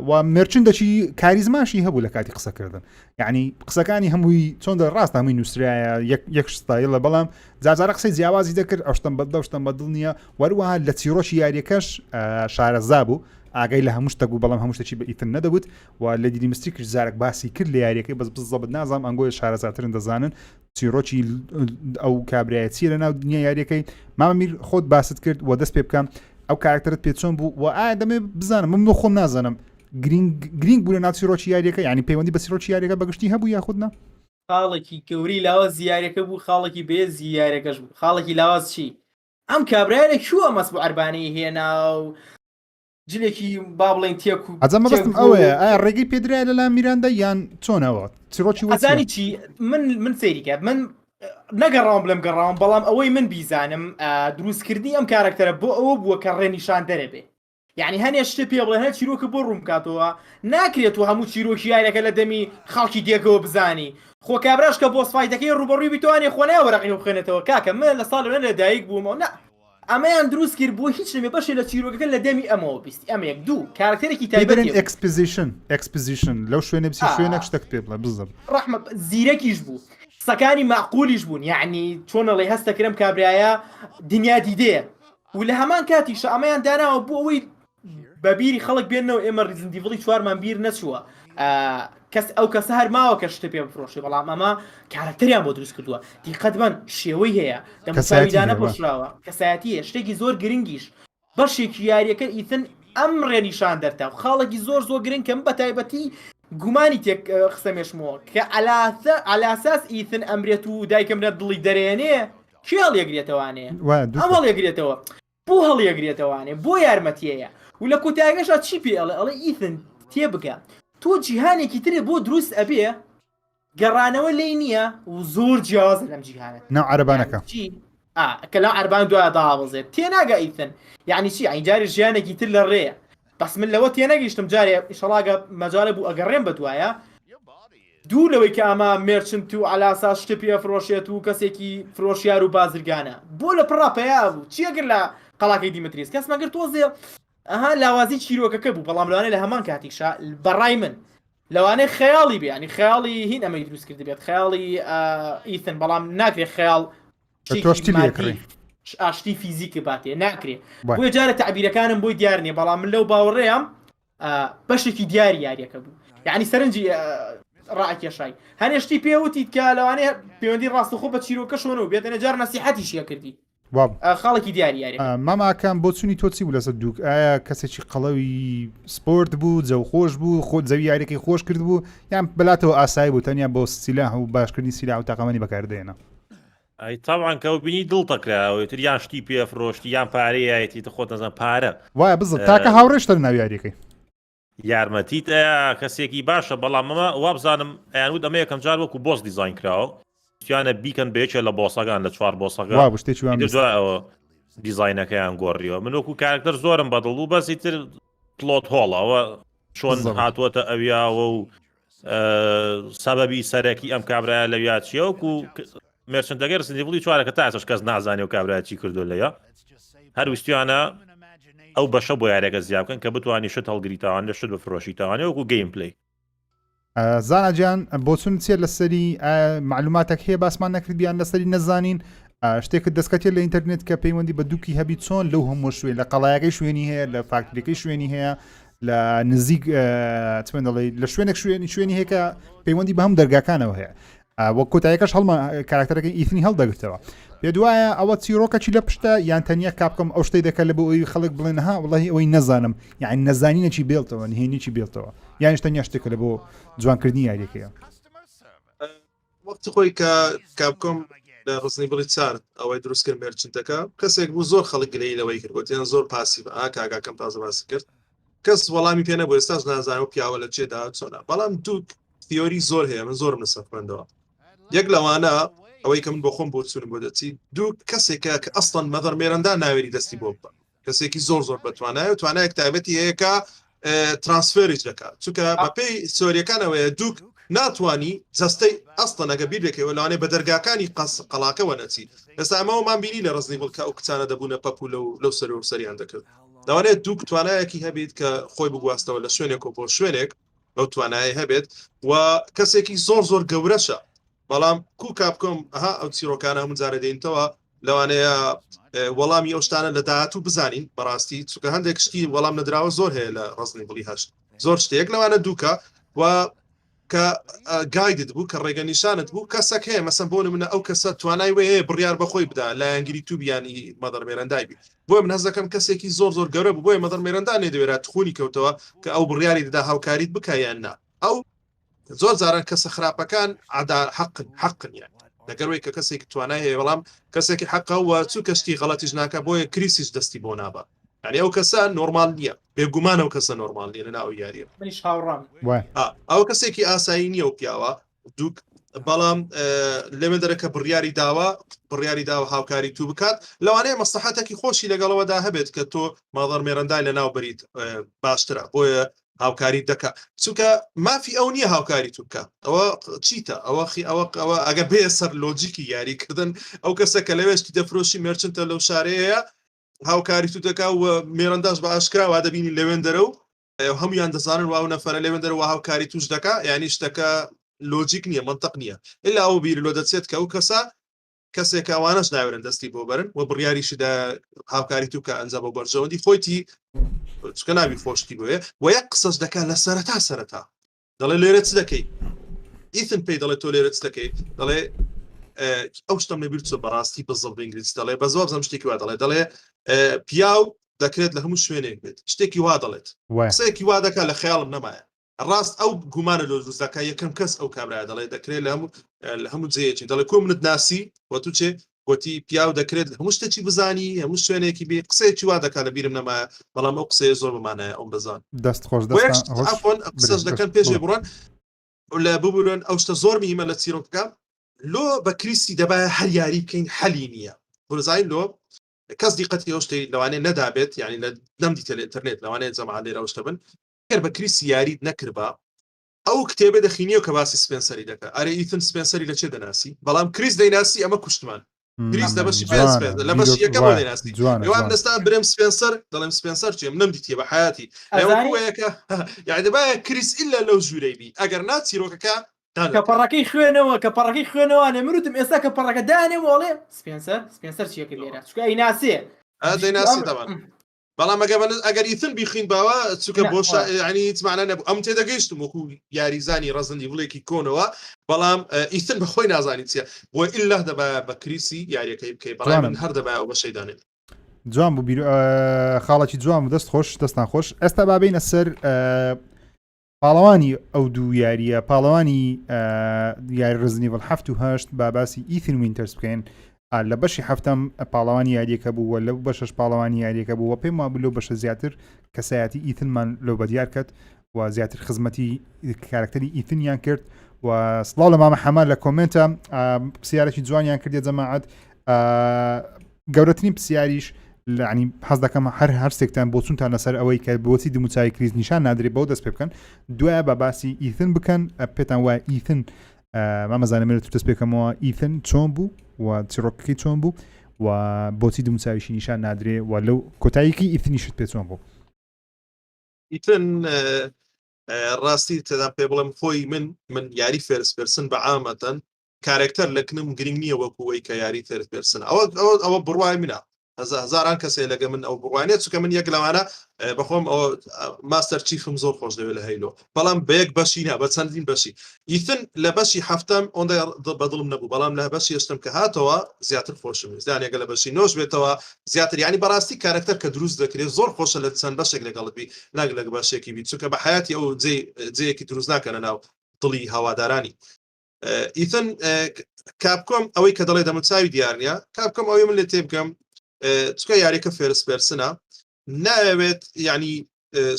و مرچندەکی کاریزماشی هەبوو لە کاتی قسەکردن یعنی قسەکانی هەمووی چۆن ڕاست هەمووی نووسرایە یەک شتایلە بەڵام جارجارە قسەی جیاوازی دەکرد ئەوشتم بەدڵ شتم بەدڵ نییە وەروەها لە چیرۆکی یاریەکەش شارەزا بوو ئاگای لە هەموو شتە بوو بەڵام هەموو شتێکی بە ئیتن نەدەبوت و لە دیدی مستری کرد زارێک باسی کرد لە یاریەکەی بەس بزەبت نازانم ئەنگۆی شارەزاترن دەزانن چیرۆکی ئەو کابرایە چیە لە ناو دنیا یاریەکەی مامەمیر خۆت باست کرد و دەست پێ بکەم ئەو کارکتەرت پێ چۆن بوو و ئایا دەمێ بزانم من خۆم نازانم گرنگ بوو لە ناو چیرۆکی یاریەکە یعنی پەیوەندی بە چیرۆکی یاریەکە بەگشتی هەبوو یاخودنا خاڵێکی گەوری لاوە زیارەکە بوو خاڵێکی بێ زیارەکەش بوو خاڵێکی لاواز چی ئەم کابرایە کووە مەس بۆ عەربانەی هێنا و جلێکی با بڵێن تێک و ئەجەمە بەستم ئەوەیە ئایا ڕێگەی پێدرایە لەلا میراندا یان چۆنەوە چیرۆکی وەزانی چی من سەیری کرد من نەگەڕام بڵێم گەڕام بەڵام ئەوەی من بیزانم دروستکردنی ئەم کارکتەرە بۆ ئەوە بووە کە ڕێنیشان دەرەبێ یعنی هەنێ شتە پێ بڵێن هەر چیرۆکە بۆ ڕوون کاتەوە ناکرێت و هەموو چیرۆکی یاریەکە لە دەمی خەڵکی دێکەوە بزانی خۆ کابراش کە بۆ سفایتەکەی ڕوبەڕووی بیتوانێ خۆنای وەرەقی بخوێنێتەوە کاکە من لە ساڵ لە دایک بوومەوە نە ئەمەیان دروست کرد بۆ هیچ نەبێ بەشێ لە چیرۆکەکە لە دەمی ئەمەوە بیستی ئەمە یەک دوو کارکتەرێکی تایبەتی ئەکسپۆزیشن لەو شوێنە بسی شوێنێک شتێک پێ بڵێ بزەب ڕەحمە زیرەکیش بوو قسەکانی معقولیش بوون یعنی چۆنەڵێ هەستەکرم کابرایە دنیا دیدەیە و لە هەمان کاتیشە ئەمەیان داناوە بۆ ئەوەی بەبیری خەڵک بێنەوە ئێمە ڕیزندیڤڵی چوارمان بیر نەچووە کەس ئەو کەسە هەر ماوە کە شتە پێ بفرۆشی بەڵام ئەمە کارکتەریان بۆ دروست کردووە دیقەتمەند شێوەی هەیە دەمەساویدانە پۆشراوە کەسایەتیە شتێکی زۆر گرنگیش بەشێکی یاریەکە ئیتن ئەم ڕێنیشان دەرتا و خاڵێکی زۆر گرنگ کەم بە تایبەتی گومانی تێک قسەمێشمەوە کە ئالاساس ئیتن ئەمرێت و دایکەم لە دڵی دەرێنێ کێ هەڵیەگرێتەوانێ ئەم هەڵیەگرێتەوە بۆ هەڵیەگرێتەوانێ بۆ یارمەتیەیە و لە کۆتاییەکەشا چی پێ ئەڵێ ئیتن تێ بکە تۆ جیهانێکی ترێ بۆ دروست ئەبێ گەڕانەوە لی نییە و زۆر جیاوازە لەم جیهانە ناو عەرەبانەکە کە لەو عەربان دوایە داوەڵزێت تێناگە ئیتن یعنی چی ئەین جاری ژیانێکی تر لە ڕێیە بەس من لەوە تێنەگەیشتم جارێ ئیشەڵاگە مەجارە بوو ئەگەڕێم بەدوایە دوو لەوەی کە ئەمە مێرچنت و ئالاسا شتە پێ فرۆشێت و کەسێکی فرۆشیار و بازرگانە بۆ لە پڕاپەیا بوو چیەگەر لە قەڵاکەی دیمەتریس کەس مەگەر تۆزێ ئەها لاوازی چیرۆکەکە بوو بەڵام لەوانەیە لە هەمان کاتیشا بەڕای من لەوانەیە خەیاڵی بێ ینی خەیاڵی هین ئەمەی دروست کرد بێت خەیاڵی ئیتن بەڵام ناکرێت خەیاڵ ئاشتی فیزیکی باتێ ناکرێت بۆیە جارە تعبیرەکانم بۆی دیار نیە بەڵام من لەو باوەڕێیان بەشێکی دیاری یاریەکە بوو یعنی سەرنجی ڕائکێشای هەنێشتی پێوتیت کە لەوانەیە پەیوەندی ڕاستەخۆ بە چیرۆکە شۆنە و بێتەنە جار نەسیحەتیشیە کردی واب خاڵێکی دیاری یاری ماماکان بۆ چوونی تۆچی بوو لەسەر دووک ئایا کەسێکی قەڵەوی سپۆرت بوو جەو خۆش بوو خۆت زەوی یاریەکەی خۆش کرد بوو یان بەلاتەوە ئاسایی بوو تەنیا بۆ سیلاح و باشکردنی سیلا و تاقامەنی بەکاردێنە ئەی تاوان کە بینی دڵتەکراوە تر یان شتی پێفرۆشتی یان پارەیەتی خۆت نەزان پارە وایە بزڵ تاکە هاوڕێشتە ناو یاریەکەی یارمەتیت کەسێکی باشە بەڵام مەمە وابزانم ئەیانوت ئەمە یەکەم جار وەکو بۆس دیزاین کراوە توانە بیکەن بێچە لە بۆسەکان لە چوار بۆسەکە وا شتێکی وان دوایەوە دیزاینەکەیان گۆڕیەوە من وەکو کارکتەر زۆرم بەدڵ و بەسی تر پلۆت هۆڵەوە چۆن هاتووەتە ئەویاوە و سەبەبی سەرەکی ئەم کابرایە لەویا چیە وەکو مرچنتەکە رسیدەبڵی چوارەکە تا ئێستاش کەس نازانێ و کابرای چی کردو لەیە هەر ویستیانە ئەو بەشە بۆ یاریەکە زیاد بکەن کە بتوانانی شت هەڵگریتەوان لە شت بفرۆشیتەوانێ وەکو گەیم پلی زاناجان بۆ چون چێت لەسەری معلوماتێک هەیە باسمان نەکرد بیان لەسەری نەزانین شتێکت دەستکەتێت لە ئینتەرنێت کە پەیوەندی بە دووکی هەبی چۆن لەو هەموو شوێن لە قەڵایەکەی شوێنی هەیە لە فاکتەکەی شوێنی هەیە لە نزیک چۆن دەڵێ لە شوێنێک شوێنی هەیە کە پەیوەندی بە هەم دەرگاکانەوە هەیە وەک کۆتاییەکەش هەڵمە کاراکتەرەکەی ئیثنی هەڵدەگرتەوە پێ دوایە ئەوە چیرۆکەچی لە پشتە یان تەنیا کاپکەم ئەو شتەی دەکات لە بۆ ئەوی خەڵک بڵێن ها وڵی ئەوەی نەزانم یعنی نەزانینەکی بێڵتەوە نهێنیی بێڵتەوە یان تەنیا شتێکە لە بۆ جوانکردنی یاریەکەیە وەختی خۆی کە کاپکۆم لە ڕستنی بڵی چار ئەوەی دروستکرد مرچنتەکە کەسێک بوو زۆر خەڵک گلەی لەوەی کرد گوتیان زۆر پاسیڤ کاگاکەم تازە باسی کرد کەس وەڵامی پێ نەبوو ئێستاش نازانم و پیاوە لە چێدا چۆنە بەڵام دووک تیۆری زۆر هەیە من زۆرم لەسەر خوێندەوە یەک لەوانە ئەوەی کە من بۆ خۆم بۆ چونم بۆ دەچی دوو کەسێکە کە ئەسڵەن مەدەر مێرەندا ناوێری دەستی بۆ بە کەسێکی زۆر بەتوانایە و توانایەک تایبەتی هەیەکە ترانسفێریج دەکات چونکە بەپێی سۆریەکانەوەیە دووک ناتوانی جەستەی ئەسڵەن ئەگە بیر بێکەوە لەوانەیە بە دەرگاکانی قەڵاکەوە نەچی ئێستا ئەمەوەمان بینی لە ڕزنی بڵکە ئەو کچانە دەبوونە پەپ و لەو سەر و سەریان دەکرد دەوانێت دووک توانایەکی هەبێت کە خۆی بگواستەوە لە شوێنێک و بۆ شوێنێک ئەو توانایی هەبێت و کەسێکی زۆر گەورەشە بەڵام کو کاپکۆم ئەو چیرۆکانە هەموو جارە دێنیتەوە لەوانەیە وەڵامی ئەو شتانە لە داهاتوو بزانین بەڕاستی چونکە هەندێک شتی وەڵام نەدراوە زۆر هەیە لە ڕزنی بڵی هەشت زۆر شتێک لەوانە دووکە و کە گایدت بوو کە ڕێگە نیشانت بوو کەسێک هەیە مەسەن بۆ منە ئەو کەسە توانای وەیە بڕیار بەخۆی بدا لە ئەنگری تووبیانی مەدەر مێرەندای بی بۆی من هەز دەکەم کەسێکی زۆر گەورە بوو بۆی مەدەر مێرەندا نێدەوێرات خونی کەوتەوە کە ئەو بڕیاری دەدا هاوکاریت بکایان نا ئەو زۆر جاران کەسە خراپەکان حقن یان لەگەروەی کە کەسێکی توانای هەیە بەڵام کەسێکی حەقە و چوو کەشتی غەڵەتیش ناکە بۆیە کریسیش دەستی بۆ نابە یعنی ئەو کەسە نۆرمال نییە بێگومان ئەو کەسە نۆرمال نیە لەناو یاریە منیش هاوڕام ئەو کەسێکی ئاسایی نییە و پیاوە دووک بەڵام لەمە دەرەکە بڕیاری داوە هاوکاری تو بکات لەوانەیە مەسلحەتێکی خۆشی لەگەڵەوەدا هەبێت کە تۆ مادەر مێرەندای لەناو بەریت باشترە بۆیە هاوکاری دەکە چونکە مافی ئەو نییە هاوکاری تو بکە ئەوە چیتە ئەوە ئەگە بێ سەر لۆجیکی یاریکردن ئەو کەسە کە لەوێشتی دەفرۆشی مرچنتە لەو شارەیە هاوکاری تو دەکا و مێرەنداش بە ئاشکرا وا دەبینی لەوێن دەرە و هەمویان دەزانن واو نەفەرە لەوێن دەرەوە هاوکاری توش دەکا یعنی شتەکە لۆجیک نییە منطق نییە ئللا ئەو بیر لۆ دەچێت کە ئەو کەسێک ئەوانەش ناوێرن دەستی بۆ بەرن و بڕیاریشدا هاوکاری تو کە ئەنجا بۆ بەرژەوەندی خۆیتی چکە ناوی خۆشتی بۆیە و یەک قسەش دەکات لە سەرەتا دەڵێ لێرە چ دەکەی ئیثن پێی دەڵێ تۆ لێرە چ دەکەی دەڵێ ئەو شتم لەبیر چۆ بەڕاستی بەزڵ بەنگلیزی دەڵێ بە زۆر زەم شتێکی وا دەڵێ پیاو دەکرێت لە هەموو شوێنێک بێت شتێکی وا دەڵێت قسەیەکی وا دەکات لە خەیاڵم نەمایە ڕاست ئەو گومانە لۆ دروستەکە یەکەم کەس ئەو کابرا دەڵێ دەکرێت لە هەموو جێیەکی دەڵێ کۆ منت ناسی وە تو چێ گوتی پیاو دەکرێت هەموو شتێکی بزانی هەموو شوێنێکی بێ قسەیەکی وا دەکات لە بیرم نەمایە بەڵام ئەو قسەیە زۆر بمانایە ئەوم بزان دەست خۆش قسەش دەکەن پێشێ بڕۆن لە ببورن ئەو شتە زۆر میمە لە چیرۆکەکە لۆ بە کریسی دەبایە هەر یاری بکەین حەلی نییە بزین لۆ کەس دیقەتی ئەو شتەی لەوانەیە نەدابێت یعنی نەمدیتە لە ئینتەرنێت لەوانەیە جەماعە لێرە ئەو شتە بن ئەگەر بە کریسی یاریت نەکردبا ئەو کتێبە دەخینیەوە کە باسی سپێنسەری دەکات ئەرێ ئیتن سپێنسەری لە چێ دەناسی بەڵام کریس دەیناسی ئەمە کوشتمان کریس لە بەشی لە بەشی یەکەمەوە دەیناسی ئێوان دەستان برم سپێنسەر دەڵێم سپێنسەر چێم نەمدیتیە بە حیاتی ئەوەیەکە یعنی دەبایە کریس ئللا لەو ژوورەی بی ئەگەر ناچیرۆکەکە کە پەڕەکەی خوێنەوە نەمروتم ئێستا کە پەڕەکە دانێ وڵێ سپێنسەر چیەکە لێرە چکە ئەی ناسێ دەیناسی دەبان بەڵام ئەگەر ئیتن بیخین باوە چووکە بۆ ینی هیچ معنە نەبوو ئەم تێدا گەیشتم وەکو یاریزانی ڕزنی بڵێکی کۆنەوە بەڵام ئیتن بەخۆی نازانی چیە بۆ ئیلا دەبا بە کریسی یاریەکەی بکەی بەڵام من هەر دەبا بە شەیدانێت جوان بوو خاڵێکی جوان دەست خۆش دەستان خۆش ئێستا بابینە سەر پاڵەوانی ئەو دوو یاریە پاڵەوانی یاری ڕزنیڤڵ 7 با باسی ئیتن وینتەرس بکەین لە بەشی هەفتم پاڵەوانی یاریەکە بوو لەو بەشش پاڵەوانی یاریەکە بوو پێم وابوو لەو بەشە زیاتر کەسایەتی ئیتنمان لەو بەدیار کرد و زیاتر خزمەتی کارکتەری ئیتنیان کرد و سڵاو لە مامە حەمە لە کۆمنتە پرسیارێکی جوانیان کردێ جەماعەت گەورەترین پرسیاریش ینی حەز دەکەم هەر سێکتان بۆ چونتان لەسەر ئەوەی کە بۆچی دموچاوی کریس نیشان نادرێت بەو دەست پێ بکەن دوایە بە باسی ئیتن بکەن پێتان وایە ئیتن مامەزانێت تو دەست پێکەمەوە ئیتن چۆن بوو و چیرۆکەکەی چۆن بوو و بۆچی دموچاویشی نیشان نادرێ و لەو کۆتاییکی ئیتنیشت پێ چۆن بوو ئیتن ڕاستی تێدان پێ بڵێم خۆی من یاری فێرسپرسن بە عامەتەن کارێکتەر لەکنم گرنگ نییە وەکوەوەی کە یاری فێرسپرسن ئەوە بڕوای منە هزاران کەسێ لەگە من ئەو بڕوانێت چکە من یەک لەوانە بەخۆم ئەو ماستەر چیفم زۆر خۆش دەوێت لە هەیلۆ بەڵام بەیەک بەشی نا بە چەندین بەشی ئیتن لە بەشی هەفتم ئەوەندە بەدڵم نەبوو بەڵام لە بەشی هێشتم کە هاتەوە زیاتر خۆشم ویستیان ێگە لە بەشی نۆش بێتەوە زیاتر ینی بەڕاستی کارکتەر کە دروست دەکرێت زۆر خۆشە لە چەند بەشێک لەگەڵبی ناگ لە بەشێکی بی چونکە بە حیاتی ئەو جەیەکی دروست ناکەنە ناو دڵی هەوادارانی ئیتن کاپکۆم ئەوەی کە دەڵێ دەموچاوی دیارنیە کاپکۆم ئەوەی من لێ تێ بکەم چکە یاریەکە فێرسپرسنە ناوێت ینی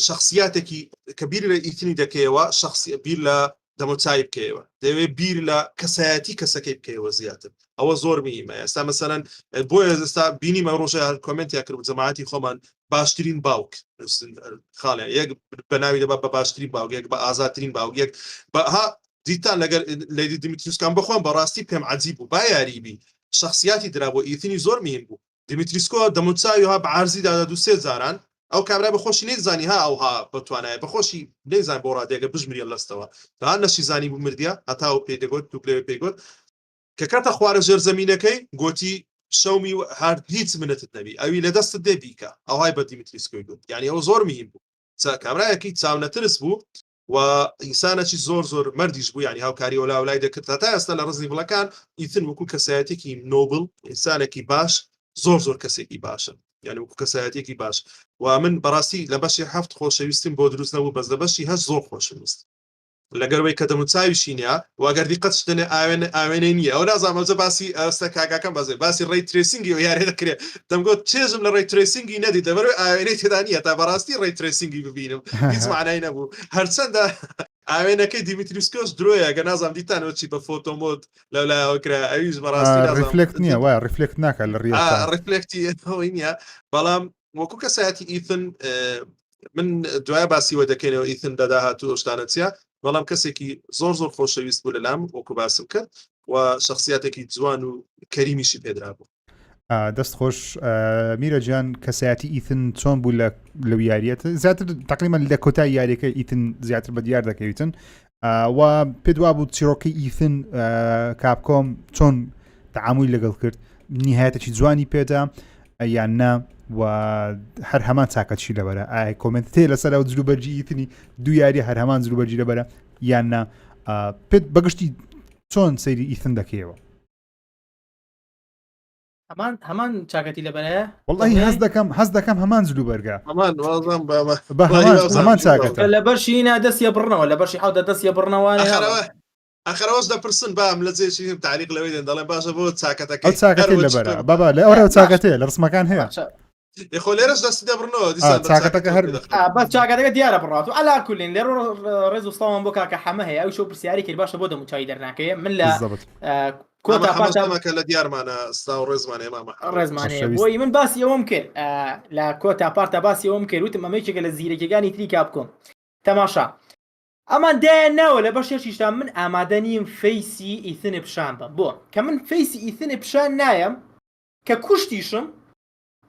شخصیاتێکی کە بیر لە ئیتنی دەکەیەوە شخصی بیر لە دەموچاوی بکەیەوە دەوێت بیر لە کەسایەتی کەسەکەی بکەیەوە زیاتر ئەوە زۆر میمە ئێستا مەسەرەن بۆیە ئێستا بینیمە ڕۆژە کۆمنتیا کرد جەماعەتی خۆمان باشترین باوک خاڵیان یەک بە ناوی دەبا بە باشترین باوک یەک بە ئازاترین باوک یەک بەها دیتان لەگەر لەیدی دیمیتریوسکان بخۆم بەڕاستی پێم عەجیب بوو با یاریبی شخصیاتی درا بۆ ئیتنی زۆر مهم بوو دیمیتریسکۆ دەموچاویها بە عارزی دادا دو سێ جاران ئەو کابرا بەخۆشی نەیزانی ها ئەوها بتوانایە بەخۆشی نەیزان بۆ ڕادێگە بژمریە لەستەوە تا نەشی زانی بوو مردیە هەتا و پێدەگوت توکلێ پێگوت کە کاتە خوارە ژێر زەمینەکەی گوتی شەومی هەر هیچ منەتت نەبی ئەوی لە دەستت دێ بیکە ئەوهای بە دیمیتریسکۆی گوت یعنی ئەو زۆر مهم بوو کابراایەکی چاونەترس بوو و ئینسانێکی زۆر مەردیش بوو ینی هاوکاری وەلا وڵای دەکرد تا ئێستا لە ڕزنی بڵەکان ئیتن وەکو کەسایەتێکی نۆبل ئینسانێکی باش زۆر کەسێکی باشن یعنی وەکو کەسایەتێکی باش و من بەڕاستی لە بەشی هەفت خۆشەویستیم بۆ دروستنەوە بەس لە بەشی هەشت زۆر خۆشەویست لەگەرەوەی کە دەموچاویشی نیە واگەر دیقەت شتێنێ ئاوێنەی نییە ئەو نازانمەجە باسی ئەستا کاکەکەم باسی ڕێی ترێسینگی و یاری دەکرێت دەمگوت چێژم لە ڕێی ترێسینگی نەدی دەبەرەوەی ئاوێنەی تێدا نیە تا بەڕاستی ڕێی ترێسینگی ببینم هیچ معنای نەبوو هەرچەندە ئاوێنەکەی دیمیتریسکۆس درۆیە گە نازام دیتانەوە چی بە فۆتۆمۆد لەولایەوەکرا ئەویش بەڕاستی ریفلکت نییە وای ریفلکت ناکە لە ریفلکتی ئەوەی نییە بەڵام وەکو کەسایەتی ئیتن من دوای باسیوە دەکەینەوە ئیتن دەداهاتوو شتانە چیە بەڵام کەسێکی زۆر خۆشەویست بوو لەلام وەکو باسم کرد و شخصیاتێکی جوان و کەریمیشی پێدرا بوو دەست خۆش میرە گیان کەسایەتی ئیتن چۆن بوو لەو یاریەتە زیاتر تقریبا لە کۆتای یاریەکە ئیتن زیاتر بە دیار دەکەویتن و پێ دوا بوو چیرۆکەی ئیتن کاپکۆم چۆن تەعاموی لەگەڵ کرد نیهایەتێکی جوانی پێدا یان نا و هەر هەمان چاکەتشی لەبەرە ئایا کۆمنت تێ لەسەر ئەو جلوبەرجی ئیتنی دوو یاری هەر هەمان جلوبەرجی لەبەرە یان نا پێت بەگشتی چۆن سەیری ئیتن دەکەیەوە هەمان چاکەتی لەبەرەیە وڵی هەز دەکەم هەمان جلوبەرگە هەمان چاکەتە لە بەرشینا دەستیە بڕنەوە لە بەرشی حوتە دەستیە بڕنەوانە ئەخەرەوەش دەپرسن بام لە جێشیم تعلیق لەوەی دێن دەڵێن باشە بۆ چاکەتەکەی ئەو چاکەتی لەبەرە بابا لە ئەوە چاکەتەیە لە ڕسمەکان هەیە خۆ لێرەش دەستی دەبڕنەوە چاکەتەکە هەر بەس چاکەتەکە دیارە بڕات و ئەلا کولین لێ ڕێز و سڵاوان بۆ کاکە حەمە هەیە ئەو شەو پرسیاری کرد باشە بۆ دەموچاوی دەرناکەیە من لە کۆتاپاتەمەکە لە دیارمانە ستا و ڕێزمانێ ڕێزمانەیە بۆی من باسی ئەوەم کرد لە کۆتا پارتە باسی ئەوەم کرد وتم ئەمەیەکێکە لە زیرەکەکانی تری کاپکۆم تەماشا ئەمان دایان ناوە لە بەشێکیشتا من ئامادە نیم فەیسی ئیتنە پیشان بم بۆ کە من فەیسی ئیتنە پیشان نایم کە کوشتیشم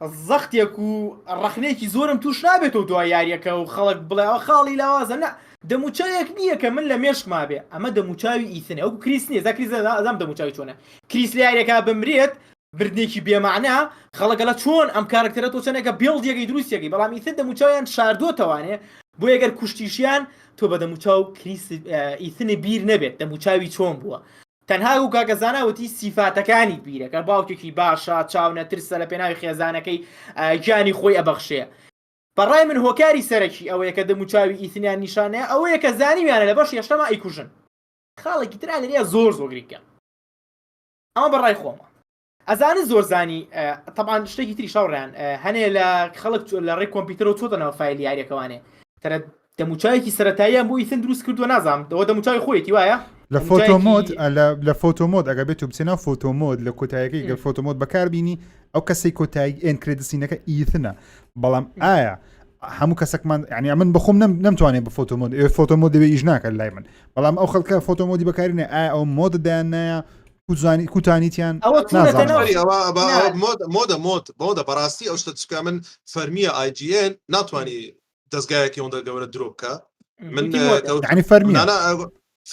زەختێک و ڕەخنێکی زۆرم توش نابێتەوە دوای یاریەکە و خەڵک بڵێ ئەوە خاڵی لاوازە نە دەموچاوێک نییە کە من لە مێشکما بێ ئەمە دەموچاوی ئیتنە ئەو کریس نییە زە کریس ئەزام دەموچاوی چۆنە کریس لە یاریەکە بمرێت بردنێکی بێمەعنا خەڵک لە چۆن ئەم کارکتەرە تۆ چەندێکە بێڵدیەکەی دروستیەکەی بەڵام ئیتر دەموچاویان شاردۆتەوانێ بۆ ئەگەر کوشتیشیان تۆ بە دەموچاو ئیتنە بیر نەبێت دەموچاوی چۆن بووە تەنها و کاگەزاناوەتی سیفاتەکانی بیرەکە باوکێکی باشە چاونە ترسە لە پێناوی خێزانەکەی گیانی خۆی ئەبەخشێ بەڕای من هۆکاری سەرەکی ئەوەیە کە دەموچاوی ئیتنیان نیشانەیە ئەوەیە کە زانیویانە لە بەش هێشتەما ئەیکوژن خاڵێکی تران لەرەیە زۆر زۆگریکە ئەمە بەڕای خۆمە ئەزانە زۆر زانی طبعاً شتێکی تری شاوڕیان هەنێ لە خەڵک لە ڕێی کۆمپیوتەرەوە چۆتەنەوە فایل یاریەکەوانێ تەرە دەموچاوێکی سەرەتاییان بۆ ئیتن دروست کردووە نازانم ئەوە دەموچاوی خۆیەتی وایە لە فۆتۆمۆد لە فۆتۆمۆد ئەگە بێت و بچێنە فۆتۆمۆد لە کۆتاییەکەی گەر فۆتۆمۆد بەکاربینی ئەو کەسەی کۆتایی ئێن کرێدسینەکە ئیتنە بەڵام ئایا هەموو کەسێکمان ینی من بخۆم نەمتوانێت بە فۆتۆمۆد فۆتۆمۆد دەبێت ئیش ناکە لای من بەڵام ئەو خەڵکە فۆتۆمۆدی بەکارینە ئایا ئەو مۆدەدایان نایە کوتانیتیان مۆدە بەڕاستی ئەو شتە چکە من فەرمیە IGN ناتوانانی دەستگایەکی ئەوەندە گەورە درۆ بکە من ینی فەرمیە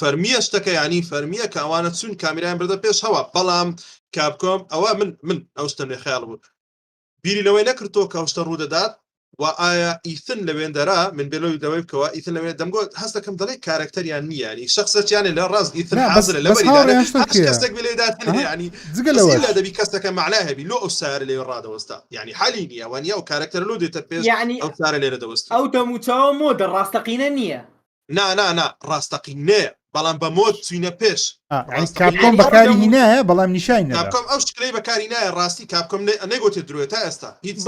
فەرمیە شتەکە ینی فەرمیە کە ئەوانە چون کامیرایان بردە پێش هەوا بەڵام کاپکۆم ئەوە من ئەو شتە لێ خەیاڵ بوو بیری لەوەی نەکردەوە کە ئەو شتە ڕوودەدات و ئایا ئیتن لەوێندەرا من بێلەوەی دەوەی بکەوە ئیتن لەوێن دەمگوت هەست دەکەم دەڵێ کارکتەریان نییە ینی شخصەتیانێ لە ڕاست ئیتن حاضرە لەبەریدانەکەستێک بێدات ینی جگەلەوە دەبی کەسەکە معناه هەبی لۆ ئەو سارە لێ ڕادەوەستا ینی حالی نییە وانیا و کارکتەر لۆ دێتە پێش ئەو سارە لێرە دەوەست ئەو دەموچاوە مۆدە ڕاستەقینە نییە نا ڕاستەقینەیە بەڵام بە مۆد چوینە پێش کاپکۆم بەکاری هینایە بەڵام نیشای کاپکۆم ئەو شکلەی بەکاری نایە ڕاستی کاپکۆم نەگوتێ درۆێت تا ئێستا هیچ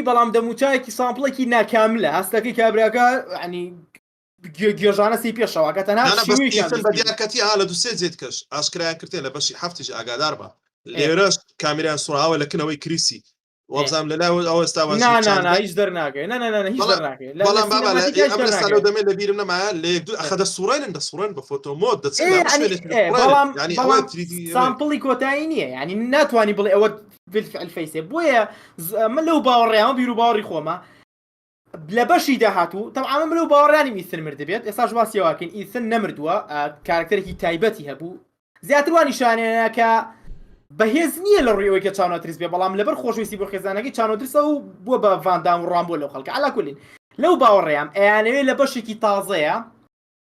بەڵام دەموچاوێکی سامپڵێکی ناکاملە هەستەکەی کابراکە ینی گێژانە سی پێشەوەکە تەنها بەدیارکەتی ها لە دووسێ جێت کەش ئاشکرایان کردێ لە بەشی هەفتیش ئاگادار بە لێرەش کامیران سوراوە لەکنەوەی کریسی وەبزام لە لاو ئەو ئێستا هیچ دەرناکەی بەڵام بابا ئەمە دەمێت لە بیرم نەمایە لە ئەخەدە سوڕێنن دەسوڕێن بە فۆتۆمۆد سامپڵی کۆتایی نییە ینی ناتوانانی بڵێ ئەوە بالفعل فەیسێ بۆیە من لەو باوەڕێمە بیر و باوەڕی خۆمە لە بەشی داهاتوو تەمام من لەو باوەڕیانی ئیتن مردبێت ئێستاش واسیەوەکەین ئیتن نەمردووە کارکتەرێکی تایبەتی هەبوو زیاتر وانی شانێنە کە بەهێز نییە لە ڕێەوەی کە چاونۆتریس بێ بەڵام لەبەر خۆشویستی بۆ خێزانەکەی چاونۆتریسە و بووە بە ڤاندام و ڕام بۆ لەو خەڵکە علاکولین لەو باوەڕێیان ئەیانەوێت لە بەشێکی تازەیە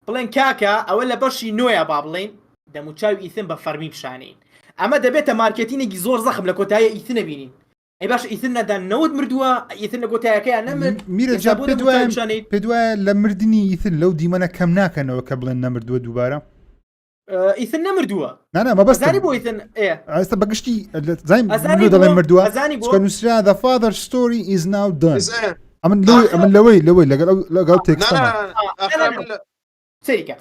بڵێن کاکە ئەوە لە بەشی نۆیە با بڵێن دەموچاوی ئیتن بە فەرمی بشانین ئەمە دەبێتە مارکێتینێکی زۆر زەخم لە کۆتایی ئیتنە بینین ئەی باش ئیتن نەدان نەوت مردووە ئیتن لە کۆتایەکەیان نەمرد میرە پێ دوایە لە مردنی ئیتن لەو دیمەنە کەم ناکەنەوە کە بڵێن نەمردووە دووبارە ئیتن نەمردووە مەبەستانی بۆ ئیتن ئێستا بەگشتی دەڵێن مردووە نووسرا the father story is now done ئەمن لەوەی لەگەڵ تێکستەمە سەریکە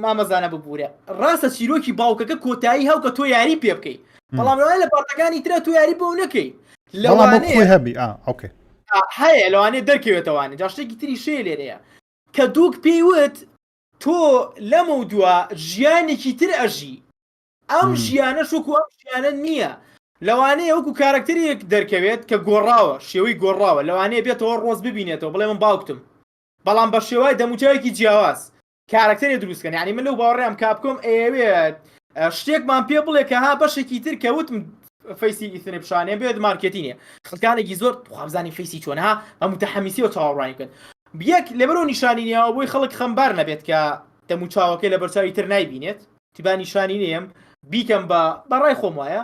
مامەزانە ببوورە ڕاستە چیرۆکی باوکەکە کۆتایی هەو کە تۆ یاری پێ بکەیت بەڵام لەوانە لە پارتەکانی ترە تۆ یاری بۆ نەکەی لەوانەیە هەبی ئۆکێ هەیە لەوانێ دەرکەوێتەوانێت جا شتێکی تری شێ لێرەیە کە دووک پێیوت تۆ لەمە دووە ژیانێکی تر ئەژی ئەم ژیانە شوکو ئەم ژیانە نییە لەوانەیە وەکو کارکتەرێک دەرکەوێت کە گۆڕاوە شێوەی گۆڕاوە لەوانەیە بێتەوە ڕۆز ببینێتەوە بڵێ من باوکتم بەڵام بە شێوای دەموچاوێکی جیاواز کارکتەرێ دروستکەن یعنی من لەو باوەڕێم کاپکۆم ئەوێت شتێکمان پێ بڵێ کە ها بەشێکی تر کەوتم فەیسی ئیتنە پیشانێ بێت مارکێتینێ خەڵکانێکی زۆر خوابزانی فەیسی چۆنها بە متەحەمیسی و چاوەڕوانی بکەن بیەک لەبەرەوە نیشانینەوە بۆی خەڵک خەمبار نەبێت کە دەموچاوەکەی لە بەرچاوی تر نایبینێت تیبا نیشانی نێم بیکەم بە بەڕای خۆم وایە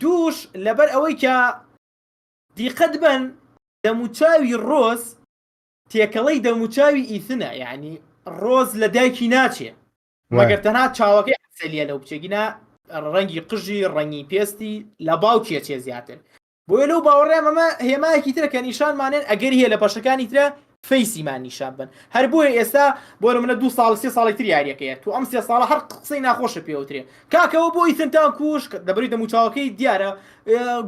دووش لەبەر ئەوەی کە دیقەت بن دەموچاوی ڕۆز تێکەڵەی دەموچاوی ئیتنە یعنی ڕۆز لە دایکی ناچێ مەگەر تەنها چاوەکەی ئەسەلیە لەو بچێگینە ڕەنگی قژی ڕەنگی پێستی لە باوکیە چێ زیاتر بۆیە لەو باوەڕێم ئەمە هێمایەکی ترە کە نیشانمانێن ئەگەر هەیە لە پەشەکانی ترە فەیسیمان نیشان بن هەر بۆیە ئێستا بۆ منە 2 ساڵ 3 ساڵی تر یاریەکەیە تو ئەم 3 ساڵە هەر قسەی ناخۆشە پێوترێ کاکەوە بۆ ئیتنتان کوش دەبەری دەموچاوەکەی دیارە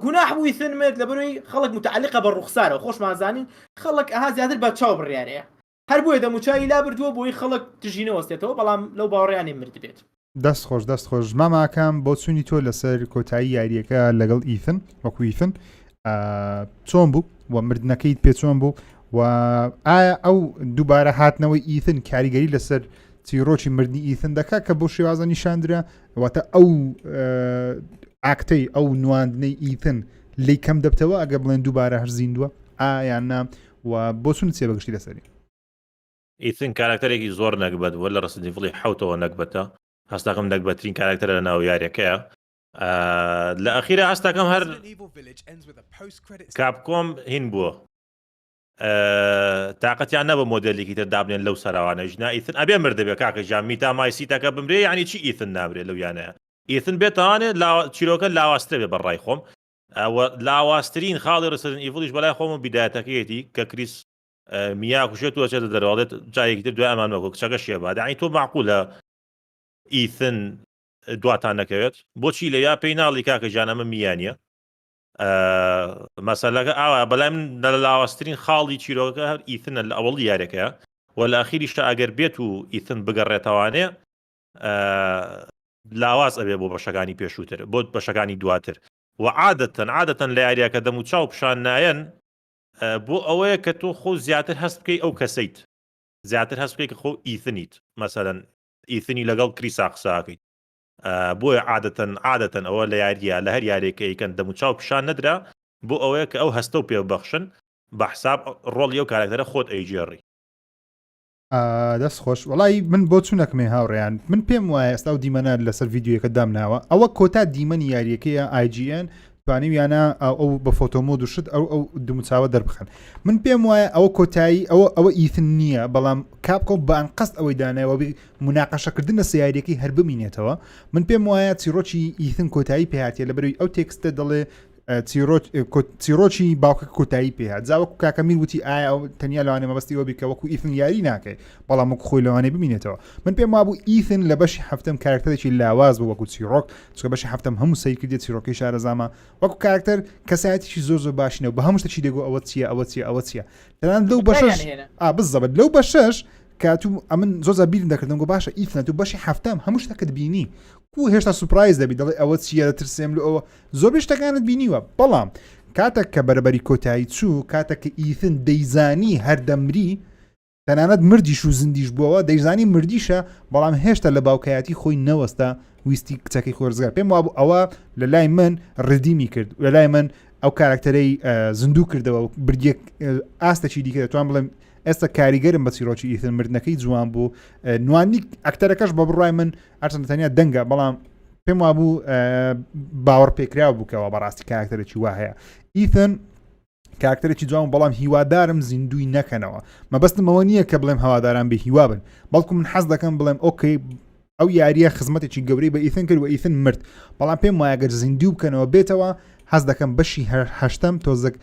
گوناح بوو ئیتنمێت لەبەرەوەی خەڵک متعلقە بە ڕوخسارە خۆشمانزانین خەڵک ئەها زیاتر بە چاو بڕیارەیە هەر بۆیە دەموچاوی لا بردووە بۆی خەڵک تژینەوەستێتەوە بەڵام لەو باوەڕیانی مرد بێت دەست خۆش ماماکەم بۆ چوونی تۆ لەسەر کۆتایی یاریەکە لەگەڵ ئیتن وەکو ئیتن چۆن بوو و مردنەکەیت پێ چۆن بوو و ئایا ئەو دووبارە هاتنەوەی ئیتن کاریگەری لەسەر چیرۆکی مردنی ئیتن دەکات کە بۆ شێوازە نیشاندرا واتە ئەو ئاکتەی ئەو نواندنەی ئیتن لی کەم دەبتەوە ئەگە بڵێن دووبارە هەر زیندووە یاننا و بۆ چون چێ بەگشتی لەسەری ئیتن کاراکتەرێکی زۆر نەکبەت وە لە ڕستنیڤڵی حوتەوە نەکبەتە هەستاکەم نەکبەترین کاراکتەرە لە ناو یاریەکەیە لە ئەخیرە هەستاکەم هەر کاپکۆم هین بووە تااقەتیان نەبە مۆدلێکی تر دابنێن لەو سەراوانەژ ئیتن ئەبێ مردەبێ کاکە ژان میتا مایسیتەکە بمرێ ینی چی ئیتن نابرێت لەو یانەیە ئیتن بێتوانێت چیرۆکە لاواسترە بێ بەڕای خۆم لاواسترین خاڵی ڕسن ئیڤڵیش بەلای خۆم و بیدایەتەکەیەتی کە کریس میا کوشێت و چێتە دەرەوەڵێت جایەکی تر دوای ئەمان وەکو کچەکە شێبا داعی تۆ معقولە ئیتن دواتان نەکەوێت بۆچی لە یا پێی ناڵی کاکە ژانەمە میانیە مەسەلەکە ئاوا بەلای من لە لاواسترین خاڵی چیرۆکەکە هەر ئیتنە لە ئەوڵی یاریەکەیە و لە ئەخیریشتا ئەگەر بێت و ئیتن بگەڕێتەوانێ لاواز ئەبێ بۆ بەشەکانی پێشووتر بۆ بەشەکانی دواتر و عادەتەن لە یاریەکە دەم و چاو پیشان نایەن بۆ ئەوەیە کە تۆ خۆ زیاتر هەست بکەی ئەو کەسەیت زیاتر هەست بکەی کە خۆ ئیتنیت مەسەلەن ئیتنی لەگەڵ کریسا قساکەیت بۆیە عادەتەن ئەوە لە یاریە لە هەر یارێکەکەن دەم و چاو پیشان نەدرا بۆ ئەوەیە کە ئەو هەستە و پێ بەخشن بە حساب ڕۆڵی ئەو کارکتەرە خۆت ئەیجێڕی دەست خۆش وڵی من بۆ چوونەکمێ هاوڕێیان من پێم وایە ئێستا و دیمەنە لەسەر یددیوەکە دامناوە ئەوە کۆتا دیمەنی یاریەکەیە IGN توانیویانە ئەو بە فۆتۆمۆ دوشت ئەو دموچاوە دەربخن من پێم وایە ئەوە کۆتایی ئەوە ئیتن نییە بەڵام کاپکۆ بەان قەست ئەوەی دانایەوە مناقەشەکردن لە سیارەکەی هەر بمینێتەوە من پێم وایە چیرۆکی ئیتن کۆتایی پێهاتیە لە بەروی ئەو تێکستە دەڵێ چیرۆکی باوکە کۆتایی پێهات جاوەکو کاکەمیر وتی ئایا ئەو تەنیا لەوانێ مەبەستی بکە وەکو ئیتن یاری ناکەی بەڵام وەکو خۆی لەوانەیە ببینێتەوە من پێم وابوو ئیتن لە بەشی هەفتم کارکتەرێکی لاواز بوو وەکو چیرۆک چکە بەشی هەفتم هەموو سیر کردێت چیرۆکی شارەزامە وەکو کارکتەر کەسایەتیی زۆر باشینەوە بە هەموو شتێکی دەگو ئەوە چییە تەنان لەو بەشەش بزەبت لەو بەشەش کاتو ئەمن زۆر بیرم دەکردم گۆ باشە ئیتن تو بەشی هەفتم هەموو شتەکەت بینی کو هێشتا سوپرایز دەبی دەڵێ ئەوە چیە دەترسێم لە ئەوە زۆر شتەکانت بینیوە بەڵام کاتێک کە بەرەبەری کۆتایی چوو کاتێک کە ئیتن دەیزانی هەردەمری تەنانەت مردیش و زندیش بووەوە دەیزانی مردیشە بەڵام هێشتا لە باوکایەتی خۆی نەوەستا ویستی کچەکەی خۆرزگار پێم وابوو ئەوە لە لای من ڕدیمی کرد لە لای من ئەو کارکتەرەی زیندوو کردەوە بردیەک ئاستەی دیکە دەتوان بڵێم ئێستا کاریگەرم بە چیرۆکی ئیتن مردنەکەی جوان بوو نوانی ئەکتەرەکەش بە بڕای من ئەرچەندە تەنیا دەنگە بەڵام پێم وابوو باوەڕ پێکراوە بووکەوە بەڕاستی کارکتەرێکی وا هەیە ئیتن کارکتەرێکی جوان بەڵام هیوادارم زیندوی نەکەنەوە مەبەستم ئەوە نییە کە بڵێم هەواداران بێ هیوا بن بەڵکو من حەز دەکەم بڵێم ئۆکەی ئەو یاریە خزمەتێکی گەورەی بە ئیتن کرد و ئیتن مرد بەڵام پێم وایە گەر زیندوو بکەنەوە بێتەوە حەز دەکەم بەشی هەشتم تۆزێک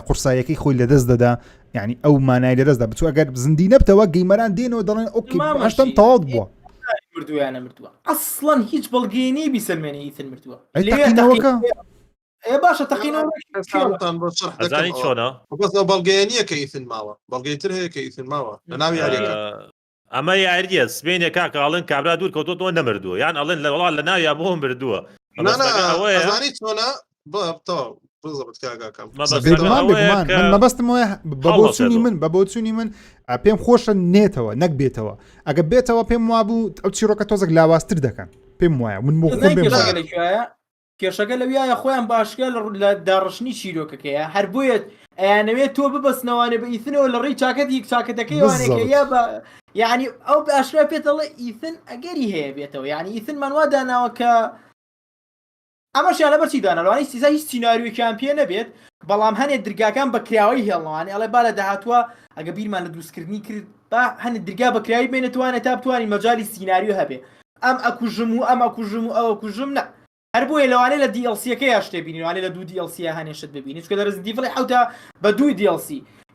قورسایەکەی خۆی لەدەست دەدا یعنی ئەو مانای لەدەستدا بچوو ئەگەر زیندی نەبتەوە گەیمەران دێنەوە دەڵێن ئۆکێ هەشتم تەواو بووە مردویانە مردووە ئەسڵەن هیچ بەڵگەیەنی بیسەلمێنی ئیتن مردووە تەقینەوەکە باشە تەقینەوە چۆنە بەس بەڵگەیەنیە کە ئیتن ماوە بەڵگەیتر هەیە کە ئیتن ماوە لە ناو یاریەکە ئەمە یاریە سبێنێ کاکە ئەڵێن کابرا دوور کەوتۆ نەمردووە یان ئەڵێن لە وڵات لە ناویا بۆ مردووە ئەزانی چۆنە بزەبت کاکەکەم من مەبەستمەوە بە بۆ چوونی من پێم خۆشە نێتەوە نەک بێتەوە ئەگە بێتەوە پێم وابوو ئەو چیرۆکە تۆزێک لاواستر دەکەن پێم وایە من بۆ خۆم کێشەکە لەویایە خۆیان باشکە لە داڕشنی چیرۆکەکەیە هەر بۆیە ئەیانەوێت تۆ ببەستنەوانێ بە ئیتنەوە لە ڕێی چاکەتی چاکەتەکەی وانێکە یا بە یعنی ئەو باشرا پێتەڵێ ئیتن ئەگەری هەیە بێتەوە یعنی ئیتن منوا داناوە کە ئەمەشیان لەبەرچی داناوانی سیزا هیچ سیناریۆکیان پێ نەبێت بەڵام هەنێک درگاکان بەکراوی هێڵنەوانی ئەڵێ با لە داهاتوە ئەگە بیرمان لە دروستکردنی کرد با هەنێک درگا بەکراوی بێنێتوانێت تا بتوانین مەجای سیناریۆ هەبێ ئەم ئەکوژم و ئەم ئەکوژم و ئەوە کوژم نە هەر بۆیە لەوانێ لە دیLCەکە یا شتێ بینیوانێ لە دوو دیLC هەنێشت ببینیت چکە لە رزنتیڤڵی حوتە بە دوی دیLC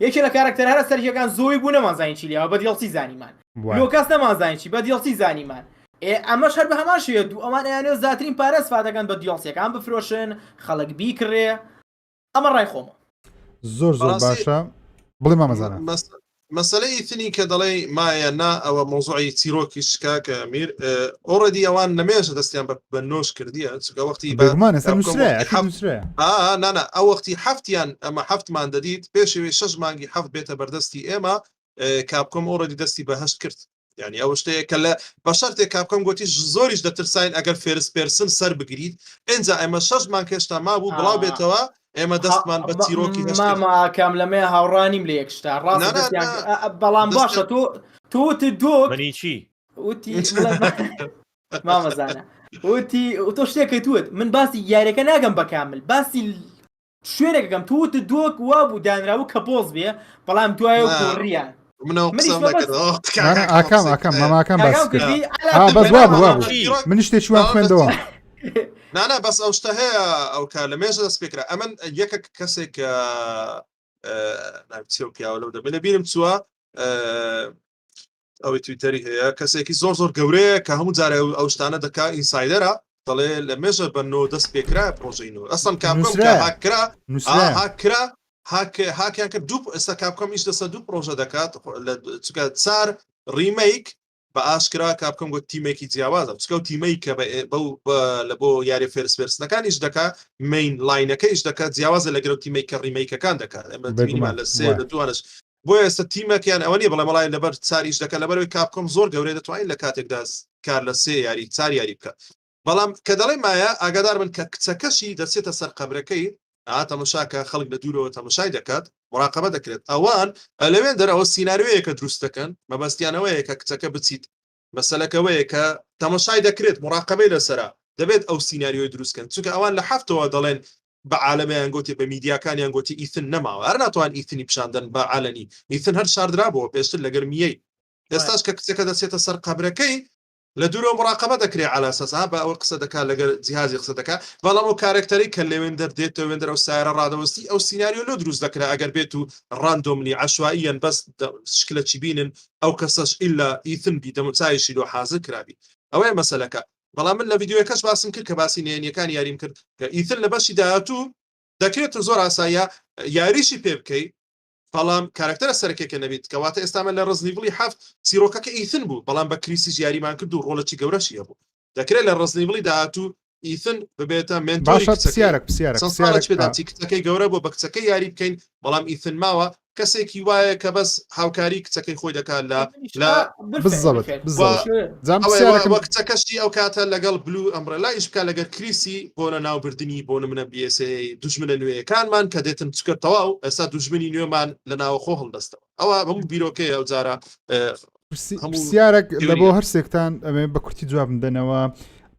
یەکێ لە کارکتەر هەرە سەرکیەکان زۆی بوو نەمانزانین چی لێەوە بە دیLC زانیمان لۆکاس نەمانزانین چی بە دیLC زانیمان ئەمەش هەر بە هەمان شوێ دوو ئەمان ئەیانێ زیاترین پارە سفادەکان بە دیLCەکان بفرۆشن خەڵک بیکڕێ ئەمە ڕای خۆمە زۆر باشە بڵێ مامەزانە مەسەلەی ئیتنی کە دەڵێ مایە نا ئەوە مۆزوعی چیرۆکی شکا کە میر ئۆڕەدی ئەوان نەمێژە دەستیان بە نۆش کردیە چکە وەختی نانە ئەو وەختی هەفتیان ئەمە هەفتمان دەدیت پێشوی 6 مانگی هەفت بێتە بەردەستی ئێمە کاپکۆم ئۆڕەدی دەستی بە هەشت کرد یعنی ئەو شتەیە کە لە بە شەرتێک کاپکەم گوتی زۆریش دەترساین ئەگەر فێرس پێرسن سەر بگریت ئینجا ئێمە 6 مان کێشتا مابوو بڵاو بێتەوە ئێمە دەستمان بە چیرۆکی ماما کام لەمێ هاوڕانیم لە یەکشتا ڕاست بەڵام باشە تۆ دۆ منی چی وتی مامەزانە وتی تۆ شتێکە توت من باسی یاریەکە ناگەم بەکامل باسی شوێنێکەکەم توت دۆک وا بوو دانراوە کە پۆز بێ بەڵام دوایە ڕیان ئاکام ماماکان باس بەس وا بوو من شتێکی وان خوێندەوە نانا بەس ئەو شتە هەیە ئەو کا لە مێژە دەست پێکرا ئەمن یەکە کەسێک پیاوە لەو دەبێ لە بینم چووە ئەوەی تویتەری هەیە کەسێکی زۆر گەورەیە کە هەموو جارە ئەو شتانە دەکا ئینسایدەرە دەڵێ لە مێژە بەنۆ دەست پێکرا پرۆژینەوە ئەسڵ کاپکۆم هاکرا هاکیان کرد دوو ئێستا کاپکۆم ئیش دەسە دوو پرۆژە دەکات چکە چار ریمیک بە ئاشکرا کاپکەم گوت تیمێکی جیاوازە چکە و تیمەی کە لە بۆ یاری فێرسپێرسنەکانیش دەکات مین لاینەکەیش دەکات جیاوازە لەگەڵ تیمەی کە ریمیکەکان دەکات ئەمە لە سێ لە دوانش بۆ ئێستا تیمەکیان ئەوە نیە بەڵێ مەڵای لەبەر چاریش دەکات لەبەرەوەی کاپکۆم زۆر گەورەی دەتوانین لە کاتێکدا کار لە سێ یاری چار یاری بکە بەڵام کە دەڵێ مایە ئاگادار من کە کچەکەشی دەچێتە سەر قەبرەکەی تەمەشاکە خەڵک لە دوورەوە تەمەشای دەکات مراقبە دەکرێت ئەوان لەوێن دەرەوە سیناریۆیە کە دروست دەکەن مەبەستیانەوەیە کە کچەکە بچیت مەسەلەکەوەیە کە تەمەشای دەکرێت مراقبەی لەسەرا دەبێت ئەو سیناریۆی دروستکەن چونکە ئەوان لە هەفتەوە دەڵێن بە عالەمەیان گوتی بە میدیاکانیان گوتی ئیثن نەماوە هەر ناتوان ئیثنی پیشاندن بە عالەنی ئیثن هەر شاردرابەوە پێشتر لە گەرمیەی ئێستاش کە کچەکە دەچێتە سەر قەبرەکەی لە دوورەوە مراقبە دەکرێت على ئەساسا بە ئەوە قسە دەکات لەگەر جیهازی قسە دەکات بەڵام ئەو کارکتەری کە لەوێن دەردێتەوە وێن دەرەوە سایرە ڕادەوەستی ئەو سیناریۆ لۆ دروست دەکرێت ئەگەر بێت و ڕاندۆمنی عشوائیان بەس شکلە چی بینن ئەو کەسەش ئیلا ئیثن بی دەموچایشی لۆ حاضر کرابی ئەوەیە مەسەلەکە بەڵام من لە ڤیدیۆیەکەش باسم کرد کە باسی نهێنیەکان یاریم کرد کە ئیثن لە بەشی داهاتوو دەکرێت زۆر ئاساییە یاریشی پێ بکەیت بەڵام کارکتەرە سەرکێکە نەبیت کەواتە ئێستامە لە ڕزنیڤڵی هەفت سیرۆکەکە ئیثن بوو بەڵام بە کریسی یاریمان کرد و ڕۆڵەکی گەورەشیە بوو دەکرێت لە ڕزنیڤڵی داهاتوو ئیثن ببێتە مێنتۆرێکی گەورە بۆ بە کچەکەی یاری بکەین بەڵام ئیثن ماوە کەسێکی وایە کە بەس هاوکاری کچەکەی خۆی دەکات لە کچەکەشی ئەو کاتە لەگەڵ بلو ئەمڕێلایش بکات لەگەر کریسی بۆنە ناوبردننی بۆ منە بیسی دوژمنە نوێیەکانمان کە دێتن چکردەوە و ئێستا دوژمنی نوێمان لە ناوە خۆ هەڵدەستەوە ئەوە هەموو بیرۆکەی ئەو جارە پرسیارێک لە بۆ هەرسێکتان ئەمێ بە کورتی جواب بدەنەوە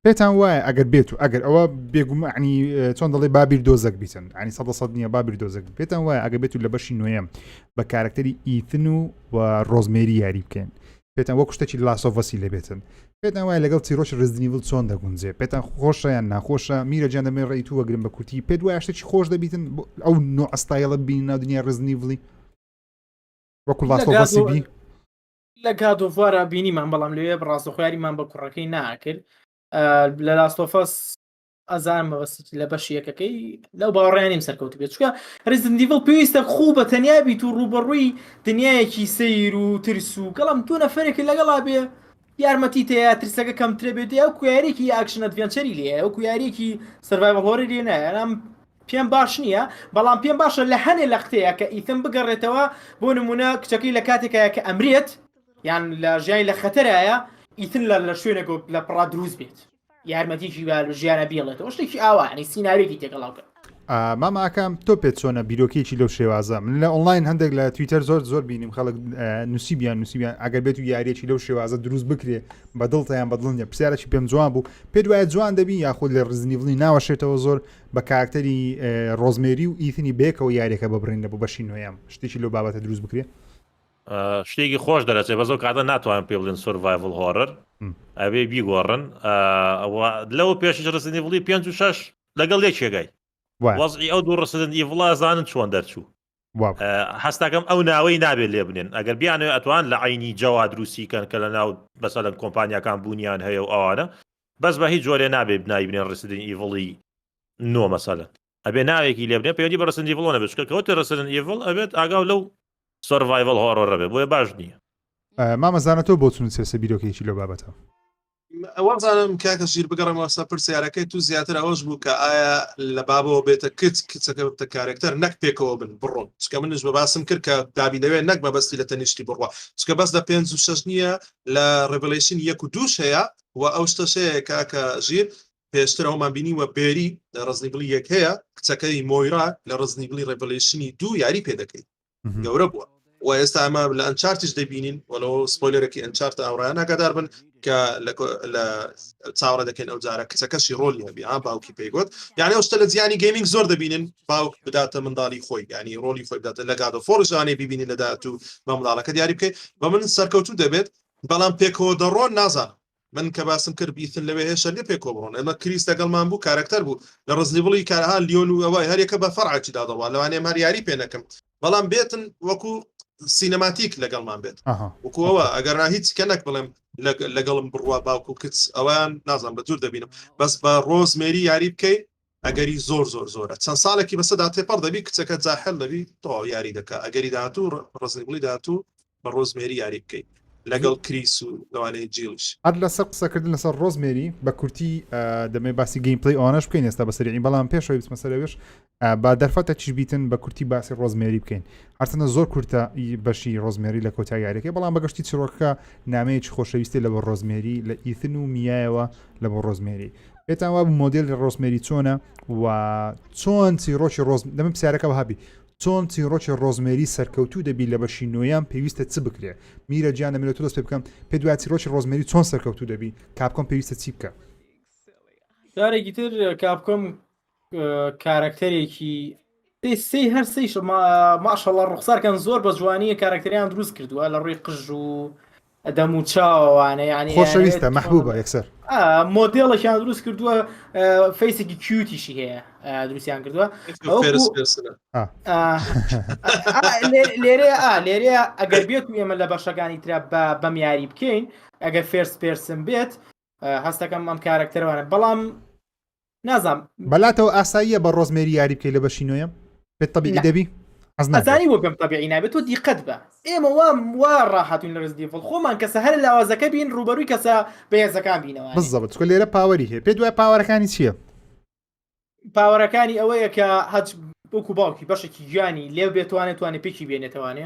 پێتان وایە ئەگەر بێت و ئەگەر ئەوە بێگومعنی چۆن دەڵێ بابیر دۆزەک بیتن ینی 100 نییە بابیر دۆزەک پێتان وایە ئەگە بێت و لە بەشی نوێم بە کارکتەری ئیثن و ڕۆزمێری یاری بکەن پێتان وەکو شتێکی لاسۆڤەسی لێ بێتن پێتان وایە لەگەڵ چیرۆش ڕزنیڤڵ چۆن دەگونجێ پێتان خۆشە یان ناخۆشە میرە جان دەمێ ڕێیت و وەگرم بە کورتی پێت وایە شتێکی خۆش دەبیتن ئەو نوع ئەستایڵە بین ناو دنیا ڕزنیڤڵی وەکو لاسۆڤەسی بی لە گادۆڤوارە بینیمان بەڵام لەوێ ڕاستەخوایاریمان بە کوڕەکەی ناکرد لە لاستۆفەس ئەزان مەوەستی لە بەش یەکەکەی لەو باوەڕیانیم سەرکەوت بێت چکە ڕزنیڤڵ پێویستە خوو بە تەنیا بیت و ڕوبەڕووی دنیایەکی سەیر و ترس و گەڵام تو نەفەرێکی لەگەڵا بێ یارمەتی تەیە ترسەکە کەمترە بێت ئەو کویارێکی ئاکشن ئەدڤێنچەری لێ ئەو کویارێکی سەرڤایڤڵ هۆرە لێ نایە ئەم پێم باش نییە بەڵام پێم باشە لە هەنێ لە قتەیە کە ئیثن بگەڕێتەوە بۆ نمونە کچەکەی لە کاتێکایە کە ئەمرێت یان لە ژیانی لە خەتەرایە ئیثن لە شوێنێک لە پڕا دروست بێت یارمەتیشی ژیانە بێڵێتەوە شتێکی ئاوانی سیناریۆکی تێکەڵاو کرد ماماکەم تۆ پێت چۆنە بیرۆکێکی لەو شێوازە من لە ئۆنلاین هەندێک لە تویتەر زۆر بینیم خەڵک نووسیبیان ئەگەر بێت و یاریەکی لەو شێوازە دروست بکرێ بەدڵتەیان بەدڵنیە پرسیارێکی پێم جوان بوو پێت وایە جوان دەبی یاخود لە ڕزنیڤڵی ناوەشێتەوە زۆر بە کارکتەری ڕۆزمێری و ئیثنی بێکەوە یاریەکە ببڕێنە بۆ بەشی نوێیان شتێکی لەو بابەتە دروست بکرێ شتێکی خۆش دەرەچێ بەزۆ کاتە ناتوانن پێ بڵێن سۆرڤایڤڵ هۆرر ئەبێ بیگۆڕن لەوە پێشش ڕزنیڤڵی 5 و 6 لەگەڵ یەکێگای وەزعی ئەو دوو ڕسەدن ئیڤڵا زانن چۆن دەرچوو هەستاکەم ئەو ناوەی نابێت لێ بنێن ئەگەر بیانەوە ئەتوان لە عینی جەوا دروستیکەن کە لە ناو بەسەلەن کۆمپانیاکان بوونیان هەیە و ئەوانە بەس بە هیچ جۆرێ نابێت بنایی بنێن ڕسەدن ئیڤڵی نۆ مەسەلە ئەبێ ناوێکی لێ بنێن پەیوەندی بە ڕسەدن ئیڤڵ نەبێت چکە کەوتە ڕسەدن ئیڤڵ ئەبێت ئاگاو لەو سۆرڤایڤڵ هۆڕۆ ڕەبێ بۆیە باش نییە مامەزانە تۆ بۆ چون سێسە بیرۆکێکی لەو بابەتەوە وەزانم کاکە ژیر بگەڕێمەوە سەر پرسیارەکەی تو زیاتر ئەوەش بوو کە ئایا لە بابەوە بێتە کچەکە بتە کارکتەر نەک پێکەوە بن بڕۆن چکە منش بە باسم کرد کە دابینەوێت نەک بەبەستی لە تەنیشتی بڕوە چکە بەس لە 5 و 6 نییە لە ڕێڤەلیشن 1 و 2 هەیە و ئەو شتەشەیە کاکە ژیر پێشتر ئەومان بینیوە بێری لە ڕزنیبلی یەک هەیە کچەکەی مۆیرا لە ڕزنیبلی ڕێڤەلیشنی 2 یاری پێ دەکەیت گەورە بووە و ئێستا ئەمە لە ئەنچارتیش دەبینین وەڵەوە سپۆیلەرێکی ئەنچارتە ئەوڕایان ئاگادار بن کە لە چاوەڕە دەکەن ئەو جارە کچەکەشی ڕۆلی هەبی باوکی پێیگوت یعنی ئەو شتە لە جیانی گەیمینگ زۆر دەبینن باوک بداتە منداڵی خۆی ینی ڕۆلی خۆی بداتە لە گاد و فۆڕژانێ ببینین لەدات و بە منداڵەکە دیاری بکەیت بە من سەرکەوتو دەبێت بەڵام پێکەوە دەڕۆن نازانم من کە باسم کرد بیتن لەوێ هێشە لێ پێکۆ بڕۆن ئەمە کریس لەگەڵمان بوو کارکتەر بوو لە ڕزنیبڵی کارها لیۆن و ئەوەی هەرێکە بە فەرعاکی دادەوە لەوانێ مار یاری پێ نەکەم بەڵام بێتن وەکو سینەماتیک لەگەڵمان بێت وەکوەوە ئەگەر هیچ کەنەک بڵێم لەگەڵم بڕوا باوکو کچ ئەویان نازان بە دوور دەبینم بەس بە ڕۆزمێری یاری بکەیت ئەگەری زۆر چەند ساڵێکی بەسەدا تێپەڕ دەبی کچەکە جاحل دەبی تۆ یاری دەکا ئەگەری داهاتوو ڕزنیبڵی داهاتوو بە ڕۆزمێری یاری بکەیت لەگەڵ کریس و لەوانەیە جیلش هەر لەسەر قسەکردن لەسەر ڕۆزمێری بە کورتی دەمێ باسی گەیم پلی ئەوانەش بکەین ئێستا بەسەری بەڵام پێشەوەی بچمە سەرەوێش با دەرفەتە چیش بیتن بە کورتی باسی ڕۆزمێری بکەین هەرچەندە زۆر کورتە بەشی ڕۆزمێری لە کۆتا یاریەکەی بەڵام بەگەشتی چڕۆکە نامەیەکی خۆشەویستی لە بە ڕۆزمێری لە ئیتن و میایەوە لە بۆ ڕۆزمێری پێتان وا مۆدل لە ڕۆزمێری چۆنە و چۆن چیرۆکی ڕۆز دەمە پرسیارەکە هەبی چۆن چیرۆکی ڕۆزمێری سەرکەوتوو دەبی لە بەشی نوۆیان پێویستە چ بکرێ میرە گیان دەمێت تۆ دەست پێ بکەم پێ دوای چیرۆکی ڕۆزمێری چۆن سەرکەوتوو دەبی کاپکۆم پێویستە چی بکە جارێکی تر کاپکۆم کارکتەرێکی سی هەر سیش ماشەڵڵا ڕوخسارکەن زۆر بە جوانیە کارکتەریان دروست کردووە لە ڕووی قژ و دەم و چاوانە ینی خۆشەویستە مەحبوبە یەکسەر مۆدێڵێکیان دروست کردووە فەیسێکی کیوتیشی هەیە دروستیان کردووە لێرەیە ئەگەر بێت و ئێمە لە بەشەکانی ترا بەم یاری بکەین ئەگەر فێرس پێرسن بێت هەستەکەم ئەم کارکتەرەوانە بەڵام نازام بەلاتەوە ئاساییە بە ڕۆزمێری یاری بکەی لە بەشی نوێیە پێت تەبیعی دەبی ئەزانی وە پێم تەبیعی نابێت تۆ دیقەت بە ئێمە وا ڕاحەتوین لە ڕزدیفڵ خۆمان کەسە هەر لاوازەکە بین ڕوبەرووی کەسە بەهێزەکان بینەوە بزەبت چکە لێرە پاوەری هەیە پێ دوای پاوەرەکانی چییە پاوەرەکانی ئەوەیە کە هەچ بۆکو باوکی بەشێکی گیانی لێو بێتوانێت توانێت پێکی بێنێتوانێ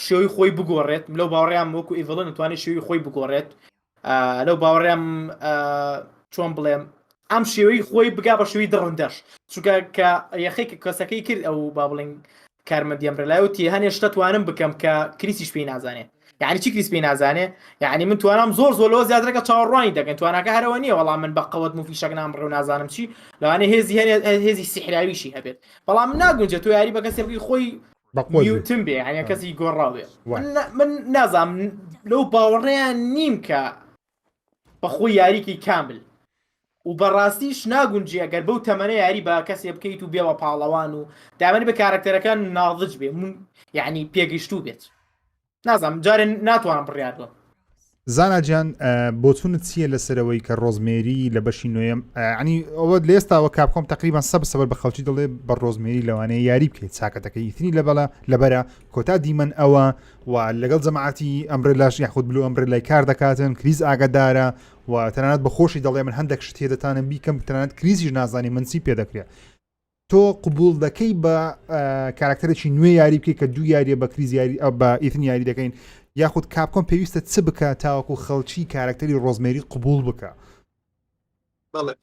شێوی خۆی بگۆڕێت لەو باوەڕیان وەکو ئیڤڵن توانێت شێوی خۆی بگۆڕێت لەو باوەڕیان چۆن بڵێم ئەم شێوەی خۆی بگا بە شێوی دڕندەش چونکە کە یەخی کەسەکەی کرد ئەو با بڵێن کارمەدیەمرەلایوتی هەنێ شتە توانم بکەم کە کریسیش پێی نازانێت یعنی چی کریس پێی نازانێ یعنی من توانم زۆر لەوە زیاترەکە چاوەڕوانی دەکەن تواناکە هەرەوە نییە وەڵام من بە قەوت موفیشەک نامڕێ و نازانم چی لەوانێ هێزی سیحراویشی هەبێت بەڵام من ناگونجێت تۆ یاری بە کەسێکی خۆی میوتم بێ هەنێ کەسی گۆڕاوێ من نازانم لەو باوەڕێیان نیم کە بەخۆی یاریکی کامل و بەڕاستیش ناگونجی ئەگەر بەو تەمەنە یاری بە کەسێ بکەیت و بێوە پاڵەوان و دامەنی بە کارکتەرەکان ناڵدج بێ یعنی پێگەیشتوو بێت نازانم جارێ ناتوانم بڕیار بم زاناجیان بۆچونت چییە لەسەرەوەی کە ڕۆزمێری لە بەشی نوێم ینی ئەوە لێستاوە کاپکۆم تقریبان سەبەر بە خەڵکی دەڵێ بە ڕۆزمێری لەوانەیە یاری بکەیت چاکەتەکە ئیتنی لەبەرە کۆتا دیمەن ئەوە و لەگەڵ جەماعەتی ئەمرلاش یاخود بلو ئەمرلای کار دەکاتن کریز ئاگادارە و تەنانەت بەخۆشی دەڵێ من هەندێک شت هێدەتانم بیکەم تەنانەت کریزیش نازانی من چی پێ دەکرێت تۆ قبول دەکەی بە کارکتەرێکی نوێ یاری بکەی کە دوو یاریە بە کریز یاری بە ئیتن یاری دەکەین یاخود کاپکۆم پێویستە چ بکە تاوەکو خەڵکی کارکتەری ڕۆزمێری قبول بکە بەڵێ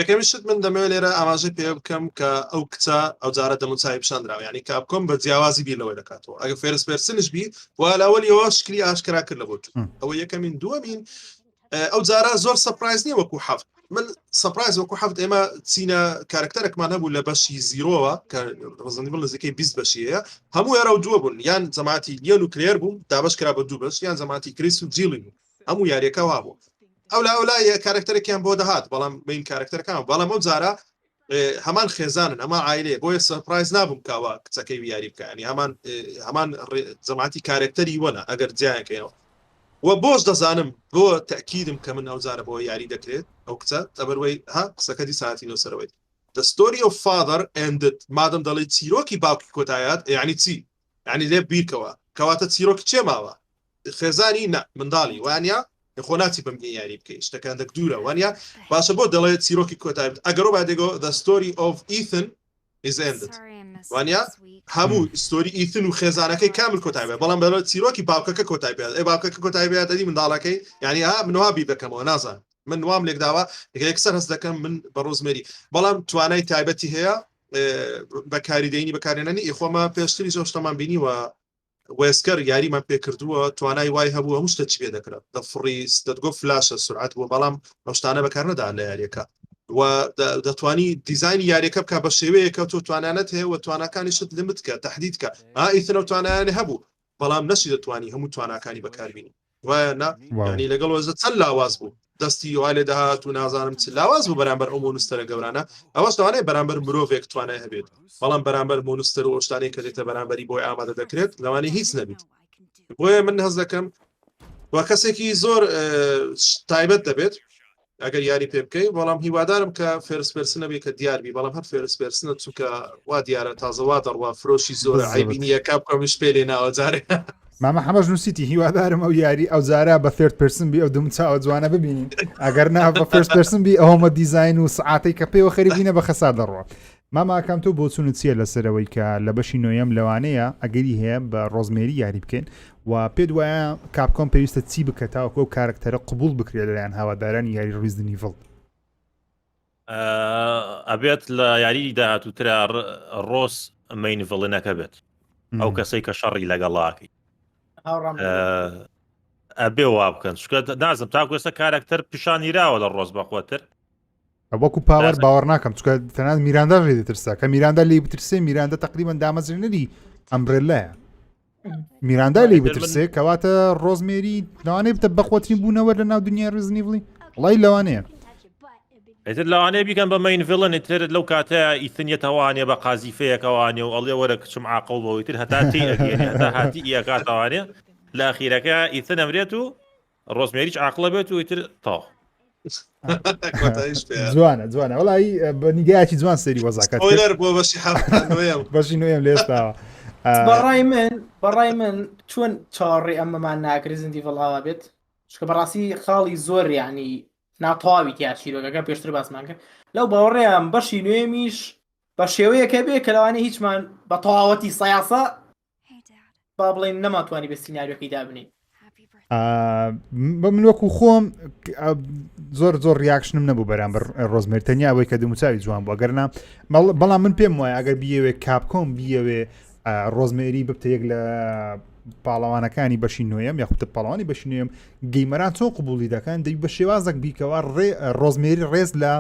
یەکەمی شت من دەمەوێت لێرە ئاماژەی پێ بکەم کە ئەو کچە ئەو جارە دەموچای پیشاندراوە ینی کاپکۆم بە جیاوازی بیرەوەی دەکاتەوە ئەگە فێرس پێرسنش بی وا لەوەلیەوە شکلی ئاشکرا کرد لە بۆ ئەوە یەکەمین دووەمین ئەو جارە زۆر سەپرایز نییە وەکو حەفت من سەپرایز وەکو حەفت ئێمە چینە کارکتەرێکمان هەبوو لە بەشی زیرۆوە کە ڕزنی بڵ نزیکەی 20 بەشیەیە هەموو ێرە و دووە بوون یان جەماعەتی لیۆن و کلێر بوو دابش کرا بە دوو بەش یان جەماعەتی کریس و جیلی بوو هەموو یاریەکە وا بوو ئەولا کارکتەرێکیان بۆ دەهات بەڵام بین کارکتەرەکان بەڵام ئەو جارە هەمان خێزانن ئەمە عایلێ بۆیە سەپرایز نابووم کاوە کچەکەی یاری بکەنی هەمان جەماعەتی کارکتەری وەنە ئەگەر جیایەکەیەوە و بۆش دەزانم بۆ تەکیدم کە من ئەوزارە بۆ یاری دەکرێت ئەو کچە تەبەروەی ها قسەکە دی ساعتی نۆسەرەوەی The story of father ended مادەم دەڵێ چیرۆکی باوکی کۆتایات یعنی چی یعنی لێ بیرکەوە کەواتە چیرۆکی چێ ماوە خێزانی نە منداڵی وانە خۆناتی بەم یاری بکەیت شتەکان دەک دوورە وانە باشە بۆ دەڵێت چیرۆکی کۆتایی ئەگەڕۆ بادێگۆ the story of Ethan is ended وانە هەموو ستۆری ئیتن و خێزانەکەی کامل کۆتایی بێت بەڵام بەڵێت چیرۆکی باوکەکە کۆتایی بێت ئەی باوکەکە کۆتایی بێت دەدی منداڵەکەی یعنی منها بی بکەمەوە نازان من وام لێک داوا یەکسەر هەست دەکەم من بە ڕۆزمێری بەڵام توانای تایبەتی هەیە بەکاریدەینی بەکارێنانی ئیخۆمە پێشتری زۆر شتەمان بینیوە وێسکەر یاریمان پێ کردووە توانای وای هەبوو هەموو شتە چی پێ دەکرێت دەفڕی دەتگۆ فلاشە سرعت بوو بەڵام ئەوشتانە بەکار نەدا لە یاریەکە و دەتوانی دیزایانی یاریەکە بکە بە شێوەیەکە تۆ توانانەت هەیە و توانەکانی شت لمت کە تهدید کە ئیتنە توانیانە هەبوو بەڵام نەشی دەتوانی هەموو تواناکانی بەکاربیێنی وایە ینی لەگەڵ وەزە چەند لاواز بوو دەستی وای لێ دەهات و نازانم چ لاواز بوو بەرامبەر ئەو مۆنستەرە گەورانە ئەوەش دەوانێت بەرامبەر مرۆڤێک توانای هەبێت بەڵام بەرامبەر مۆنستەر و شتانەی کە دێتە بەرامبەری بۆی ئامادە دەکرێت لەوانەیە هیچ نەبیت بۆیە من هەز دەکەم وا کەسێکی زۆر تایبەت دەبێت ئەگەر یاری پێ بکەی بەڵام هیوادارم کە فێرسپێرسنە بێ کە دیاربی بەڵام هەر فێرسپێرسنە چونکە وا دیارە تازەوا دەڕوا فرۆشی زۆرە عیبینیە کا بکەمش پێ لێ ناوە جارێ مامە حەمەش نووسیتی هیوادارم ئەو یاری ئەو جارە بە فێرد پرسن بی ئەو دوم چاوە جوانە ببینین ئەگەر نا بە فێرس پرسن بی ئەومە دیزاین و سعاتەی کە پێوە خەریبینە بە خەسا دەڕۆ ماماکەم تۆ بۆ چونت چیە لەسەرەوەی کە لە بەشی نۆیەم لەوانەیە ئەگەری هەیە بە ڕۆزمێری یاری بکەین و پێت وایە کاپکۆم پێویستە چی بکەتاوەکە و کارکتەرە قبول بکرێت لەلایەن هاوادارانی یاری ڕیزنت ایڤڵ ئەبێت لە یاری داهاتووترا ڕۆس مەینڤڵنەکە بێت ئەو کەسەی کە شەڕی لەگەڵاکەی ئەبێ وا بکەن شکە نازم تاکو ئێستا کارکتەر پیشانیراوە لە ڕۆز بەخۆتر وەکو پاوەەر باوەڕ ناکەم چکە تەنان میراندا ڕێ دەترسا کە میراندا لی بترسێ میراندا تقریبان دامەزرێنەری ئەمبرلایە میراندا لی بترسێ کەواتە ڕۆزمێری لەوانەیە بتە بەخۆترین بوونەوە لە ناو دنیای ڕیزنت ایڤڵی وڵای لەوانەیە ئێتر لەوانەیە بیکەن بە مەینڤڵن ئیتر لەو کاتەیە ئیثنیەتەوانێ بە قازیفەیەکەوانێ و ئەڵێ وەرە کچم عاقڵ بەوەیتر هەتا تی ئەگەێنێ هەتا هاتی ئیەکاتەوانێ لە ئەخیرەکە ئیتن ئەمرێت و ڕۆزمێریش عاقڵە بێت و ئیتر تاو جوانە جوانە وڵی بە نیگایکی جوان سەری وەزاکات بۆ بەشی نوێم لێستاوە بەڕای من چۆن چاڕێ ئەمەمان ناکە ڕیزنت ایڤڵ هاوا بێت شکە بەڕاستی خاڵی زۆر یعنی ناتەواوی تیا چیرۆکەکە پێشتر باسمان کرد لەو باوەڕێیان بەشی نوێمیش بە شێوەیەکە بێ کە لەوانەیە هیچمان بە تەواوەتی سەیاسە با بڵێن نەماتوانی بە سیناریۆکەی دابنین بە من وەکو خۆم زۆر زۆر ریاکشنم نەبوو بەرامبەر ڕۆزمێر تەنیا ئەوەی کە دموچاوی جوان بوو ئەگەرنا بەڵام من پێم وایە ئەگەر بیەوێ کاپکۆم بیەوێ ڕۆزمێری ببتە یەک لە پاڵەوانەکانی بەشی نوێم یاخوتە پاڵەوانی بەشی نوێم گەیمەران چۆن قبولی دەکەن دەی بە شێوازێک بیکەوە ڕۆزمێری ڕێز لە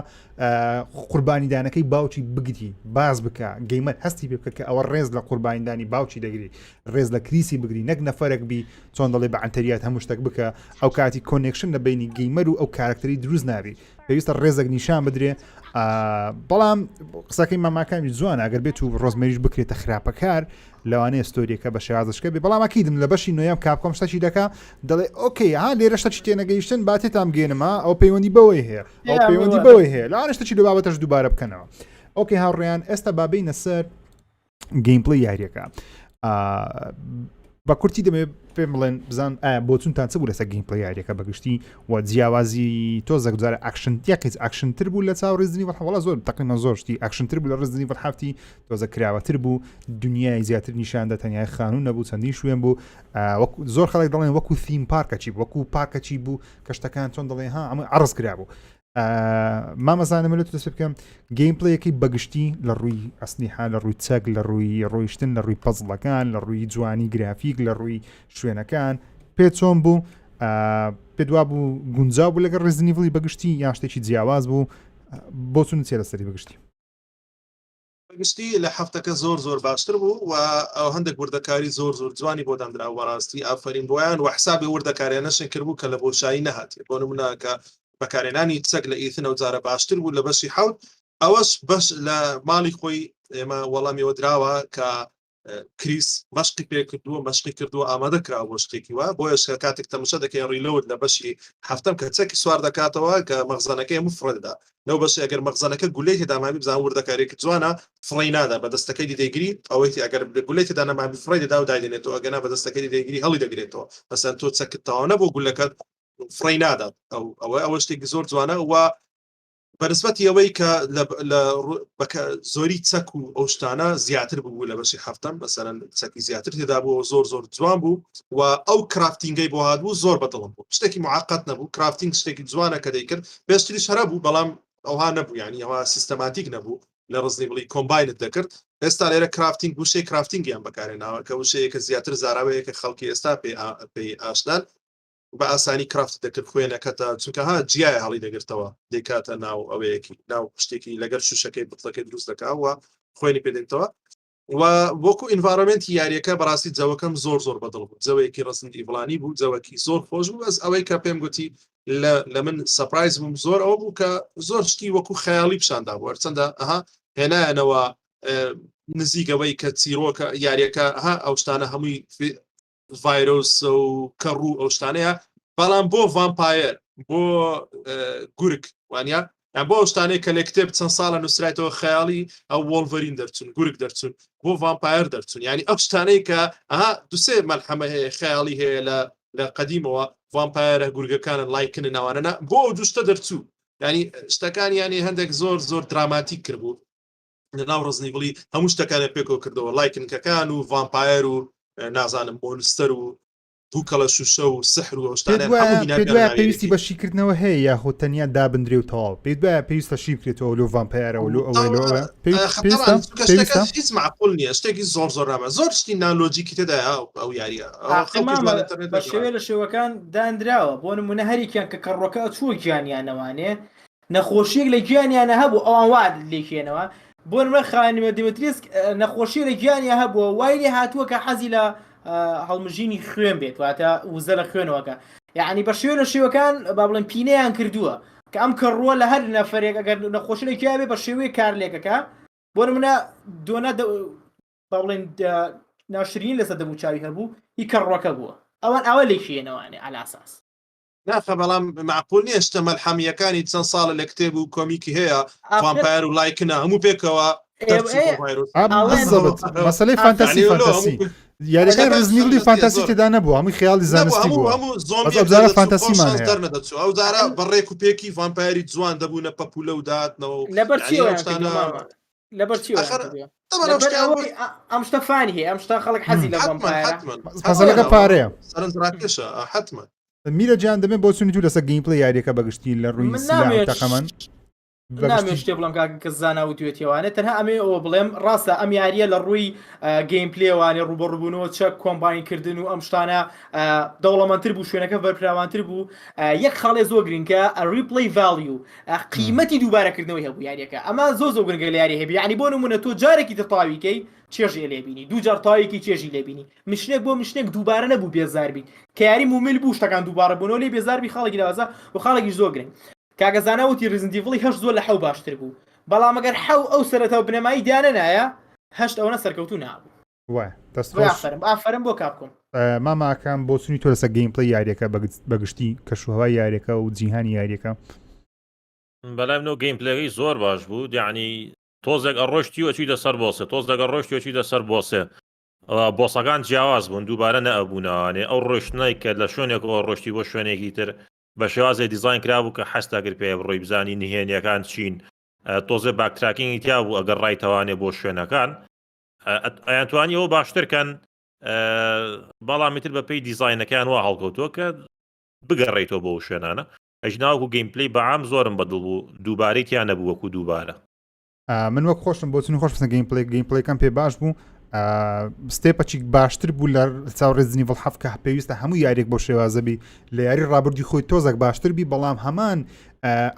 قوربانیدانەکەی باوکی بگری باز بکە گەیمەر هەستی پێ بکە کە ئەوە ڕێز لە قوربانیدانی باوکی دەگری ڕێز لە کریسی بگری نەک نەفەرێک بی چۆن دەڵێ بە ئەنتەریات هەموو شتێک بکە ئەو کاتی کۆنێکشن لە بینی گەیمەر و ئەو کارکتەری دروست نابی پێویستە ڕێزێک نیشان بدرێ بەڵام قسەکەی ماماکانی جوان ئەگەر بێت و ڕۆزمێریش بکرێتە خراپەکار لەوانەیە ستۆریەکە بە شێوازشکە بێ بەڵام ئەکیدم لە بەشی نوێم کاپکۆم شتەی دەکا دەڵێ ئۆکەی ها لێرە شتەی تێنەگەیشتن باتێتام گێنمە ئەو پەیوەندی بەوەی هەیە ئەو پەیوەندی بەوەی هەیە لەوانە شتەی لە بابەتەش دووبارە بکەنەوە ئۆکەی هاوڕێیان ئێستا بابینە سەر گەیمپڵی یاریەکە بە کورتی دەمێ پێم بڵێن بزان بۆ چونتان چ بوو لەسەر گەیمپڵی یاریەکە بەگشتی و جیاوازی تۆزێک جارە ئاکشن یەکێک ئاکشنتر بوو لە چاو ڕیزنت ایڤڵ وڵا زۆر تقریبا زۆر شتی ئاکشنتر بوو لە ڕیزنت ایڤڵ هەفتی تۆزە کراوەتر بوو دنیای زیاتر نیشاندا تەنیای خانوون نەبوو چەندی شوێن بوو زۆر خەڵک دەڵێن وەکو theme پارکەچی وەکو پارکەچی بوو کە شتەکان چۆن دەڵێن ها ئەمە عرض کرا بوو مامەزانم لە دەست بکەم گەیمپڵەیەکی بەگشتی لە ڕووی ئەسلیحا لە ڕووی چەک لە ڕووی ڕۆیشتن لە ڕووی پەزڵەکان لە ڕووی جوانی گرافیک لە ڕووی شوێنەکان پێ چۆن بوو پێدوا بوو گونجاو بوو لەگەڵ ڕیزنت ایڤڵی بەگشتی یان شتێکی جیاواز بوو بۆ چونت چێ لەسەری بەگشتی بەگشتی لە هەفتەکە زۆر زۆر باشتر بوو و ئەو هەندێک وردەکاری زۆر زۆر جوانی بۆ دەمدرا وەڕاستی ئافرین بۆیان و حسابی وردەکاریانەشن کردبوو کە لە بۆشایی نەهاتی بۆ نمونە کە بەکارێنانی چەک لە ئیتن ئەو جارە باشتر بوو لە بەشی حەوت ئەوەش بەش لە ماڵی خۆی ئێمە وەڵامیەوە دراوە کە کریس مەشقی پێ کردووە مەشقی کردووە ئامادە کراوە بۆ شتێکی وە بۆیە کاتێک تەماشا دەکەین ڕیلۆد لە بەشی هەفتەم کە چەکی سوار دەکاتەوە کە مەغزانەکەی هەموو فڕێدا لەو بەشی ئەگەر مەغزانەکە گولەی تێدا مابی بزان وردەکارێکی جوانە فڕی نادا بە دەستەکەی دەیگری ئەوەی ئەگەر گولەی تێدا نەمابی فڕی دەدا و دایدێنێتەوە ئەگەنا بە دەستەکەی دەیگری هەڵی دەگرێتەوە مەسەن تۆ چەکت تەواو نەبوو گولەکەت فڕی نادات ئەوە شتێکی زۆر جوانە و بەنسبەتی ئەوەی کە زۆری چەک و ئەو شتانە زیاتر بوو لە بەشی هەفتم بەسەرەن چەکی زیاتر تێدا بوو زۆر جوان بوو و ئەو کرافتینگەی بۆ هاتبوو زۆر بەدڵم بوو شتێکی معقد نەبوو کرافتینگ شتێکی جوانە کە دەیکرد پێشتریش هەرە بوو بەڵام ئەوها نەبوو ینی ئەوە سیستەماتیک نەبوو لە ڕزنی بڵی کۆمباینت دەکرد ئێستا لێرە کرافتینگ بوشەی کرافتینگیان بەکارێناوە کە وشەیەکە زیاتر زاراوەیە کە خەڵکی ئێستا پێی ئاشنان بە ئاسانی کرافت دەکرد خوێنەکەتە چونکە ها جیای هەڵی دەگرتەوە دەکاتە ناو ئەوەیەکی ناو شتێکی لەگەر شوشەکەی بتڵەکەی دروست دەکاوە خوێنی پێدێنیتەوە و وەکو ئینڤارۆمنتی یاریەکە بەڕاستی جەوەکەم زۆر بەدڵ بوو جەوەیەکی ڕستنی ئیڤڵانی بوو جەوەکی زۆر خۆش بوو ئەس ئەوەی کە پێم گوتی لە من سەپرایز بووم زۆر ئەوە بوو کە زۆر شتی وەکو خەیاڵی پیشاندا بوو هەرچەندە هێنایەنەوە نزیکەوەی کە چیرۆکە یاریەکە ئەو شتانە هەمووی ڤایرۆس و کەڕوو ئەو شتانەیە بەڵام بۆ ڤامپایر بۆ گورگ وانیا بۆ ئەو شتانەیە کە لە کتێب چەند ساڵە نووسرایەوە خەیاڵی ئەو وۆڵڤەرین دەرچون گورگ دەرچون بۆ ڤامپایر دەرچون ینی ئەو شتانەی کە دوسێ مەلحەمە هەیە خەیاڵی هەیە لە قەدیمەوە ڤامپایرە گورگەکانن لایکن ناوانەنا بۆ ئەو دوشتە دەرچوو ینی شتەکانی ینی هەندێک زۆر دراماتیک کردبوو لەناو ڕزنی بڵی هەموو شتەکانە پێکەوە کردەوە لایکنکەکان و ڤامپایر و نازانم مۆنستەر و دووکەڵە شوشە و سحر و شتانە پێویستی بە شیکردنەوە هەیە یاخۆ تەنیا دابدرێ و تەواو پێت وایە پێویستە شی بکرێتەوە لەو ڤامپایرەوە لەو ئەوە هیچ معقول نییە شتێکی زۆر نامە زۆر شتی نانلۆجیکی تێدایە ئەو یاریە بە شێوێ لە شێوەکان دانراوە بۆ نمونە هەریکیان کە کەڕۆکە چووە گیانیانەوانێ نەخۆشیەک لە گیانیانە هەبوو ئەوان واد لێکێنەوە بۆ نمە خانیمە دیمەتریسک نەخۆشی لە گیانیا هەبووە وای لێ هاتووە کە حەزی لە هەڵمژینی خوێن بێت واتە وزە لە خوێنەوەکە یعنی بە شێوە لە شێوەکان با بڵێن پینەیان کردووە کە ئەم کەڕووە لە هەر نەفرێک ئەگەر نەخۆشی لە گیابێ بە شێوەیە کار لێکەکە بۆ نمونە دۆنە با بڵێن ناشرین لەسەر دەبوو چاوی هەبوو هی کەڕوەکە بووە ئەوان ئەوە لێکێنەوەوانێ علاساس ناخە بەڵام معقول نییە شتە مەلحەمیەکانی چەند ساڵە لە کتێب و کۆمیکی هەیە ڤامپایر و لایکنە هەموو پێکەوە مەسەلەی فانتاسی یاریەکان ڕزنیڵی فانتاسی تێدا نەبوو هەمووی خەیاڵی زانستی بوو زۆر فانتاسیمان دەرنەدەچوو ئەو دارە بەڕێک و پێکی ڤامپایری جوان دەبوونە پەپولە و دادنەوە ئەم شتە فانی هەیە ئەم شتە خەڵک حەزی لە مەسەلەکە پارەیە سەرنجڕاکێشە حتممە میرە گیان دەبێت بۆ چونی تو لەسەر گەیمپڵی یاریەکە بەگشتی لە ڕووی سیلاحەکەمان نامێ شتێ بڵم کە زاناوتوێتیوانێت تەنها ئەمێ ئەوە بڵێم ڕاستە ئەم یاریە لە ڕووی گەیمپلێوانێ ڕوبەڕووبوونەوە چەک کۆمباینکردن و ئەم شتانە دەوڵەمەندتر بوو شوێنەکە بەرپراوانتر بوو یەک خاڵێ زۆر گرنگکە ریپلی ڤالیو قیمەتی دووبارەکردنەوەی هەبوو یاریەکە ئەمە زۆر گرنگە لە یاری هەبی ینی بۆ نمونە تۆ جارێکی تەتاویکەی چێژی لێبینی دوو جار تاویکی چێژی لێبینی مشنێک بۆ مشنێک دووبارە نەبوو بێزار بیت کە یاری مومل بوو شتەکان دووبارە بوونەوە لێ بێزاربی خاڵێکی داوازە و خاڵێکی زۆر گرنگ کاگەزانەوتی ڕزنتیڤڵی هەشت زۆر لە حەو باشتر بوو بەڵام ئەگەر حەو ئەو سەرەتاو بنەمایی دانە نایە هەشت ئەوە سەرکەوتو نابوو ئافرم بۆ کاپکۆم ماماکەم بۆ چونی تۆ لەسەر گەیمپڵی یاریەکە بەگشتی کەشوهەوای یاریەکە و جیهانی یاریەکە بەلام نۆ گەیمپلەکەی زۆر باش بوو یعنی تۆزێک ئەڕۆشتی وەچوویدە سەر بۆسێ تۆزێک ئەڕۆشتی وەچوویدە سەر بۆسێ بۆسەکان جیاواز بوون دووبارە نەئەبوونەوانێ ئەو ڕۆشتنەی کە لە شوێنێکەوە ڕۆشتی بۆ شوێنێکی تر بە شێوازێ دیزاین کرابوو کە حەستاگر پێ بڕۆی بزانی نهێنیەکان چین تۆزێ باکتراکینگی تیا بوو ئەگەر ڕایتەوانێ بۆ شوێنەکان ئەیانتوانی ئەوە باشترکەن بەڵامیتر بە پێی دیزاینەکان وا هەڵکەوتووە کە بگەڕێیتەوە بۆ شوێنانە ئەژناوەکو گەیمپلەی بەعام زۆرم بەدڵ بوو دووبارەی تیان نەبوو وەکو دووبارە من وەک خۆشم بۆ چنی خۆش بسن گەیمپلەیەکان پێ باش بوو ستێپەچی باشتر بوو لە چاو ڕێزنیڤڵ حەف کە پێویستە هەموو یاریێک بۆ شێوازەبی لە یاری ڕابردی خۆی تۆزێک باشتر بی بەڵام هەمان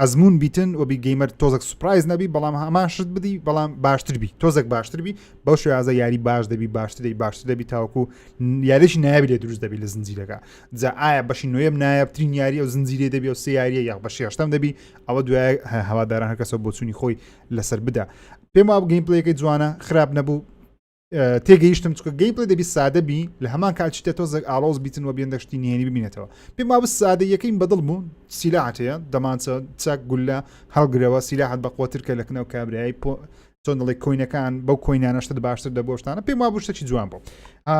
ئەزمون بیتن و بی گەیمەر تۆزێک سوپرایز نەبی بەڵام هەمان شت بدی بەڵام باشتر بی تۆزێک باشتر بی بەو شێوازە یاری باش دەبی باشتر دەبی تاوەکو یاریشی نایابی لێ دروست دەبی لە زنجیرەکە جا ئایا بەشی نوێم نایابترین یاری ئەو زنجیرێ دەبی و سێ یاریە یاخ بەشی هەشتم دەبی ئەوە دوای هەواداران هەر کەسە بۆ چوونی خۆی لەسەر بدا پێم وابوو گەیمپلەیەکەی جوانە خراپ نەبوو تێگەیشتم چکە گەیمپڵی دەبی سادە بی لە هەمان کاتچیتە تۆزێک ئاڵۆز بیتن و بێندەشتی نهێنی ببینێتەوە پێم وابوو سادە یەکەین بەدڵ بوو سیلاحەتەیە دەمانچە چاک گولە هەڵگرەوە سیلاحەت بە قوتر کە لەکنەوە کابرایی چۆن دەڵێ کۆینەکان بەو کۆینانەشتە باشتر دەبۆشتانە پێم وا بوو شتێکی جوان بوو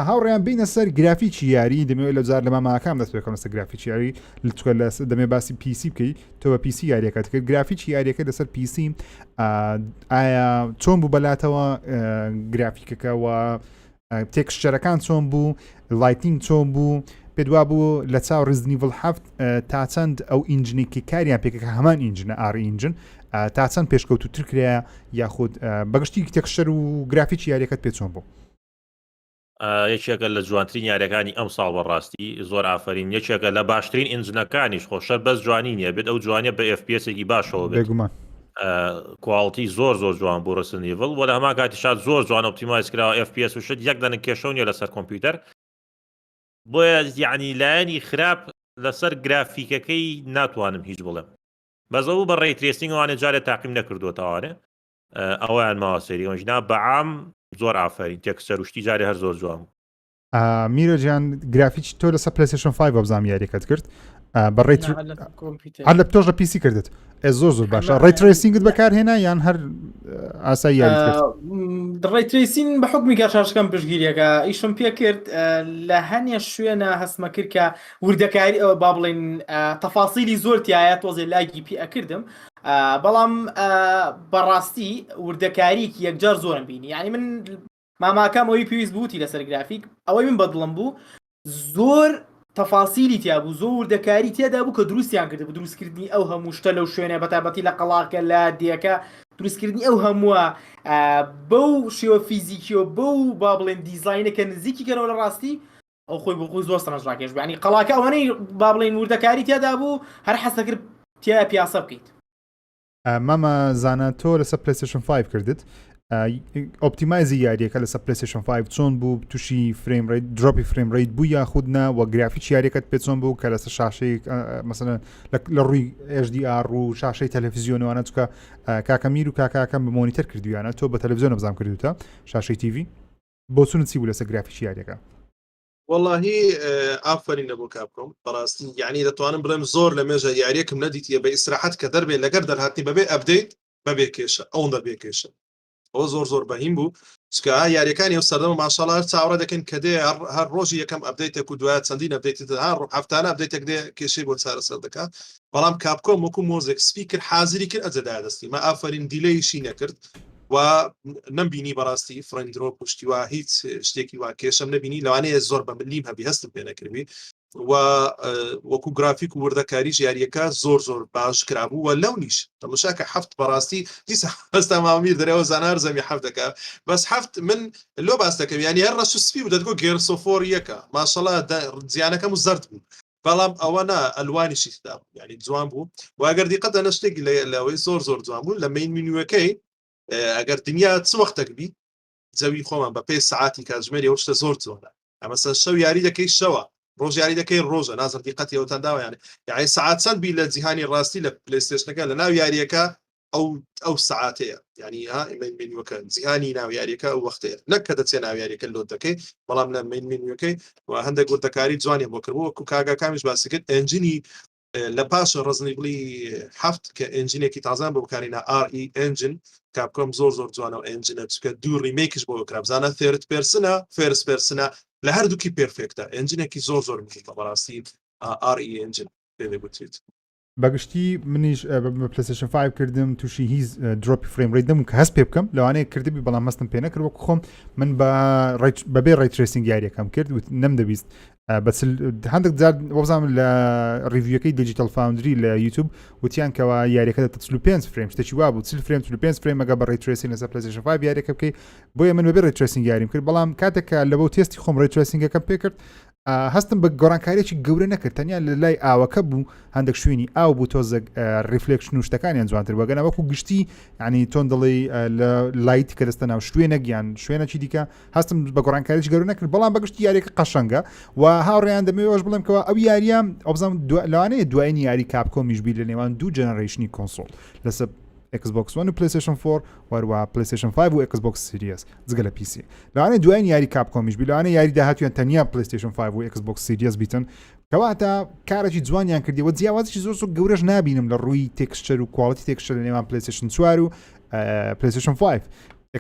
هاوڕێیان بینە سەر گرافیکی یاری دەمەوێت لە جار لە ماماکان دەست پێکەم لەسەر گرافیکی یاری دەمێ باسی پیسی بکەیت تۆ بە پیسی یاریەکەت کرد گرافیکی یاریەکە لەسەر پیسی ئایا چۆن بوو بەلاتەوە گرافیکەکە و تێکسچەرەکان چۆن بوو لایتنگ چۆن بوو پێدوا بوو لە چاو ڕزنیڤڵ هەفت تا چەند ئەو ئینجنێکی کاریان پێکەکە هەمان ئینجنە ئاری ئینجن تا چەند پێشکەوتوتر کرایە یاخود بەگشتی تێکسچەر و گرافیکی یاریەکەت پێ چۆن بوو یەکێکە لە جوانترین یاریەکانی ئەم ساڵ بەڕاستی زۆر ئافرین یەکێکە لە باشترین ئینجنەکانیش خۆشە بەس جوانی نیە بێت ئەو جوانە بە FPSێکی باشەوە بێت بێگومان کواڵتی زۆر جوان بۆ ڕسنیڤڵ وە لە هەما کاتیشات زۆر جوان ئۆپتیمایز کراوە FPS وشت یەک دەنگ کێشە نیە لەسەر کۆمپیوتەر بۆیە یعنی لایەنی خراپ لەسەر گرافیکەکەی ناتوانم هیچ بڵێم بەزەوو بە ڕێیترێسینگوانە جارێ تاقیم نەکردوتەوانێ ئەویان ماوەسەری ئەوژنا بەعام زۆر ئافرین تێکسەر وشتی جارێ هەر زۆر جوان میرە گیان گرافیکی تۆ لەسەر PlayStation 5 بەبزام یاریەکەت کرد بەڕێ هەر لە تۆش لە پیسی کردت زۆر باشە ڕێیترێسینگت بەکارهێنا یان هەر ئاسایی یاری کرد ڕێیترێسین بە حکمی کاشاشەکەم پشگیریەکە ئیشم پێ کرد لە هەنێ شوێنە هەستمە کرد کە وردەکاری ئەوە با بڵێن تەفاسیلی زۆر تایە تۆزێ لاگی پێ ئەکردم بەڵام بەڕاستی وردەکاریکی یەکجار زۆرم بینی یعنی من ماماکەم ئەوی پێویست بووتی لەسەر گرافیک ئەوەی من بەدڵم بوو زۆر تەفاسیلی تیا بوو زۆر وردەکاری تێدا بوو کە دروستیان کرد بوو دروستکردنی ئەو هەموو شتە لەو شوێنە بەتابەتی لە قەڵاکە لە دیەکە دروستکردنی ئەو هەمووە بەو شێوە فیزیکیۆ بەو با بڵێن دیزاینەکە نزیکی کەنەوە لە ڕاستی ئەو خۆی بۆ خۆی زۆر سەرنجڕاکێش بوو ینی قەڵاکە ئەوانەی با بڵێن وردەکاری تێدا بوو هەر حەز دەکرد تیا پیاسە بکەیت مامە زانە تۆ لەسەر PlayStation 5 کردت ئۆپتیمایزی یاریەکە لەسەر PlayStation 5 چۆن بوو تووشی فریم ڕیت دروپی فریم ڕیت بوو یاخودنا و گرافیک یاریەکەت پێ چۆن بوو کە لەسەر شاشەی مەسەلەن لە ڕووی HDR و شاشەی تەلەڤیزیۆنەوانە چکە کاکەمیر و کاکاکەم بە مۆنیتەر کردویانە تۆ بە تەلەڤیزیۆن بەزام کردوتە شاشەی TV بۆ چونت چی بوو لەسەر گرافیک یاریەکە واللهی ئافرین لەبوو کاپکۆم بەڕاستی یعنی دەتوانم بڵێم زۆر لە مێژە یاریەکەم نەدیتیە بە ئیسراحەت کە دەربێت لەگەر دەرهاتی بەبێ ئەپدەیت بەبێ کێشە ئەوەن دەبێ کێشە ئەوە زۆر بەهیم بوو چکە یاریەکانی ئەو سەردەمە ماشەڵڵا چاوەڕە دەکەن کە دێ هەر ڕۆژی یەکەم ئەپدەیتێک و دوایە چەندین ئەپدەیت هەر هەفتانە ئەپدەیتێک دێ کێشەی بۆ چارەسەر دەکات بەڵام کاپکۆم وەکو مۆزێک سپیکر حازری کرد ئەجەدا دەستی ما ئافرین دیلەیشی نەکرد و نەمبینی بەڕاستی فرندرۆ پشتی وا هیچ شتێکی وا کێشەم نەبینی لەوانەیە زۆر بە ملیم هەبی هەستم پێ نەکردوی و وەکو گرافیک و وردەکاریش یاریەکە زۆر باش کرابوو و لەونیش تەماشاکە هەفت بەڕاستی دیسە هەستا مامیر دەرەوە زانار زەمی حەفتەکە بەس هەفت من لۆ باس دەکەم یعنی هەر ڕەش و سپی و دەتگۆ گێرسۆفۆر یەکە ماشەڵڵا جیانەکەم و زەرد بوو بەڵام ئەوە نا ئەلوانیشی تدا یعنی جوان بوو و ئەگەر دیقەت دەنە شتێک لەوەی زۆر جوان بوو لە مین منوەکەی ئەگەر دنیا چ وەختێک بی جەوی خۆمان بە پێی سعاتی کاتژمێری ئەو شتە زۆر جوانە ئەمەسە شەو یاری دەکەی شەوە ڕۆژ یاری دەکەی ڕۆژە نازر دیقەتی ئەوتان داوایانە یعنی سعات چەند بی لە جیهانی ڕاستی لە پلەیستێشنەکە لە ناو یاریەکە ئەو سعاتەیە یعنی ها مینوەکە جیهانی ناو یاریەکە ئەو وەختەیە نەک کە دەچێت ناو یاریەکە لۆ دەکەی بەڵام لە مینوەکەی و هەندێک وردەکاری جوانی بۆ کردبوو وەکو کاگاکامیش باسی کرد ئەنجینی لە پاش ڕزنیبلی هەفت کە ئەنجینێکی تازان بۆ بکارینە RE ئەنجن کاپکۆم زۆر زوانە و ئەنجنە چکە دوو ڕیمێکش بۆ بکرا بزانە ثێرد پێرسنە فێرس پێرسنە لە هەردووکی پێرفێکتە ئەنجنێکی زۆر بە بەڕاستی RE ئەنجن پێ بوتیت بەگشتی منیش بە PlayStation 5 کردم تووشی هیچ دروپی فریم ڕیت دەم کە هەست پێ بکەم لەوانەیە کردبی بەڵام مەستم پێ نەکرد وەکو خۆم من بەبێ ڕێیترێسینگ یاریەکەم کرد و نەمدەبیست هەندێک جار وەبزانم لە ریڤیوەکەی دیجیتال فاوندری لە یوتیوب وتیان کەەوە یاریەکە 35 فریم شتێکی وا بوو 35 فریم مەگە بە ڕێیترێسینگ لەسەر PlayStation 5 یاریەکە بکەی بۆیە من بەبێ ڕێیترێسینگ یاریم کرد بەڵام کاتێکە لە بۆ تێستی خۆم ڕێیترێسینگەکەم پێ کرد هەستم بە گۆڕانکاریێکی گەورە نەکرد تەنیا لە لای ئاوەکە بوو هەندێک شوێنی ئاو بوو تۆزە ریفلێکشن و شتەکانیان جوانتر وەگەنە وەکو گشتی ینی تۆن دەڵێ لە لایت کە دەستە ناو شوێنە گیان شوێنەکی دیکە هەستم بە گۆڕانکاریێکی گەورە نەکرد بەڵام بەگشتی یاریەکە قەشەنگە و هاوڕێیان دەمەوێش بڵێمکەوە ئەو یاریە ئەوبزانم لەوانەیە دوایین یاری کاپکۆمیش بی لە نێوان دوو جەنەڕیشنی کۆنسۆڵ لەسەر Xbox One و PlayStation 4 وەروە PlayStation 5 و Xbox Series جگە لە PC لەوانەیە دوایین یاری کاپکۆمیش بی لەوانەیە یاری داهاتویان تەنیا PlayStation 5 و Xbox Series بیتن کەواتە کارێکی جوانیان کردیەوە جیاوازی زۆر گەورەش نبینم لە ڕووی تێکسچەر و کواڵیتی تێکسچەر لە نێوان PlayStation 4 و PlayStation 5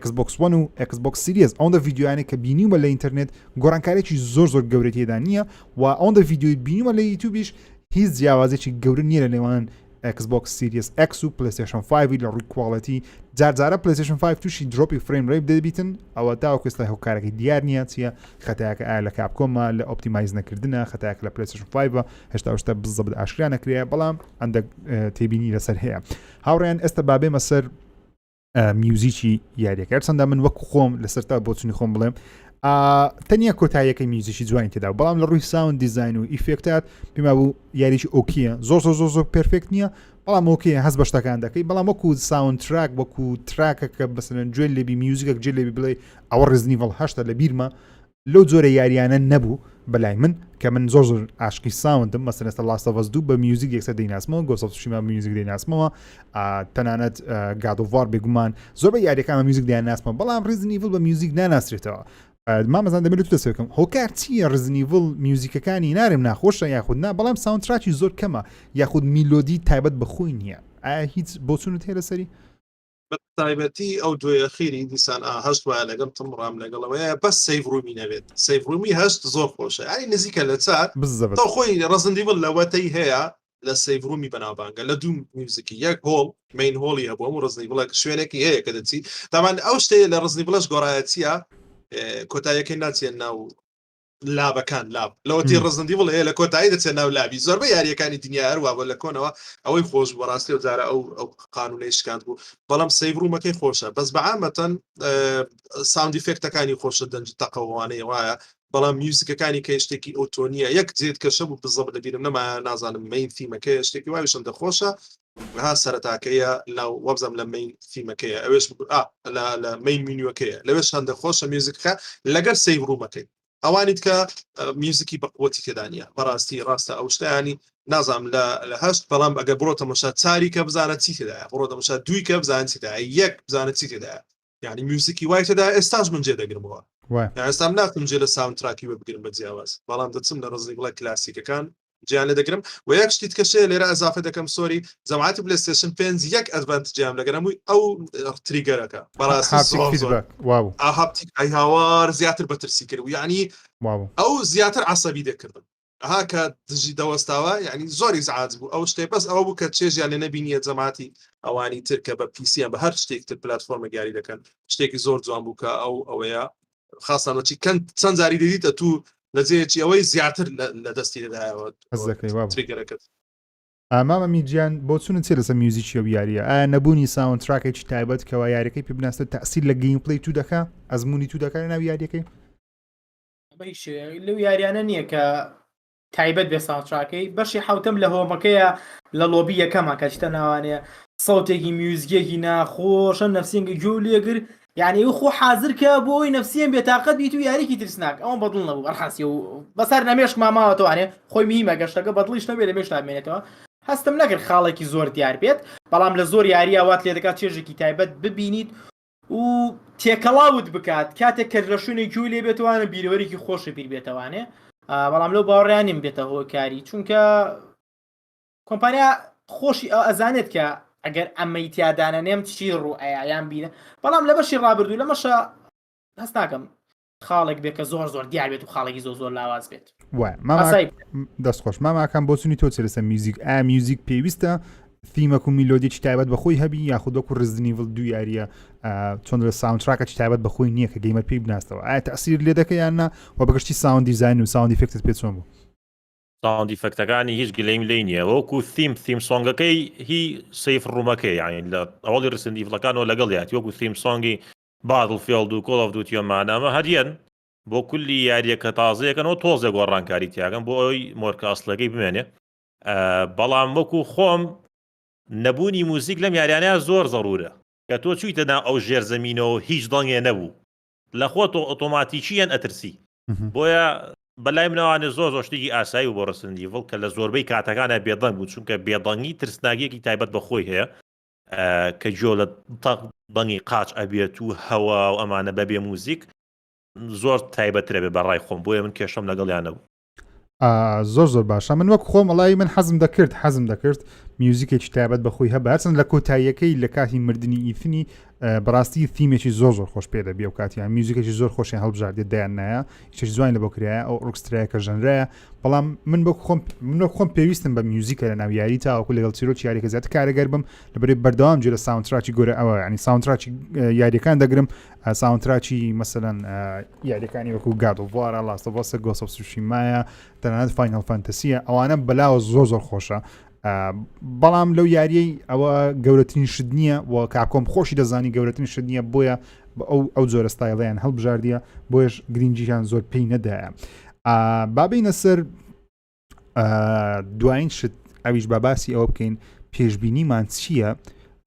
Xbox One و Xbox Series ئەوەندە ڤیددیوانێک کە بینیومە لە ئینتەرنێت گۆڕانکارێکی زۆر گەورەتێدا نییە و ئەوەندە ڤیددیوی بینیومە لە یوتیوبیش هیچ جیاوازێکی گەورە نییە لە نێوان Xbox Series X و PlayStation 5 لە ڕووی کوواڵەتی جارجارە PlayStation 5 تووشی دروپی فریم ڕێ دەبیتن ئەوە تاوەکو ئێستا هەوکارێکی دیار نییە چیە خەتایەکە ئایا لە کاپکۆمە لە ئۆپتیمایز نەکردنە خەتایەک لە PlayStation 5 هێشتا شتە بزەبت ئاشکرا نەکرێ بەڵام ئەندە تێبینی لەسەر هەیە هاوڕێیان ئێستا بابێمە سەر میوزیکی یاریەکە چەندە من وەکو خۆم لەسەرتا بۆچنی خۆم بڵێم تەنیا کۆتاییەکەی میوزیکی جوانی تێدا بەڵام لە ڕووی ساوند دیزاین و ئیفێکتات پێما بوو یاریی ئۆکیە زۆر پرفێکت نییە بەڵام ئۆکیە هەست بە شتەکان دەکەی بەڵام وەکو ساوند تراک وەکو تراکە کە بەسەرەن گوێ لێبی میوزیکە گوێ لێبی بڵێ ئەوە ڕزنیڤڵ هەشتا لە بیرمە لەو جۆرە یاریانە نەبوو بەلای من کە من زۆر عاشقی ساوندم مەسەن ئێستا لاست ئۆف ئەس 2 بە میوزیک یەکسەر دەیناسمەوە گۆست ئۆف تسوشیما میوزیک دەیناسمەوە تەنانەت گاد ئۆف وار بێگومان زۆربەی یاریەکان بە میوزیک دەیاناسمەوە بەڵام ڕزنیڤڵ بە میوزیک ناناسرێتەوە مامەزان دەبێت تو دەسەکەم هۆکار چییە ڕزنیڤڵ میوزیکەکانی نارم ناخۆشە یاخود نا بەڵام ساوندتراکی زۆر کەمە یاخود میلۆدی تایبەت بەخۆی نییە ئایا هیچ بۆچونت هەیە لەسەری بە تایبەتی ئەو دوێ خیری دیسان هەشت وایە لەگەڵ تمڕام لەگەڵەوەیە بەس سەیڤ ڕوومی نەبێت سەیڤ ڕوومی هەشت زۆر خۆشە ئای نزیکە لە چار بزەبێت تۆ خۆی ڕزنیڤڵ لەوەتەی هەیە لە سەیڤ ڕوومی بەناوبانگە لە دوو میوزیکی یەک هۆڵ مین هۆڵی هەبووم و ڕزنیڤڵە شوێنێکی هەیە کە دەچی تامان ئەو شتەیە لە ڕزنیڤڵەش گۆڕایەتیە کۆتاییەکەی ناچێت ناو لابەکان لاب لەوەتی ڕزنیڤڵ هەیە لە کۆتایی دەچێت ناو لابی زۆربەی یاریەکانی دنیا هەروە بۆ لە کۆنەوە ئەوەی خۆش بۆ ڕاستی و جارە ئەو قانونەی شکاند بوو بەڵام سەیڤ ڕوومەکەی خۆشە بەس بەعامەتەن ساوند ئیفێکتەکانی خۆشە دەنج تەقەوانەی وایە بەڵام میوزیکەکانی کە شتێکی ئۆتۆنیە یەک جێت کەشە بوو بزەب لەبیرم نەما نازانم مین فیمەکەی شتێکی وایشن دەخۆشە ها سەرەتاکەیە ناو وەبزەم لە مین فیمەکەیە ئەوێش لە مین مینیوەکەیە لەوێش هەندە خۆشە میوزیکەکە لەگەر سەیڤ ڕوومەکەی ئەوانیت کە میوزیکی بەقوتی تێدانە بەڕاستی ڕاستە ئەو شتیانی نازام لە هەشت بەڵام ئەگەر بڕۆ تەماشا چاری کە بزانە چی تێدایە بڕۆ تەماشا دوی کە بزانە چی تێدایە یەک بزانە چی تێدایە یعنی میوزیکی وای تێدا ئێستاش من جێ دەگرمەوە ئێستا ناتم جێ لە ساوندتراکی وەبگرم بە جیاواز بەڵام دەچم لە ڕزنیڤڵە کلاسیکەکان جیان لێ دەگرم و یەک شتیت کەشەیە لێرە ئەزافە دەکەم سۆری جەماعەتی پلەیستێشن 5 یەک ئەدڤانتێجیان لەگەرەمووی ئەو تریگەرەکە بەڕاستی هاپتیک ئەی هاوار زیاتر بەترسی کرد و یعنی ئەو زیاتر عەسەبی دەکردن ئەها کە دژی دەوەستاوە یعنی زۆری زعاج بوو ئەو شتێ بەس ئەوە بوو کە چێژیان لێ نەبینیە جەماعەتی ئەوانی تر کە بە پیسیان بە هەر شتێکتر پلەتفۆرمە یاری دەکەن شتێکی زۆر جوان بوو کە ئەوەیە خاستانەوەی چەند زاری دەدیتە تو لەجێکی ئەوەی زیاتر لە دەستی دەدایەوە تریگەرەکەت مامە میجیان بۆ چونت چێ لەسەر میوزیکی و یاریە ئایا نەبوونی ساوند تراکێکی تایبەت کەوا یاریەکەی پێ بناستە تەئسیر لە گەیم پڵەی تو دەکا ئەزمموی تو دەکات ناو یاریەکەی لەو یاریانە نییە کە تایبەت بێ ساوندتراکەی بەشی حوتم لە هۆمەکەیە لە لۆبی یەکەمە کەچتە ناوانەیە سەوتێکی میوزیەکی ناخۆشە نەفسینگە گوێ لێگر یعنی ئەو خۆ حاضر کە بۆ ئەوی نەفسیان بێتاقەت بیت و یاریکی ترسناک ئەوە بەدڵ نەبوو بەڕاستی و بەسەر نەمێش ماماوەتەوانێ خۆی میمە گەشتەکە بەدڵیش نەبێ لە مێش نامێنێتەوە هەستم نەکرد خاڵێکی زۆر دیار بێت بەڵام لە زۆر یاری ئەوات لێ دەکات چێژێکی تایبەت ببینیت و تێکەڵاوت بکات کاتێک کە لە شوێنێک گوێ لێ بێتوانە بیرەوەرێکی خۆشی بیر بێتەوانێ بەڵام لەو باوەڕیانیم بێتە هۆکاری چونکە کۆمپانیا خۆشی ئەزانێت کە ئەگەر ئەمەی تیادانە نێم چی ڕوو ئەیان بینە بەڵام لە بەشی ڕابردوو لە مەشە هەست ناکەم خاڵێک بێت کە زۆر دیار بێت و خاڵێکی زۆر لاواز بێت دەستخۆش ماماکەم بۆچنی تۆ چێ لەسەر میوزیک میوزیک پێویستە فیمەک و میلۆدیی تایبەت بەخۆی هەبی یاخود وەکو ڕزنیڤڵ دو یاریە چۆن لە ساوندتراکە تایبەت بەخۆی نییە کە گەیمە پێی بناستەوە ئایا تەئسیر لێ دەکەیاننا و بەگشتی ساوند دیزاین و ساوند ئیفێکتت پێ چۆن بوو ساوند ئیفێکتەکانی هیچ گلەیم لێ نییە وەکو تیم سۆنگەکەی هی سەیف ڕوومەکەی یعنی لە ئەوڵی ڕزنیڤڵەکانەوە لەگەڵ یاتی وەکو تیم سۆنگی باتڵفیلد و کۆڵ ئۆف دووتی مانامە هەریەن بۆ کولی یاریەکە تازەیەکەنەوە تۆزە گۆڕانکاری تیاگەن بۆ ئەوی مۆرکە ئەسڵەکەی بمێنێ بەڵام وەکو خۆم نەبوونی موزیک لەم یاریانەیە زۆر زەڕورە کە تۆ چوویتەنا ئەو ژێرزەمینەوە هیچ دڵنگێ نەبوو لە خۆ تۆ ئۆتۆماتیکیان ئەترسی بۆیە بەلای منەوانێ زۆر شتێکی ئاسایی و بۆ ڕزنیڤڵ کە لە زۆربەی کاتەکانە بێدەنگ بوو چونکە بێدەنگی ترسناگیەکی تایبەت بەخۆی هەیە کە جۆ لە بەنگی قاچ ئەبێت و هەوا و ئەمانە بەبێ موزیک زۆر تایبەترە بێ بەڕای خۆم بۆیە من کێشەم لەگەڵیان نەبوو زۆر باشە من وەک خۆم وڵی من حەزم دەکرد میوزیکێکی تایبەت بەخۆی هەبە هەرچەند لە کۆتاییەکەی لە کاتی مردنی ئیفنی بەڕاستی تیمێکی زۆر خۆش پێ دەبێ و کاتیان میوزیکێکی زۆر خۆشیان هەڵبژاردێت دایان نایە هیچ جوان لە بۆ کرایە ئەو ڕوکسترایە کە ژەنرایە بەڵام من خۆم پێویستم بە میوزیکە لە ناو یاری تاوەکو لەگەڵ چیرۆکی یاریەکە زیاتر کارەگەر بم لەبەرێ بەردەوام جێرە ساوندتراکی گۆرە ئەوە ینی ساوندتراکی یاریەکان دەگرم ساوندتراکی مەسەلەن یاریەکانی وەکو گاد و ڤارە لاستەڤۆسە گۆست ئۆف سوشیمایە تەنانەت فاینەڵ فانتەسیە ئەوانە بەلاوە زۆر خۆشە بەڵام لەو یاریەی ئەوە گەورەترین شت نییە و کاکۆم خۆشی دەزانی گەورەترین شت نییە بۆیە ئەو جۆرە ستایڵیان هەڵبژاردیە بۆیش گرنگجییان زۆر پێی نەدایە بابینە سەر دوایین شت ئەویش باباسی ئەوە بکەین پێشبینیمان چییە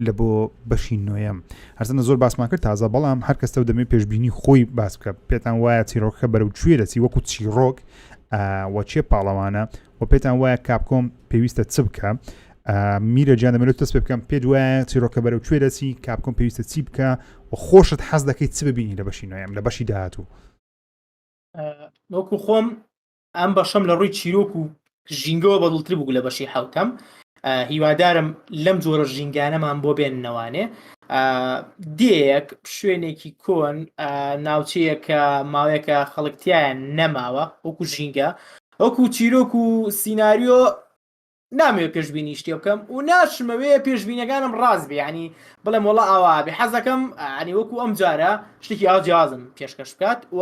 لە بۆ بەشی نوێم هەرچەندە زۆر باسمان کرد تازە بەڵام هەر کەستە دەمێ پێشبینی خۆی باس بکە پێتان وایە چیرۆکەکە بەرەو کوێ دەچی وەکو چیرۆک وە چێ پاڵەوانە و پێتان وایە کاپکۆم پێویستە چ بکە میرە گیان دەمێت دەست پێ بکەم پێت وایە چیرۆکە بەرەو کوێ دەچی کاپکۆم پێویستە چی بکە و خۆشت حەز دەکەیت چ ببینی لە بەشی نوێم لە بەشی داهاتوو وەکو خۆم ئەم بەشەم لە ڕووی چیرۆک و ژینگەوە بەدڵتر بوو لە بەشی حوتەم هیوادارم لەم جۆرە ژینگانەمان بۆ بێننەوانێ دێک شوێنێکی کۆن ناوچەیەکە ماوەیەکە خەڵکتیان نەماوە وەکو ژینگە وەکو چیرۆک و سیناریۆ نامەوێت پێشبینی شتێ بکەم و ناشمەوێ پێشبینەکانم ڕاست بێ ینی بڵێم وڵا ئاوا بێ حەزەکەم ینی وەکو ئەم جارە شتێکی ئاجیازم پێشکەش بکات و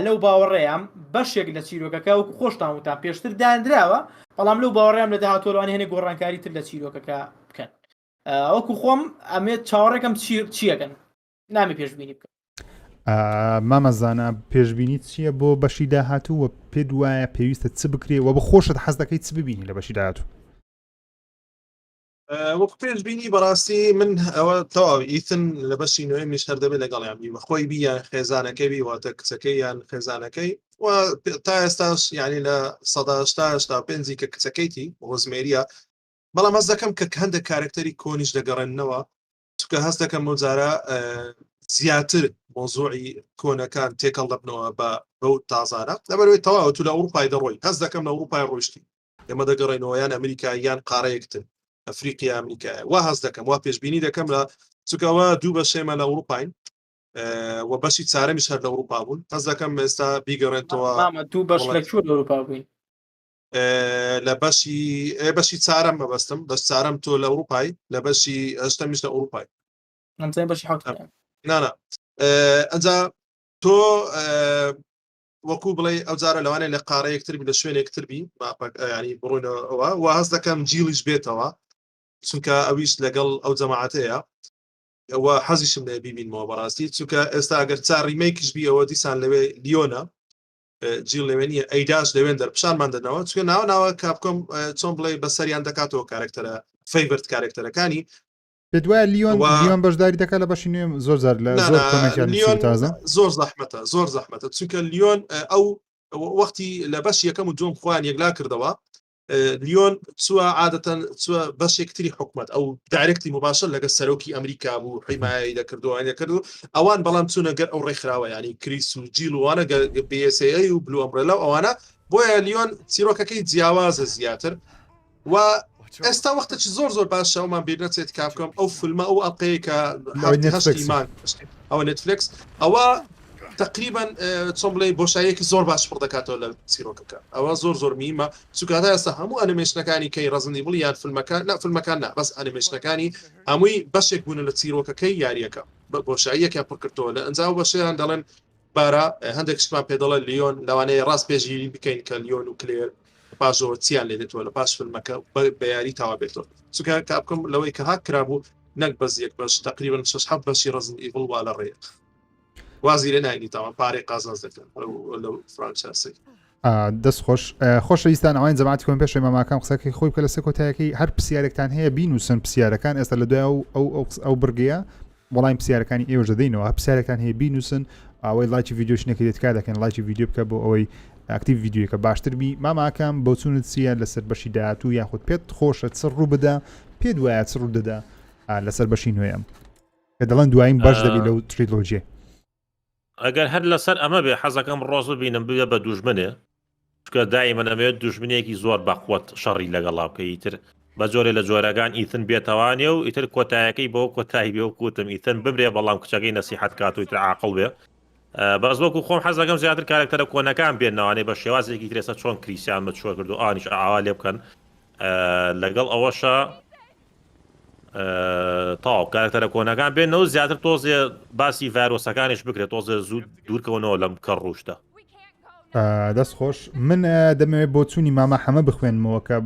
لەو باوەڕێیان بەشێک لە چیرۆکەکە وەکو خۆشتان وتان پێشتر دانراوە بەڵام لەو باوەڕێم لە داهاتوەوانە هێنێ گۆڕانکاری تر لە چیرۆکەکە بکەن وەکو خۆم ئەمێت چاوەڕێکم چیەکەن نامی پێشبینی بکەن مامەزانە پێشبینی چییە بۆ بەشی داهاتوو و پێ دوایە پێویستە چ بکرێ و بە خۆشت حەز دەکەیت چ ببینی لە بەشی داهاتوو وەکو پێشبینی بەڕاستی من ئەوە تەواو ئیتن لە بەشی نوێ میش هەر دەبێت لەگەڵیان بیمە خۆی بیان خێزانەکەی بی واتە کچەکەی یان خێزانەکەی و تا ئێستاش ینی لە 1950 کە کچەکەیتی ڕۆزمێریە بەڵام هەست دەکەم کە هەندێک کارکتەری کۆنیش دەگەڕێنەوە چونکە هەست دەکەم وجارە زیاتر مۆزوعی کۆنەکان تێکەڵ دەبنەوە بەو تازانە لەبەرەوەی تەواو تو لە ئەوروپای دەڕۆی هەست دەکەم لە ئەوروپای ڕۆیشتی ئێمە دەگەڕێنەوە یان ئەمریکا یان قارەیەکتن ئەفریقی ئەمریکای وا هەست دەکەم وا پێشبینی دەکەم لە چونکەوە دوو بەشێمە لە ئەوروپاین و بەشی چارەمیش هەر لە ئەوروپا بوون هەست دەکەم ئێستا بیگەڕێنەوە دوو بەش لەکوێ لە ئەوروپا بووین لە بەشی چارەم مەبەستم بەش چارەم تۆ لە ئەوروپای لە بەشی هەشتەمیش لە ئەوروپای بەشی حوت نانە ئەجا تۆ وەکو بڵێ ئەو جارە لەوانێ لە قارەیەکتربی لە شوێنێکتربی ینی بڕۆینەوە و هەست دەکەم جیڵیش بێتەوە چونکە ئەویش لەگەڵ ئەو جەماعەتەیە ئەوە حەزیشم لێ بیبینەوە بەڕاستی چونکە ئێستا ئەگەر چار ریمەیکش بی ئەوە دیسان لەوێ لیۆنە جیل لەوێ نیە ئەیداش لەوێن دەرپشانمان دەنەوە چونکە ناوە کاپکۆم چۆن بڵێ بەسەریان دەکاتەوە کارکتەرە فەیڤرت کارکتەرەکانی پێ دوایە لیۆن بەشداری دەکات لە بەشی نوێم زۆر زار لە زۆر کۆمەکیان تازە زۆر زەحمەتە چونکە لیۆن ئەو وەختی لە بەش یەکەم و دوم خۆیان یەکلا کردەوە لیۆن چووە عادەتەن چووە بەشێکتری حکومت ئەو دایرکتی مباشر لەگە سەرۆکی ئەمریکا بوو حیمایی دەکردووان دەکردو ئەوان بەڵام چوونە گەر ئەو ڕێکخراوە ینی کریس و جیل وانە BSA و بلو ئەمبرێلا ئەوانە بۆیە لیۆن چیرۆکەکەی جیاوازە زیاتر و ئێستا وەختێکی زۆر باشە ئەومان بیر نەچێت کاپکۆم ئەو فیلمە ئەو ئەڵقەیە کە ئەوە نێتفلیکس ئەوە تقریبا چۆن بڵێ بۆشایەکی زۆر باش پڕ دەکاتەوە لە چیرۆکەکە ئەوە زۆر میمە چونکە ئێستا هەموو ئەنیمێشنەکانی کەی ڕزنی بڵ یان فیلمەکان نا بەس ئەنیمێشنەکانی هەمووی بەشێک بوون لە چیرۆکەکەی یاریەکە بۆشاییەکیان پڕکردەوە لە ئەنجاو بەشیان دەڵێن بارە هەندێک شتمان پێ دەڵێن لیۆن لەوانەیە ڕاست پێشگیری بکەین کە لیۆن و کلێر پاشەوە چیان لێ دێتەوە لە پاش فیلمەکە بە یاری تاوا بێتەوە چونکە کاپکۆم لەوەی کە هات کرابوو نەک بەس یەک بەش تقریبا 6 بەشی ڕزن ئیڤڵ وا لە ڕێ وازی لێ ناینی تاوان پارەی قازانز دەکەن لەو فرانچایسی دەست خۆشە ئیستان ئەوان جەماعەتی کۆم پێشەوەی ماماکەم قسەکەی خۆی بکە لە سێ کۆتایەکەی هەر پرسیارێکتان هەیە بینوسن پرسیارەکان ئێستا لە دوای ئەو بڕگەیە وەڵامی پرسیارەکانی ئێوە دەدەینەوە پرسیارەکان هەیە بینوسن ئەوەی لایکی ڤیدیۆشنێکی دێتکا دەکەن لایکی ڤیدیۆ بکە بۆ ئەوەی ئاکتیو ڤیدیۆکە باشتر بی ماماکەم بۆ چونت چیە لەسەر بەشی داهاتوو یاخود پێت خۆشە چ ڕوو بدە پێ دوایە چ ڕوو دەدا لەسەر بەشی نوێم کە دەڵێن دوایین باش دەبی لەو تریلۆجیە ئەگەر هەر لەسەر ئەمە بێ حەزەکەم ڕۆز ببینم بێ بە دوژمنێ چکە دایمە ئەمەوێت دوژمنێکی زۆر بەقوت شەڕی لەگەڵا بکەی تر بە جۆرێ لە جۆرەکان ئیتن بێتەوانێ و ئیتر کۆتایەکەی بۆ کۆتایی بێ و کوتم ئیتن بمرێ بەڵام کچەکەی نەسیحەت کات و ئیتر عاقڵ بێ بەس وەکو خۆم حەز دەکەم زیاتر کارکتەرە کۆنەکان بێنەوانێ بە شێوازێکی ترێسە چۆن کریسیان بەچوە کرد و ئانیش ئاوا لێ بکەن لەگەڵ ئەوەشە تاو کارکتەرە کۆنەکان بێنەوە زیاتر تۆزێ باسی ڤایرۆسەکانیش بکرێت تۆزێ زوو دوورکەونەوە لەم کە ڕوشتە دەست خۆش من دەمەوێت بۆ چوونی مامە حەمە بخوێنمەوە کە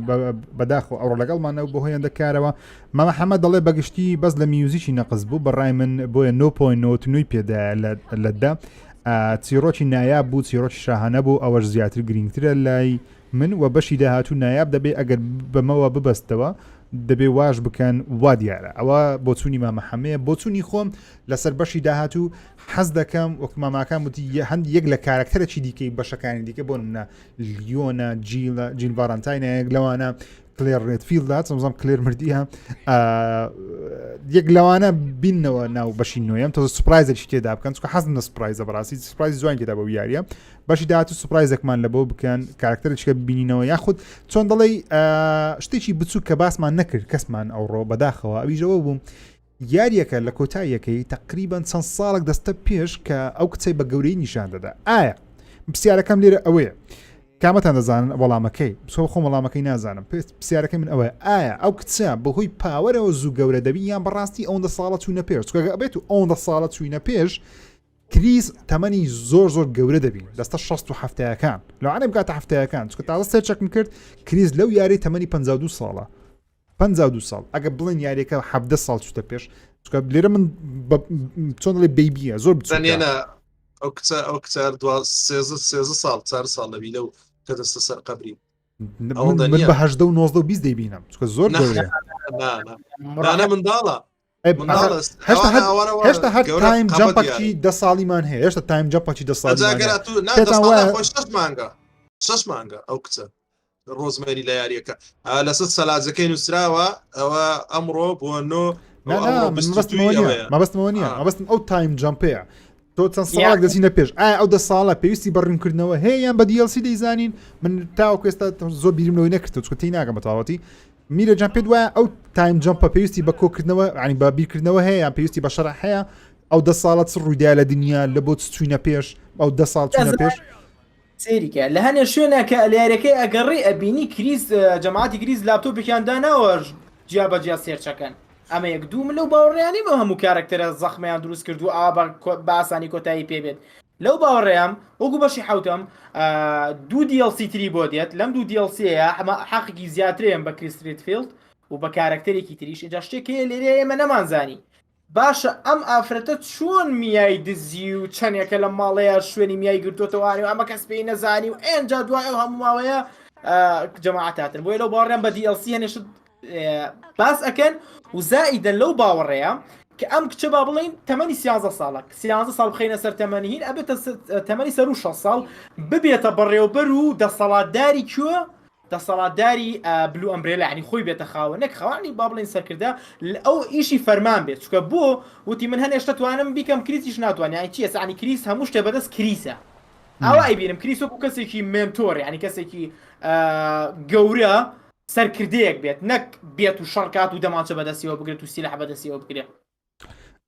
بەداخۆ ئەوڕۆ لەگەڵمانەوە بۆ هۆیان دەکارەوە مامە حەمە دەڵێ بەگشتی بەس لە میوزیکی نەقز بوو بەڕای من بۆیە 9.9 پێدایە لەدا چیرۆکی نایاب بوو چیرۆکی شاهانە بوو ئەوەش زیاتر گرنگترە لای من و بەشی داهاتوو نایاب دەبێ ئەگەر بەمەوە ببەستەوە دەبێ واش بکەن وا دیارە ئەوە بۆ چوونی مامە حەمەیە بۆ چوونی خۆم لەسەر بەشی داهاتوو حەز دەکەم وەک ماماکان وتی هەند یەک لە کارکتەرێکی دیکەی بەشەکانی دیکە بۆ منە لیۆنە جیل ڤارانتاینە یەک لەوانە کلێر ڕێدفیلدا چەمزەم کلێر مردیە یەک لەوانە بینەوە ناو بەشی نوێم تۆ سوپرایزێکی تێدا بکەن چکە حەزم لە سوپرایزە بەڕاستی سوپرایز جوان تێدا بە یاریە بەشی داهاتوو سوپرایزێکمان لە بۆ بکەن کارکتەرێکە ببینینەوە یاخود چۆن دەڵێ شتێکی بچوو کە باسمان نەکرد کەسمان ئەوڕۆ بەداخەوە ئەویژەوە بووم یاریەکە لە کۆتاییەکەی تقریبان چەند ساڵێک دەستە پێش کە ئەو کچەی بە گەورەی نیشان دەدا ئایا پرسیارەکەم لێرە ئەوەیە کامەتان دەزانن وەڵامەکەی بسۆ خۆم وەڵامەکەی نازانم پرسیارەکەی من ئەوەیە ئایا ئەو کچە بەهۆی پاوەرەوە زوو گەورە دەبی یان بەڕاستی ئەوەندە ساڵە چوونە پێش چکە ئەبێت و ئەوەندە ساڵە چوینە پێش کریس تەمەنی زۆر گەورە دەبین دەستە 60 لەوانێ بکاتە هەفتەیەکان چکە تازە سێرچەکم کرد کریس لەو یاری تەمەنی 52 ساڵە 52 ساڵ ئەگە بڵێن یاریەکە 17 ساڵ چوتە پێش چکە لێرە من چۆن دەڵێ بەیبیە زۆر بچێنە ئەو کچە 13 ساڵ 4 ساڵ لەبی لەو کە دەستە سەر قەبری من بە 19 و 19 و 20 دەیبینم چکە زۆر گەورەیە منداڵە هێشتا هەر تایم جەمپەکی 10 ساڵیمان هەیە هێشتا تایم جەمپەکی 10 مانگە 6 مانگە ئەو کچە ڕۆزمەری لە یاریەکە لەسەر سەلاجەکەی نووسراوە ئەوە ئەمڕۆ بۆ مەبەستمەوە نییە مەبەستم ئەو تایم جەمپەیە تۆ چەند ساڵێک دەچینە پێش ئایا ئەو 10 ساڵە پێویستی بەڕوونکردنەوە هەیە یان بە دیLC دەیزانین من تاوەکو ئێستا زۆر بیرمەوەی نەکردەوە چکە تی ناگەم بەتەواوەتی میرە جان پێت وایە ئەو تایم جەمپە پێویستی بە کۆکردنەوە ینی بە بیرکردنەوە هەیە یان پێویستی بە شەرح هەیە ئەو 10 ساڵە چ ڕوویدا لە دنیا لە بۆ چوینە پێش ئەو 10 ساڵ چوینە پێش سێریکە لە هەنێ شوێنە کە لێرەکەی ئەگەڕێ ئەبینی کریس جەماعەتی گریز لاپتۆپێکیان داناوە جیا بەجیا سێرچەکەن ئەمە یەک دووم لەو باوەڕێیانی بە هەموو کارکتەرە زەخمیان دروست کرد و ئابا باسانی کۆتایی پێبێت لەو باوەڕێیان وەکو بەشی حوتم 2 DLC تری بۆ دێت لەم 2 DLCەیە حەقێکی زیاترێن بە کریس ڕێدفیلد و بە کارکتەرێکی تریش اینجا شتێکی لێرە ئێمە نەمانزانی باشە ئەم ئافرەتە چۆن میای دزی و چەندێکە لە ماڵەیە شوێنی میای گرتوتەوانی و ئەمە کەس پێی نەزانی و ئێنجا دوای ئەو هەموو ماوەیە جەماعەتاتن بۆیە لەو باوەڕیان بە DLC هەنێشت باس ئەکەن و زائیدەن لەو باوەڕێیە کە ئەم کچە با بڵین تەمەنی 13 ساڵە 13 ساڵ بخەینە سەر تەمەنی هین ئەبێتە تەمەنی سەر و 6 ساڵ ببێتە بەڕێوەبەر و دەسەڵاتداری کوێ دەسەڵاتداری بلو ئەمبرێلا ینی خۆی بێتە خاوە نەک خاوەنی با بڵین سەرکردا ئەو ئیشی فەرمان بێت چکە بۆ وتی من هەنێشتا توانم بیکەم کریسیش ناتوانێت ینی چیە ینی کریس هەموو شتێ بەدەست کریسە ئەوە ئەیبینم کریس وەکو کەسێکی مێنتۆر ینی کەسێکی گەورە سەرکردەیەک بێت نەک بێت و شەڕکات و دەمانچە بەدەستیەوە بگرێت و سیلح بەدەستیەوە بگرێت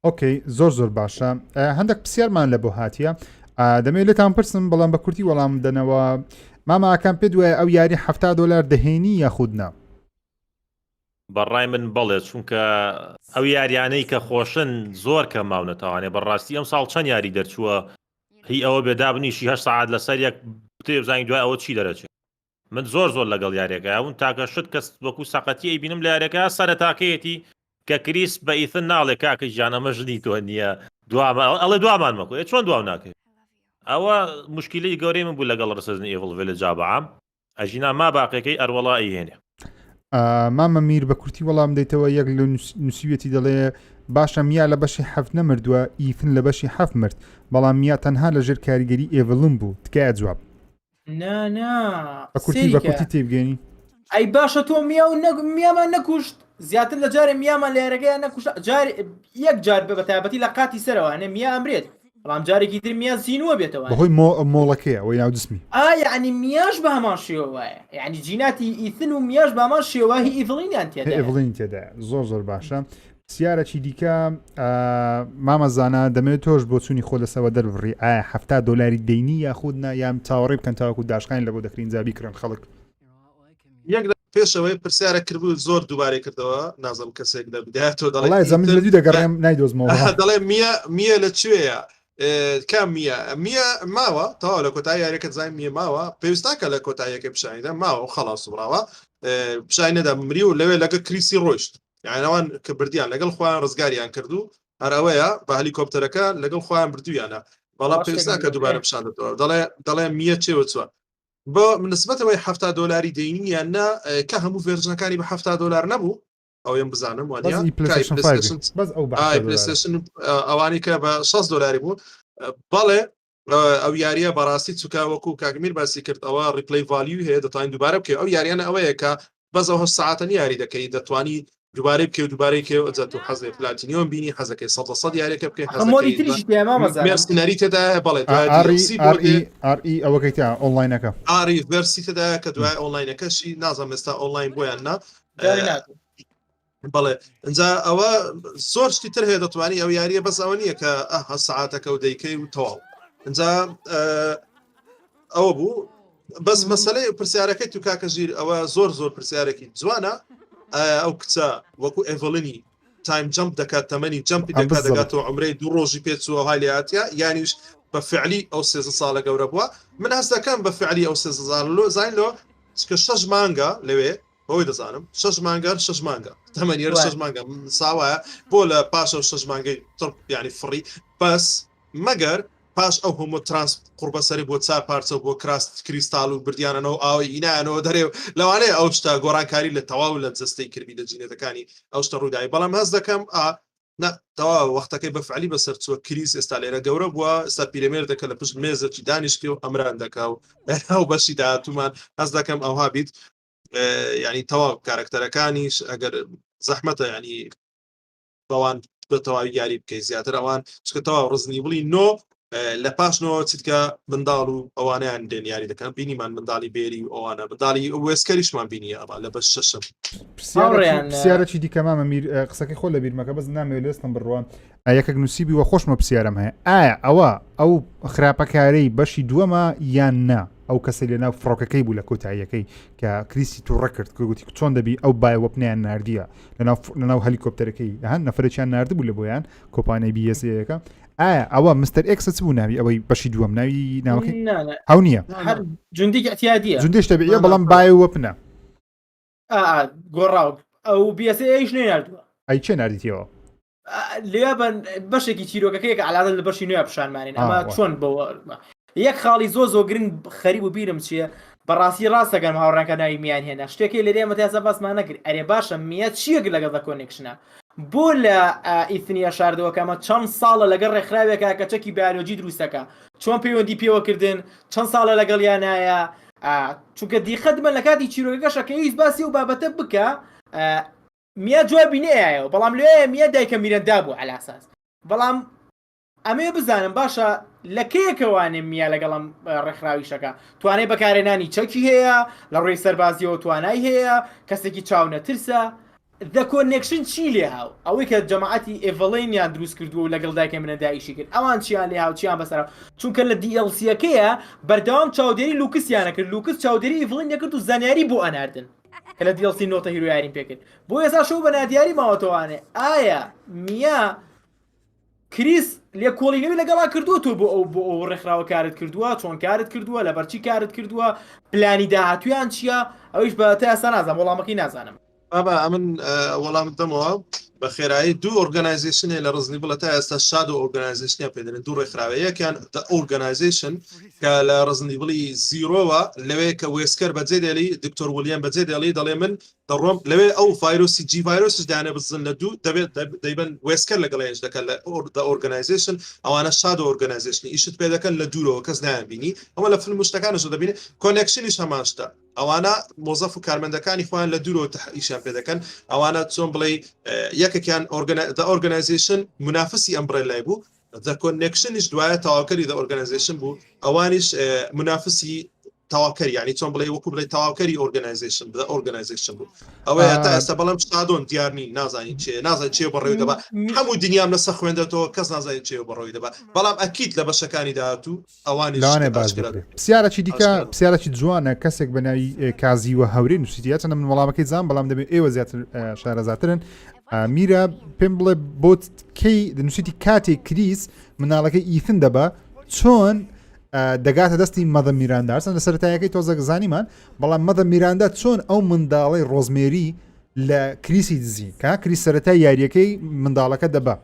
ئۆکەی زۆر باشە هەندێک پرسیارمان لە بۆ هاتیە دەمەوێت لێتان پرسم بەڵام بە کورتی وەڵام بدەنەوە ماماکان پێ دوایە ئەو یاری $70 دەهێنی یاخودنا بەڕای من بەڵێ چونکە ئەو یاریانەی کە خۆشن زۆر کە ماونەتەوانێ بەڕاستی ئەم ساڵ چەند یاری دەرچووە هی ئەوە بێدابنیشی 8 ساعت لەسەر یەک بتێبزانین دوای ئەوە چی دەرەچێت من زۆر لەگەڵ یاریەکە اون تاکە شت کەس وەکو سەقەتی ئەیبینم لە یاریەکە سەرەتاکەیەتی کە کریس بە ئیثن ناڵێ کاکە ژیان ئەمە ژنی تۆ نییە ئەڵێ دووامان مەکۆ چۆن دواو ناکەێت ئەوە مشکلی گەورەی من بوو لەگەڵ ڕسەزن ئێڤڵ ڤیلەجا بەعام ئەژینا ما باقیەکەی ئەروەڵایی هێنێ مامە میر بە کورتی وەڵام دەیتەوە یەک لە نووسیوێتی دەڵێ باشە میا لە بەشی حەفت نەمردووە ئیثن لە بەشی حەفت مرد بەڵام میا تەنها لە ژێر کاریگەری ئێڤڵم بوو تکایە جواب نا بە کورتی تێبگەنی ئەی باشە تۆ میامان نەکوشت زیاتر لە جارێ میامان لە یارەکەیان نەکوشت یەک جار بە تایبەتی لە قاتی سەرەوە هەنێ میا ئەمرێت بەڵام جارێکی تر میا زیینوە بێتەوە بەهۆی مۆڵەکەیە ئەوەی ناو جسمی یعنی میاش بە هەمان شێوە وایە یعنی جیناتی ئیثن و میاش بە هەمان شێوە هی ئیڤڵینیان تێدا ئێڤڵین تێدا زۆر باشە پرسیارەکی دیکە مامەزانە دەمێت تۆش بۆ چوونی خۆ لەسەوە دەربڕی ئایا $70 دەینی یاخودنا یام چاوەڕێ بکەن تاوەکو داشقین لە بۆ دەکرین زابی کردن خەڵک یەک پێشەوەی پرسیارە کردبوو زۆر دووبارەی کردەوە نازم کەسێک دەبدات تۆ وڵای زەمن لە دوو دەگەڕێم نایدۆزمەوە دەڵێ میە لەکوێیە کام میە ماوە تەواو لە کۆتایی یاریەکە زای میە ماوە پێویستاکە لە کۆتاییەکە پیشانیدا ماوە خەڵاس سوبراوە پیشانەدا مری و لەوێ لەگە کریسی ڕۆیشت یعنەوان کە بردیان لەگەڵ خۆیان ڕزگاریان کردو هەرەوەیە بە هەلیکۆپتەرەکە لەگەڵ خۆیان بردویانە بەڵام پێویستاکە دووبارە پیشاندەوە دەڵێ میە چێوە چوە بۆ نسبەتەوەی $70 دەینیان نا کە هەموو ڤێرژنەکانی بە $70 نەبوو ئەو یم بزانم وانە ئەوانی کە بە $6 بوو بەڵێ ئەو یاریە بەڕاستی چووکە وەکو کاگمیر باسی کرد ئەوە ڕیپلی ڤالیو هەیە دەتوانین دووبارە بکە ئەو یاریانە ئەوەیە کە بەزەوە ساعتەنی یاری دەکەی دەتوانی دووبارەی بکە و دووبارەی کێ ئەجات و حەزی پلاتینیۆم بینی حەزەکەی 100 یاریەکە بکەی مێرسینەری تێدا بەڵێ ئەوەکەی تا ئۆنلاینەکە ئاری ڤەرسی تێدا کە دوای ئۆنلاینەکەشی نازانم ئێستا ئۆنلاین بۆیان نا بەڵێ اینجا ئەوە زۆر شتی تر هەیە دەتوانی ئەو یاریە بەس ئەوە نییە کە سعاتەکە و دەیکەی و تەواو اینجا ئەوە بوو بەس مەسەلەی پرسیارەکەی تو کاکە ژیر ئەوە زۆر پرسیارێکی جوانە ئەو کچە وەکو ئێڤڵنی تایم جەمپ دەکات تەمەنی جەمپی دەکات دەگاتەوە عمرەی 2 ڕۆژی پێچووە های لاتیا یانیش بە فعلی ئەو 13 ساڵە گەورە بووە من هەست دەکەم بە فعلی ئەو 13 ساڵ زین لۆ کە 6 مانگە لەوێ بۆی دەزانم 6 مانگە 6 مانگە تەمەنی 6 مانگە ساوایە بۆ لە پاش ئەو 6 مانگەی ینی فڕی بەس مەگەر پاش ئەو هەموو ترانس قوربەسەری بۆ چار پارچە بۆ کراست کریستال و بردیانەوە ئاوی ئینانەوە دەرێ لەوانەیە ئەو شتا گۆڕانکاری لە تەواو لە جستەی کردی لە جینێتەکانی ئەو شتە ڕووداایی بەڵام هەست دەکەم تەواو وەختەکەی بەفعلی بەسەر چووە کریس ئێستا لێرە گەورە بووە ئێستا پیرەمێر دەکە لە پشت مێزەکی دانیشتی و ئەمران دەکا و ئەو بەشی داهاتوومان هەست دەکەم ئەوها بیت ینی تەواو کارکتەرەکانیش ئەگەر زەحمەتە ینی بەوان بەتەواوی یاری بکەی زیاتر ئەوان چکە تەواو ڕزنی بڵی نۆ لە پاشنەوە چیتکە منداڵ و ئەوانیان دێن یاری دەکەن بینیمان منداڵی بێری و ئەوانە منداڵی وێسکەریشمان بینی ئەمە لە بەش شەشم پرسیارەکی دیکەمامە میر قسەکەی خۆ لە بیرمەکە بەس نامەوێت لەستم بڕوان یەکە نووسیبی وە خۆشمە پرسیارم هەیە ئایا ئەو خراپەکارەی بەشی دووەمە یان نا ئەو کەسی لە ناو فڕۆکەکەی بوو لە کۆتاییەکەی کە کریسی تو ڕەکرد گوتی چۆن دەبی ئەو بایەوە پنیان نردیە لەناو هەلیکۆپتەرەکەی هەن نەفرەچیان نردبوو لە بۆیان کۆپانیای بیەسەکە ئایا ئەوە مستەر ئێکسە بوو ناوی ئەوەی بەشی دووەم ناوی ناوەکەی هەو نییە جوندی ئەتیادیە جوندیش دەبێت بەڵام بایەوە پنە گۆڕاو ئەو بیەسە ئەیش نێناردووە ئەی چێ نردیتەوە لێ بەشێکی چیرۆکەکەی کە علاقە لە بەشی نوێ پیشانمانین ئەمە چۆن بەوە یەک خاڵی زۆ گرنگ خەریب و بیرم چییە بەڕاستی ڕاستەکەم هاوڕانکە ناوی میان هێنا شتێکی لە دێمە تاسە باسمان نەکرد ئەرێ باشە میە چیەک لەگەڵ دە کۆنێکشنە بۆ لە ئیثنیە شاردەوەکەمە چەند ساڵە لەگەڵ ڕێکخراوێکە کە چەکی بیالۆجی دروستەکە چۆن پەیوەندی پێوەکردن چەند ساڵە لەگەڵ یانایە چونکە دیخەتمە لە کاتی چیرۆکەکەشەکە هیچ باسی و بابەتە بکە میە جوابی نەیەوە بەڵام لێ میە دایکە میرەندا بوو علاساس بەڵام ئەمێ بزانم باشە لە کەیەکەوانێ میە لەگەڵم ڕێکخراویشەکە توانای بەکارێنانی چەکی هەیە لە ڕێی سەربازیەوە توانای هەیە کەسێکی چاو نەترسە The connection چی لێ هاو ئەوەی کە جەماعەتی ئێڤڵینیان دروست کردووە و لەگەڵ دایکە منەدایشی کرد ئەوان چیان لێ هاو چیان بەسەر چونکە لە دیLCەکەیە بەردەوام چاودێری لوکسیانە کرد لوکس چاودێری ئێڤڵین نەکرد و زانیاری بۆ ئەناردن کە لە DLC نۆتە هیرویاریم پێکرد بۆ ێستا شەو بە نادیاری ماوەتەوانێ ئایا میە کریس لێ کۆڵینەوەی لەگەڵا کردووە تۆ بۆ ئەو ڕێکخراوە کارت کردووە چۆن کارت کردووە لە بەرچی کارت کردووە پلانی داهاتویان چییە ئەویش بە تا ئێستا نازانم وەڵامەکەی نازانم بابا ئەمن وەڵام دەمەوە بە خێرایی دوو ئۆرگانایزیشنێ لە ڕزنی بڵە تا ئێستا شاد و ئۆرگانایزیشنیا پێدرێن دوو ڕێکخراوە یەکیان ئۆرگانایزیشن کە لە ڕزنی بڵی زیرۆوە لەوێ کە وێسکەر بەجێ دێلی دکتۆر ولیان بەجێ دێڵی دەڵێ من دەڕۆم لەوێ ئەو ڤایرۆسی جی ڤایرۆسش دایانە بزن لە دوو دەبێت دەیبن وێسکەر لەگەڵێنش دەکەن لە ئۆرگانایزیشن ئەوانە شاد و ئۆرگانایزیشنی ئیشت پێ دەکەن لە دوورەوە کەس نایان بینی ئەوە لە فیلم شتەکانش دەبینێت کۆنێکشنیش هەماشتا ئەوانە مۆزەف و کارمەندەکانی خۆیان لە دوورەوە ئیشان پێ دەکەن ئەوانە چۆن بڵێ یەکێکیان ئۆرگانایزیشن منافسی ئەمبرێلای بوو The Connectionیش دوایە تەواوکەری The Organization بوو ئەوانیش منافسی تەواوکەری یعنی چۆن بڵێ وەکو بڵێ تەواوکەری Organization The Organization بوو ئەوەیە تا ئێستا بەڵام شادۆن دیارنی نازانی چێ نازانین چێ بەڕێوی دەبا هەموو دنیام لەسەر خوێندێتەوە کەس نازانێت چێ بەڕۆی دەبا بەڵام ئەکید لە بەشەکانی داهاتوو ئەوانیش لەوانێ باز دەکرێت پرسیارەکی دیکە پرسیارەکی جوانە کەسێک بەناوی کازی و هەورێ نووسیتە چەندە من وەڵامەکەی زان بەڵام دەبێت ئێوە زیاتر شارەزاترن میرە پێم بڵێ بۆ کەی دەنووسیتی کاتێک کریس مناڵەکەی ئیثن دەبە چۆن دەگاتە دەستی مەدە میراندا هەرچەند لە سەرەتایەکەی تۆزە زانیمان بەڵام مەدە میراندا چۆن ئەو منداڵی ڕۆزمێری لە کریسی دزی کە کریس سەرەتای یاریەکەی منداڵەکە دەبە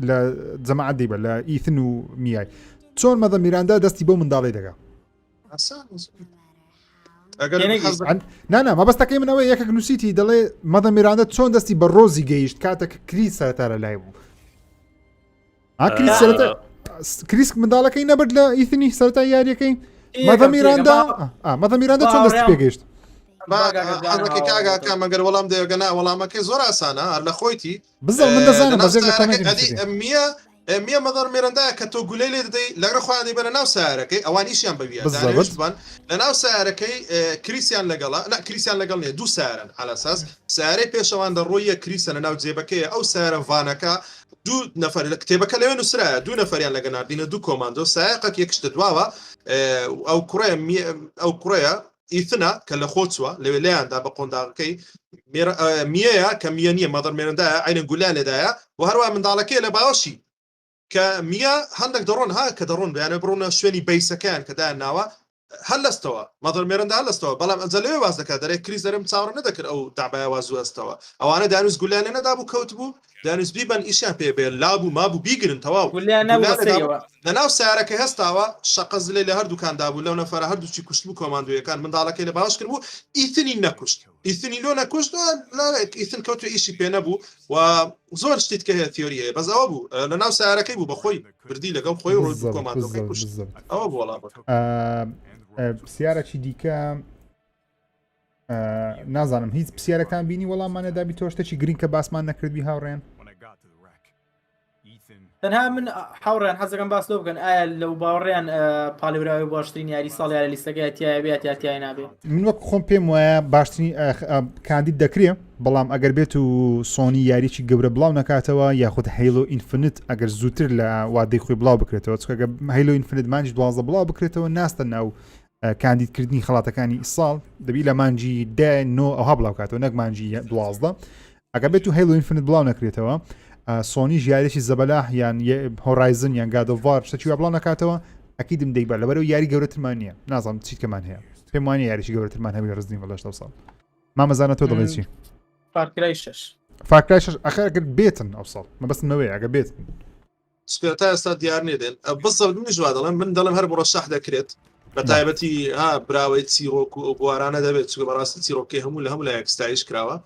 لە جەماعەت دەیبە لە ئیثن و میای چۆن مەدە میراندا دەستی بۆ منداڵی دەگا نانا مەبەستەکەی من ئەوەی یەکێک نووسیتی دەڵێ مەدە میراندا چۆن دەستی بە ڕۆزی گەیشت کاتێک کریس سەرەتا لە لای بوو کریس منداڵەکەی نەبرد لە ئیثنی سەرەتای یاریەکەی مەدە میراندا چۆن دەستی پێگەیشت کاگا مەگەر وەڵام دەگەنا وەڵامەکەی زۆر ئاسانە هەر لە خۆیتی بزڵ من دەزانم بەزێک لە میە مەدەر مێرەندایە کە تۆ گولەی لێ دەدەی لەگەڕ خۆیان دەی بەرە ناو سیارەکەی ئەوانیشیان بەویە لە ناو سیارەکەی کریسیان لەگەڵا کریسیان لەگەڵ نیە دوو سیارن علەساس سیارەی پێشەوان دەڕۆیە کریسە لە ناو جێبەکەیە ئەو سیارە ڤانەکە دوو نەفەر لە کتێبەکە لەوێ نووسرایە دوو نەفەریان لەگەناردینە دوو کۆماندۆ سایقەک یەکشتە دواوە ئەو کوڕەیە ئیثنا کە لە خۆچوە لەوێ لایاندا بە قۆنداغەکەی میەیە کە میە نییە مەدەر مێرەندایە عینە گولیان لێدایە و هەروە منداڵەکەی لە باوەشی کە میە هەندێک دەڕۆن ها کە دەڕۆن بەیانە بڕۆنە شوێنی بەیسەکەیان کە دایان ناوە هەلستەوە مەدەر مێرەندا هەلستەوە بەڵام ئەجە لەوێ واز دەکات دەرێ کریس دەرم چاوەڕ نەدەکرد ئەو دابایە وازوو ئەستەوە ئەوانە دانوس گولیان لێ نەدابوو کەوت بوو دانوس بیبن ئیشیان پێ بێ لابوو مابوو بیگرن تەواو لەناو سیارەکە هەستاوە شەقەز لێ لە هەردووکاندا بوو لەو نەفەرە هەردووچی کوشت بوو کۆماندۆیەکان منداڵەکەی لە باش کرد بوو ئیثنی نەکوشت ئیثنی لۆ نەکوشت ئیثن کەوتوێ ئیشی پێ نەبوو و زۆر شتیت کە هەیە تیۆری هەیە بەس ئەوە بوو لەناو سیارەکەی بوو بەخۆی بردی لەگەڵ خۆی ڕۆی کۆماندۆکەی کوشت ئەوە بوو وەڵام پرسیارێکی دیکە نازانم هیچ پرسیارەکان بینی وەڵامانەدابی تۆ شتێکی گرنگ کە باسمان نەکردوی هاوڕێن تەنها من حاوڕێن حەزەکەم باس لۆ بکەن ئایا لەو باوەڕیان پاڵێراوی باشترین یاری ساڵی لە لیستەکەی تایە بێت یا تیای نابێت من وەک خۆم پێم وایە باشترین کاندید دەکرێت بەڵام ئەگەر بێت و سۆنی یاریی گەورە بڵاو نکاتەوە یاخود هەیلۆ ئینفنت ئەگەر زووتر لە وادەی خۆی بڵاو بکرێتەوە چکە هەیلۆ ئینفنت مانجی 12 بڵاو بکرێتەوە ناستە ناو کاندیدکردنی خڵاتەکانی ساڵ دەبی لە مانجی 10 ئەوها بڵاو کاتەوە نەک مانجی 12 ئەگەر بێت و هەیلۆ ئینفنت بڵاو نەکرێتەوە سۆنی ژیارێکی زەبەلاح یان هۆرایزن یان گادۆڤار شتێکی وە بڵاو نکاتەوە ئەکیدم دەیبە لەبەرەوە یاری گەورەترمان نییە نازانم چیت کەمان هەیە پێم وانە یاریی گەورەترمان هەبی ڕزنی بەڵشتە ساڵ مامەزانە تۆ دەڵێ چی فارکرای 6 فارکرای 6 ئەگەر بێتن ئەو ساڵ مەبەستمەوەی ئەگە بێتن سپێتا ئێستا دیار نێدێن بەسەڵ منیش وا دەڵێن من دەڵێم هەر بڕۆ شەح دەکرێت بە تایبەتی براوەی چیرۆک و بوارانە دەبێت چکە بەڕاستی چیرۆکەی هەموو لە هەموو لایەک ستایش کراوە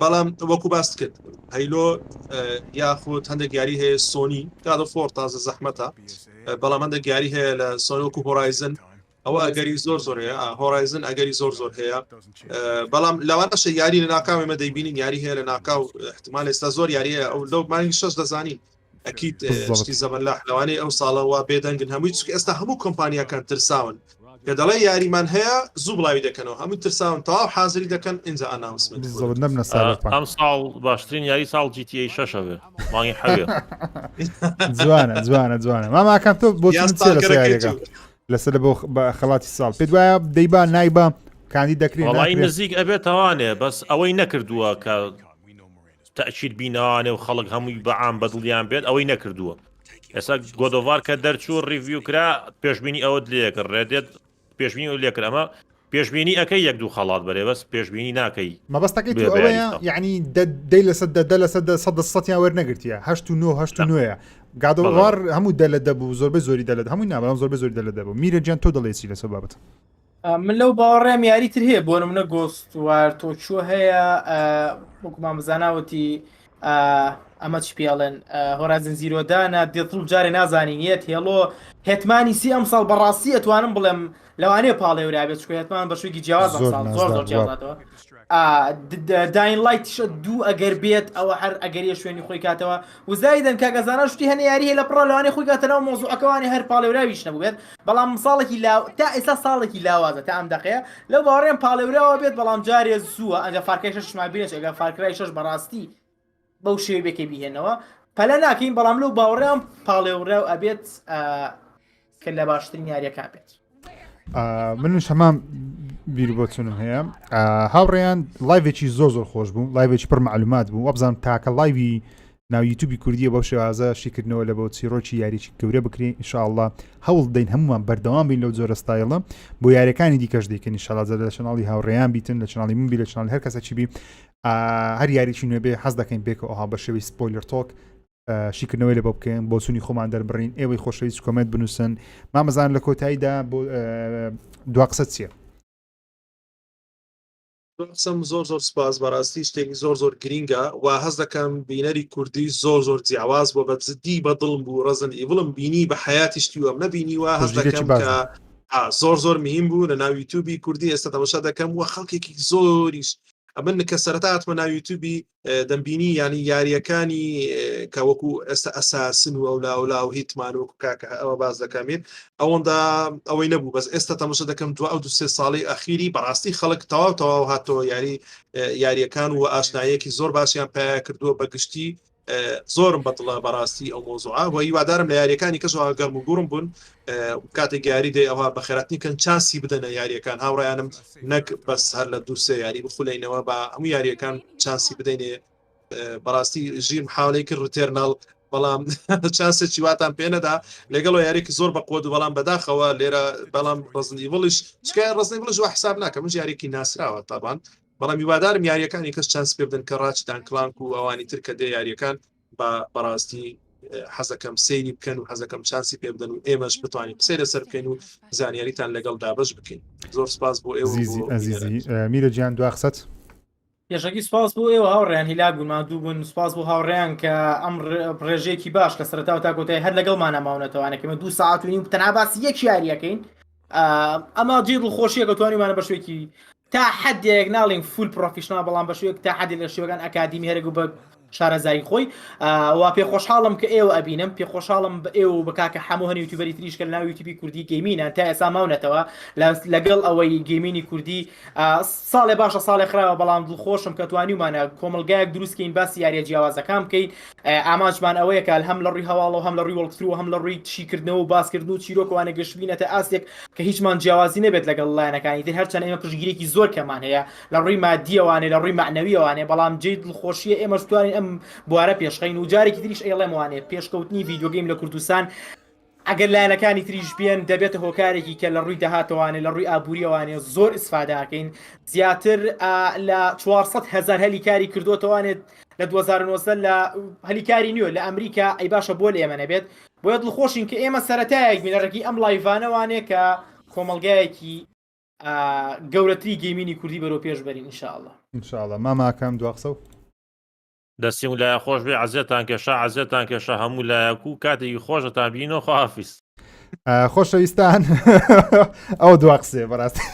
بەڵام وەکو باست کرد هەیلۆ یاخود هەندێک یاری هەیە سۆنی کادە فۆر تازە زەحمەتە بەڵام هەندێک یاری هەیە لە سۆنی وەکو هۆرایزن ئەوە ئەگەری زۆر زۆر هەیە هۆرایزن ئەگەری زۆر زۆر هەیە بەڵام لەوانەشە یاری لە ناکاو ئێمە دەیبینین یاری هەیە لە ناکاو احتمال ئێستا زۆر یاری هەیە ئەو لەو مانگی 6 دەزانین ئەکید شتی زەبەلاح لەوانەیە ئەو ساڵەوە بێدەنگن هەمووی چکە ئێستا هەموو کۆمپانیاکان ترساون کە دەڵێ یاریمان هەیە زوو بڵاوی دەکەنەوە هەموو ترساون تەواو حازری دەکەن ئینجا ئەناونسمنت ئەم ساڵ باشترین یاری ساڵ GTA 6 بێ مانگی حەوێ جوانە ماماکەم تۆ بۆ لەسەر بۆ خەڵاتی ساڵ پێ وایە دەیبا نایبە کاندی دەکرێت وڵی نزیک ئەبێت ئەوانێ بەس ئەوەی نەکردووە کە تەچیر بینانێ و خەڵک هەمووی بەعام بەدڵیان بێت ئەوەی نەکردووە ئێستا گۆدۆڤار کە دەرچوو ڕیڤیو کرا پێشبینی ئەوت لێکرد ڕێدێت پێشبینی و لێکرد ئەمە پێشبینی ئەەکەی یەک دوو خەڵات بەرێ بەس پێشبینی ناکەی مەبەستەکەی تو ئەوەیە یعنی دەی لە 100 وەرنەگرتیە 8 گادۆڤار هەموو دەلە دەبوو زۆربەی زۆری دەلێت هەمووی نابڵام زۆربەی زۆری دەلە دەبوو میرە گیان تۆ دەڵێسی لەسەر بابەت من لەو باوەڕێم یاریتر هەیە بۆ منە گۆست وار تۆچوە هەیە وەکومان بزاناوەتی ئەمە چ پێڵێن هۆرازن زیرۆدانە دێتڵ جارێ نازانینیت هێڵۆ هێتمانی سی ئەم ساڵ بەڕاستی ئەتوانم بڵێم لەوانەیە پاڵێورابێت چکە هێتمان بە شوێکی جیاواز زۆر جیاواتەوە داین لایتیشە دوو ئەگەر بێت ئەوە هەر ئەگەریە شوێنی خۆی کاتەوە وزایدن کاگەزانە شتی هەنە یاری لە پڕ لەوانەیە خۆی کاتەنەوە مۆزوعەکەوانی هەر پاڵێوراویش نەبوو بێت بەڵام ساڵێکی تا ئێستا ساڵێکی لاوازە تا ئەم دەقەیە لەو باوەڕێن پاڵێوراوە بێت بەڵام جارێ زووە ئەگە فارکای شەشمان بینێت ئەگە فارکرای شەش بەڕاستی بەو شێوە بێکی بهێنەوە پەلە ناکەین بەڵام لەو باوەڕێم پاڵێوراو ئەبێت کە لە باشترین یاریەکان بێت منش هەمان بیر بۆ چونم هەیە هاوڕێیان لایڤێکی زۆر خۆش بوو لایڤێکی پڕ معلومات بوو وەبزان تاکە لایوی ناو یوتیوبی کوردیە بەو شێوازە شیکردنەوە لە بۆ چیرۆکی یاریی گەورە بکرێن ئینشاءالله هەوڵ دەین هەمومان بەردەوام بین لەو جۆرە ستایڵە بۆ یاریەکانی دیکەش دەکەن ئینشاءالله لە چناڵی هاوڕێیان بیتن لە چناڵی من بی لە چناڵی هەر کەسێکی بی هەر یاریی نوێبێ حەز دەکەین بێکەوە ئەوها بە شێوەی سپۆیلەر تۆک شیکردنەوەی لە بۆ بکەین بۆ چوونی خۆمان دەربڕین ئێوەی خۆشەویست کۆمنت بنووسن مامەزان لە کۆتاییدا بۆ دوا قسە چییە؟ قسم زۆر سپاس بەڕاستی شتێکی زۆر گرینگە و هەز دەکەم بینەری کوردی زۆر جیاواز بۆ بەجددی بەدڵم بوو ڕزن ئیڤڵم بینی بە حیاتیشتی وەم نەبینیوە هەز دەکەم کە زۆر مهم بوو لە ناو یوتیوبی کوردی ئێستا تەماشا دەکەم وە خەڵکێکی زۆریش ئەمن کە سەرەتاتمە ناو یوتیوبی دەمبینی ینی یاریەکانی کە وەکو ئێستا ئەساسن و ئەولا و هیتمان وەکو کاکە ئەوە باز دەکەمێت ئەوەندا ئەوەی نەبوو بەس ئێستا تەماشا دەکەم دو ئەو سێ ساڵی ئەخیری بەڕاستی خەڵک تەواو هاتۆ یاریەکان و ئاشنایەکی زۆر باشیان پیا کردووە بەگشتی زۆرم بەدڵە بەڕاستی ئەو مۆزوعە و هیوادارم لە یاریەکانی کەسەوە گەرم و گوڕم بوون کاتێک یاری دێ ئەوها بە خێراتنی کەن چانسی بدەنە یاریەکان هاوڕیانم نەک بەس هەر لە دووسێ یاری بخولینەوە بە هەموو یاریەکان چانسی بدەینێ بەڕاستی ژیر محاولەی کرد ڕتێرناڵ بەڵام چانسێکی واتان پێنەدا لەگەڵەوە یاریێکی زۆر بەقۆد و بەڵام بەداخەوە لێرە بەڵام ڕزنیڤڵش چکای ڕزنیڤڵش وە حساب ناکەم من یاریێکی ناسراوە تابان بەڵام هیوادارم یاریەکانی کەس چانس پێ بدەن کە ڕاچدان کلانک و ئەوانی تر کە دێ یاریەکان بەڕاستی حەزەکەم سەیری بکەن و حەزەکەم چانسی پێ بدەن و ئێمەش بتوانین قسەی لەسەر بکەین و زانیاریتان لەگەڵ دابەش بکەین زۆر سپاس بۆ ئێوە میرە گیان دوا قسەت یەشەکی سپاس بۆ ئێوە هاوڕێیان هیلاک بوون مادوو بوون سپاس بۆ هاوڕێیان کە ئەم ڕێژێکی باش کە سەرەتاو تا کۆتای هەر لەگەڵمان نەماونەتەوانەکەمە 2 ساعت و نیم تەنها باسی یەک یاریەکەین ئەمە جێ دڵخۆشیە کە توانیمانە بە شوێکی تا حدێک ناڵین فول پرۆفیشنال بەڵام بە شوێک تا حدێک لە شوێگان ئەکادیمی هەرێک بە شارەزای خۆی وا پێ خۆشحاڵم کە ئێوە ئەبینم پێ خۆشحاڵم بە ئێوە بە کاکە هەموو هەنی یوتیوبەری تریش کە لە ناو یوتیوبی کوردی گەیمینە تا ئێستا ماونەتەوە لەگەڵ ئەوەی گەیمینی کوردی ساڵێ باشە ساڵێ خراوە بەڵام دڵخۆشم کە توانیمانە کۆمەلگایەک دروستکەین باسی یاریە جیاوازەکان بکەین ئاماجمان ئەوەیە کە هەم لە ڕووی هەواڵەوە هەم لە ڕووی وەڵکترو هەم لە ڕووی تشیکردنەوە و باسکردن و چیرۆکوانە گەشتبینەتە ئاسێک کە هیچمان جیاوازی نەبێت لەگەڵ لایەنەکانی تر هەرچەند ئێمە پشتگیرێکی زۆر کەمان هەیە لە ڕووی مادیەوانێ لە ڕووی معنەویەوانێ بەڵام جێ دڵخۆشیە ئێمە توانین ئەم بوارە پێشخین و جارێکی تریش ئێڵێم وانێ پێشکەوتنی ڤیدیۆگەیم لە کوردستان ئەگەر لایەنەکانی تریش بێن دەبێتە هۆکارێکی کە لە ڕووی دەهاتەوانێ لە ڕووی ئابوووریەوانێ زۆر ئیسفادەکەین زیاتر لە 400,000 هەلیکاری کردوتەوانێت لە 2009 لە هەلیکاری نیوە لە ئەمریکا ئەی باشە بۆ لە ئێمە نەبێت بۆیە دڵخۆشین کە ئێمە سەرەتایەک بینەڕێکی ئەم لایڤانەوانێ کە کۆمەلگایەکی گەورەتری گەیمینی کوردی بەرەو پێش بەرین ئینشاءالله ماماکەم دوا قسە و دەستی و لای خۆش بێ عزیێتان کێشە عزیێتان کێشە هەموو لایەک و کاتێکی خۆشتان بینەوە خۆحافیز خۆشەویستان ئەو دوا قسێ بەڕاستی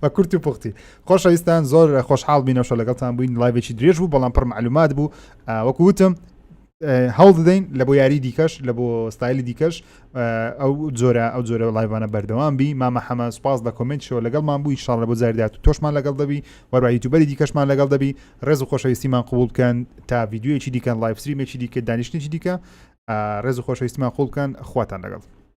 بە کورتی و پوختی خۆشەویستان زۆر خۆشحاڵ بینەوە لەگەڵتان بووین لایڤێکی درێژ بوو بەڵام پڕ معلومات بوو وەکو وتم هەوڵ دەدەین لە بۆ یاری دیکەش لە بۆ ستایلی دیکەش ئەو جۆرە لایڤانە بەردەوام بی مامە حەمە سوپاس لە کۆمنتشەوە لەگەڵمان بوو ئینشاڵڵا بۆ جاریدات و تۆشمان لەگەڵ دەبی وەروە یوتیوبەری دیکەشمان لەگەڵ دەبی ڕێز و خۆشەویستیمان قبول بکەن تا ڤیدیۆیەکی دیکەن لایڤ ستریمێکی دیکە دانیشتێکی دیکە ڕێز و خۆشەویستیمان قبول بکەن خواتان لەگەڵ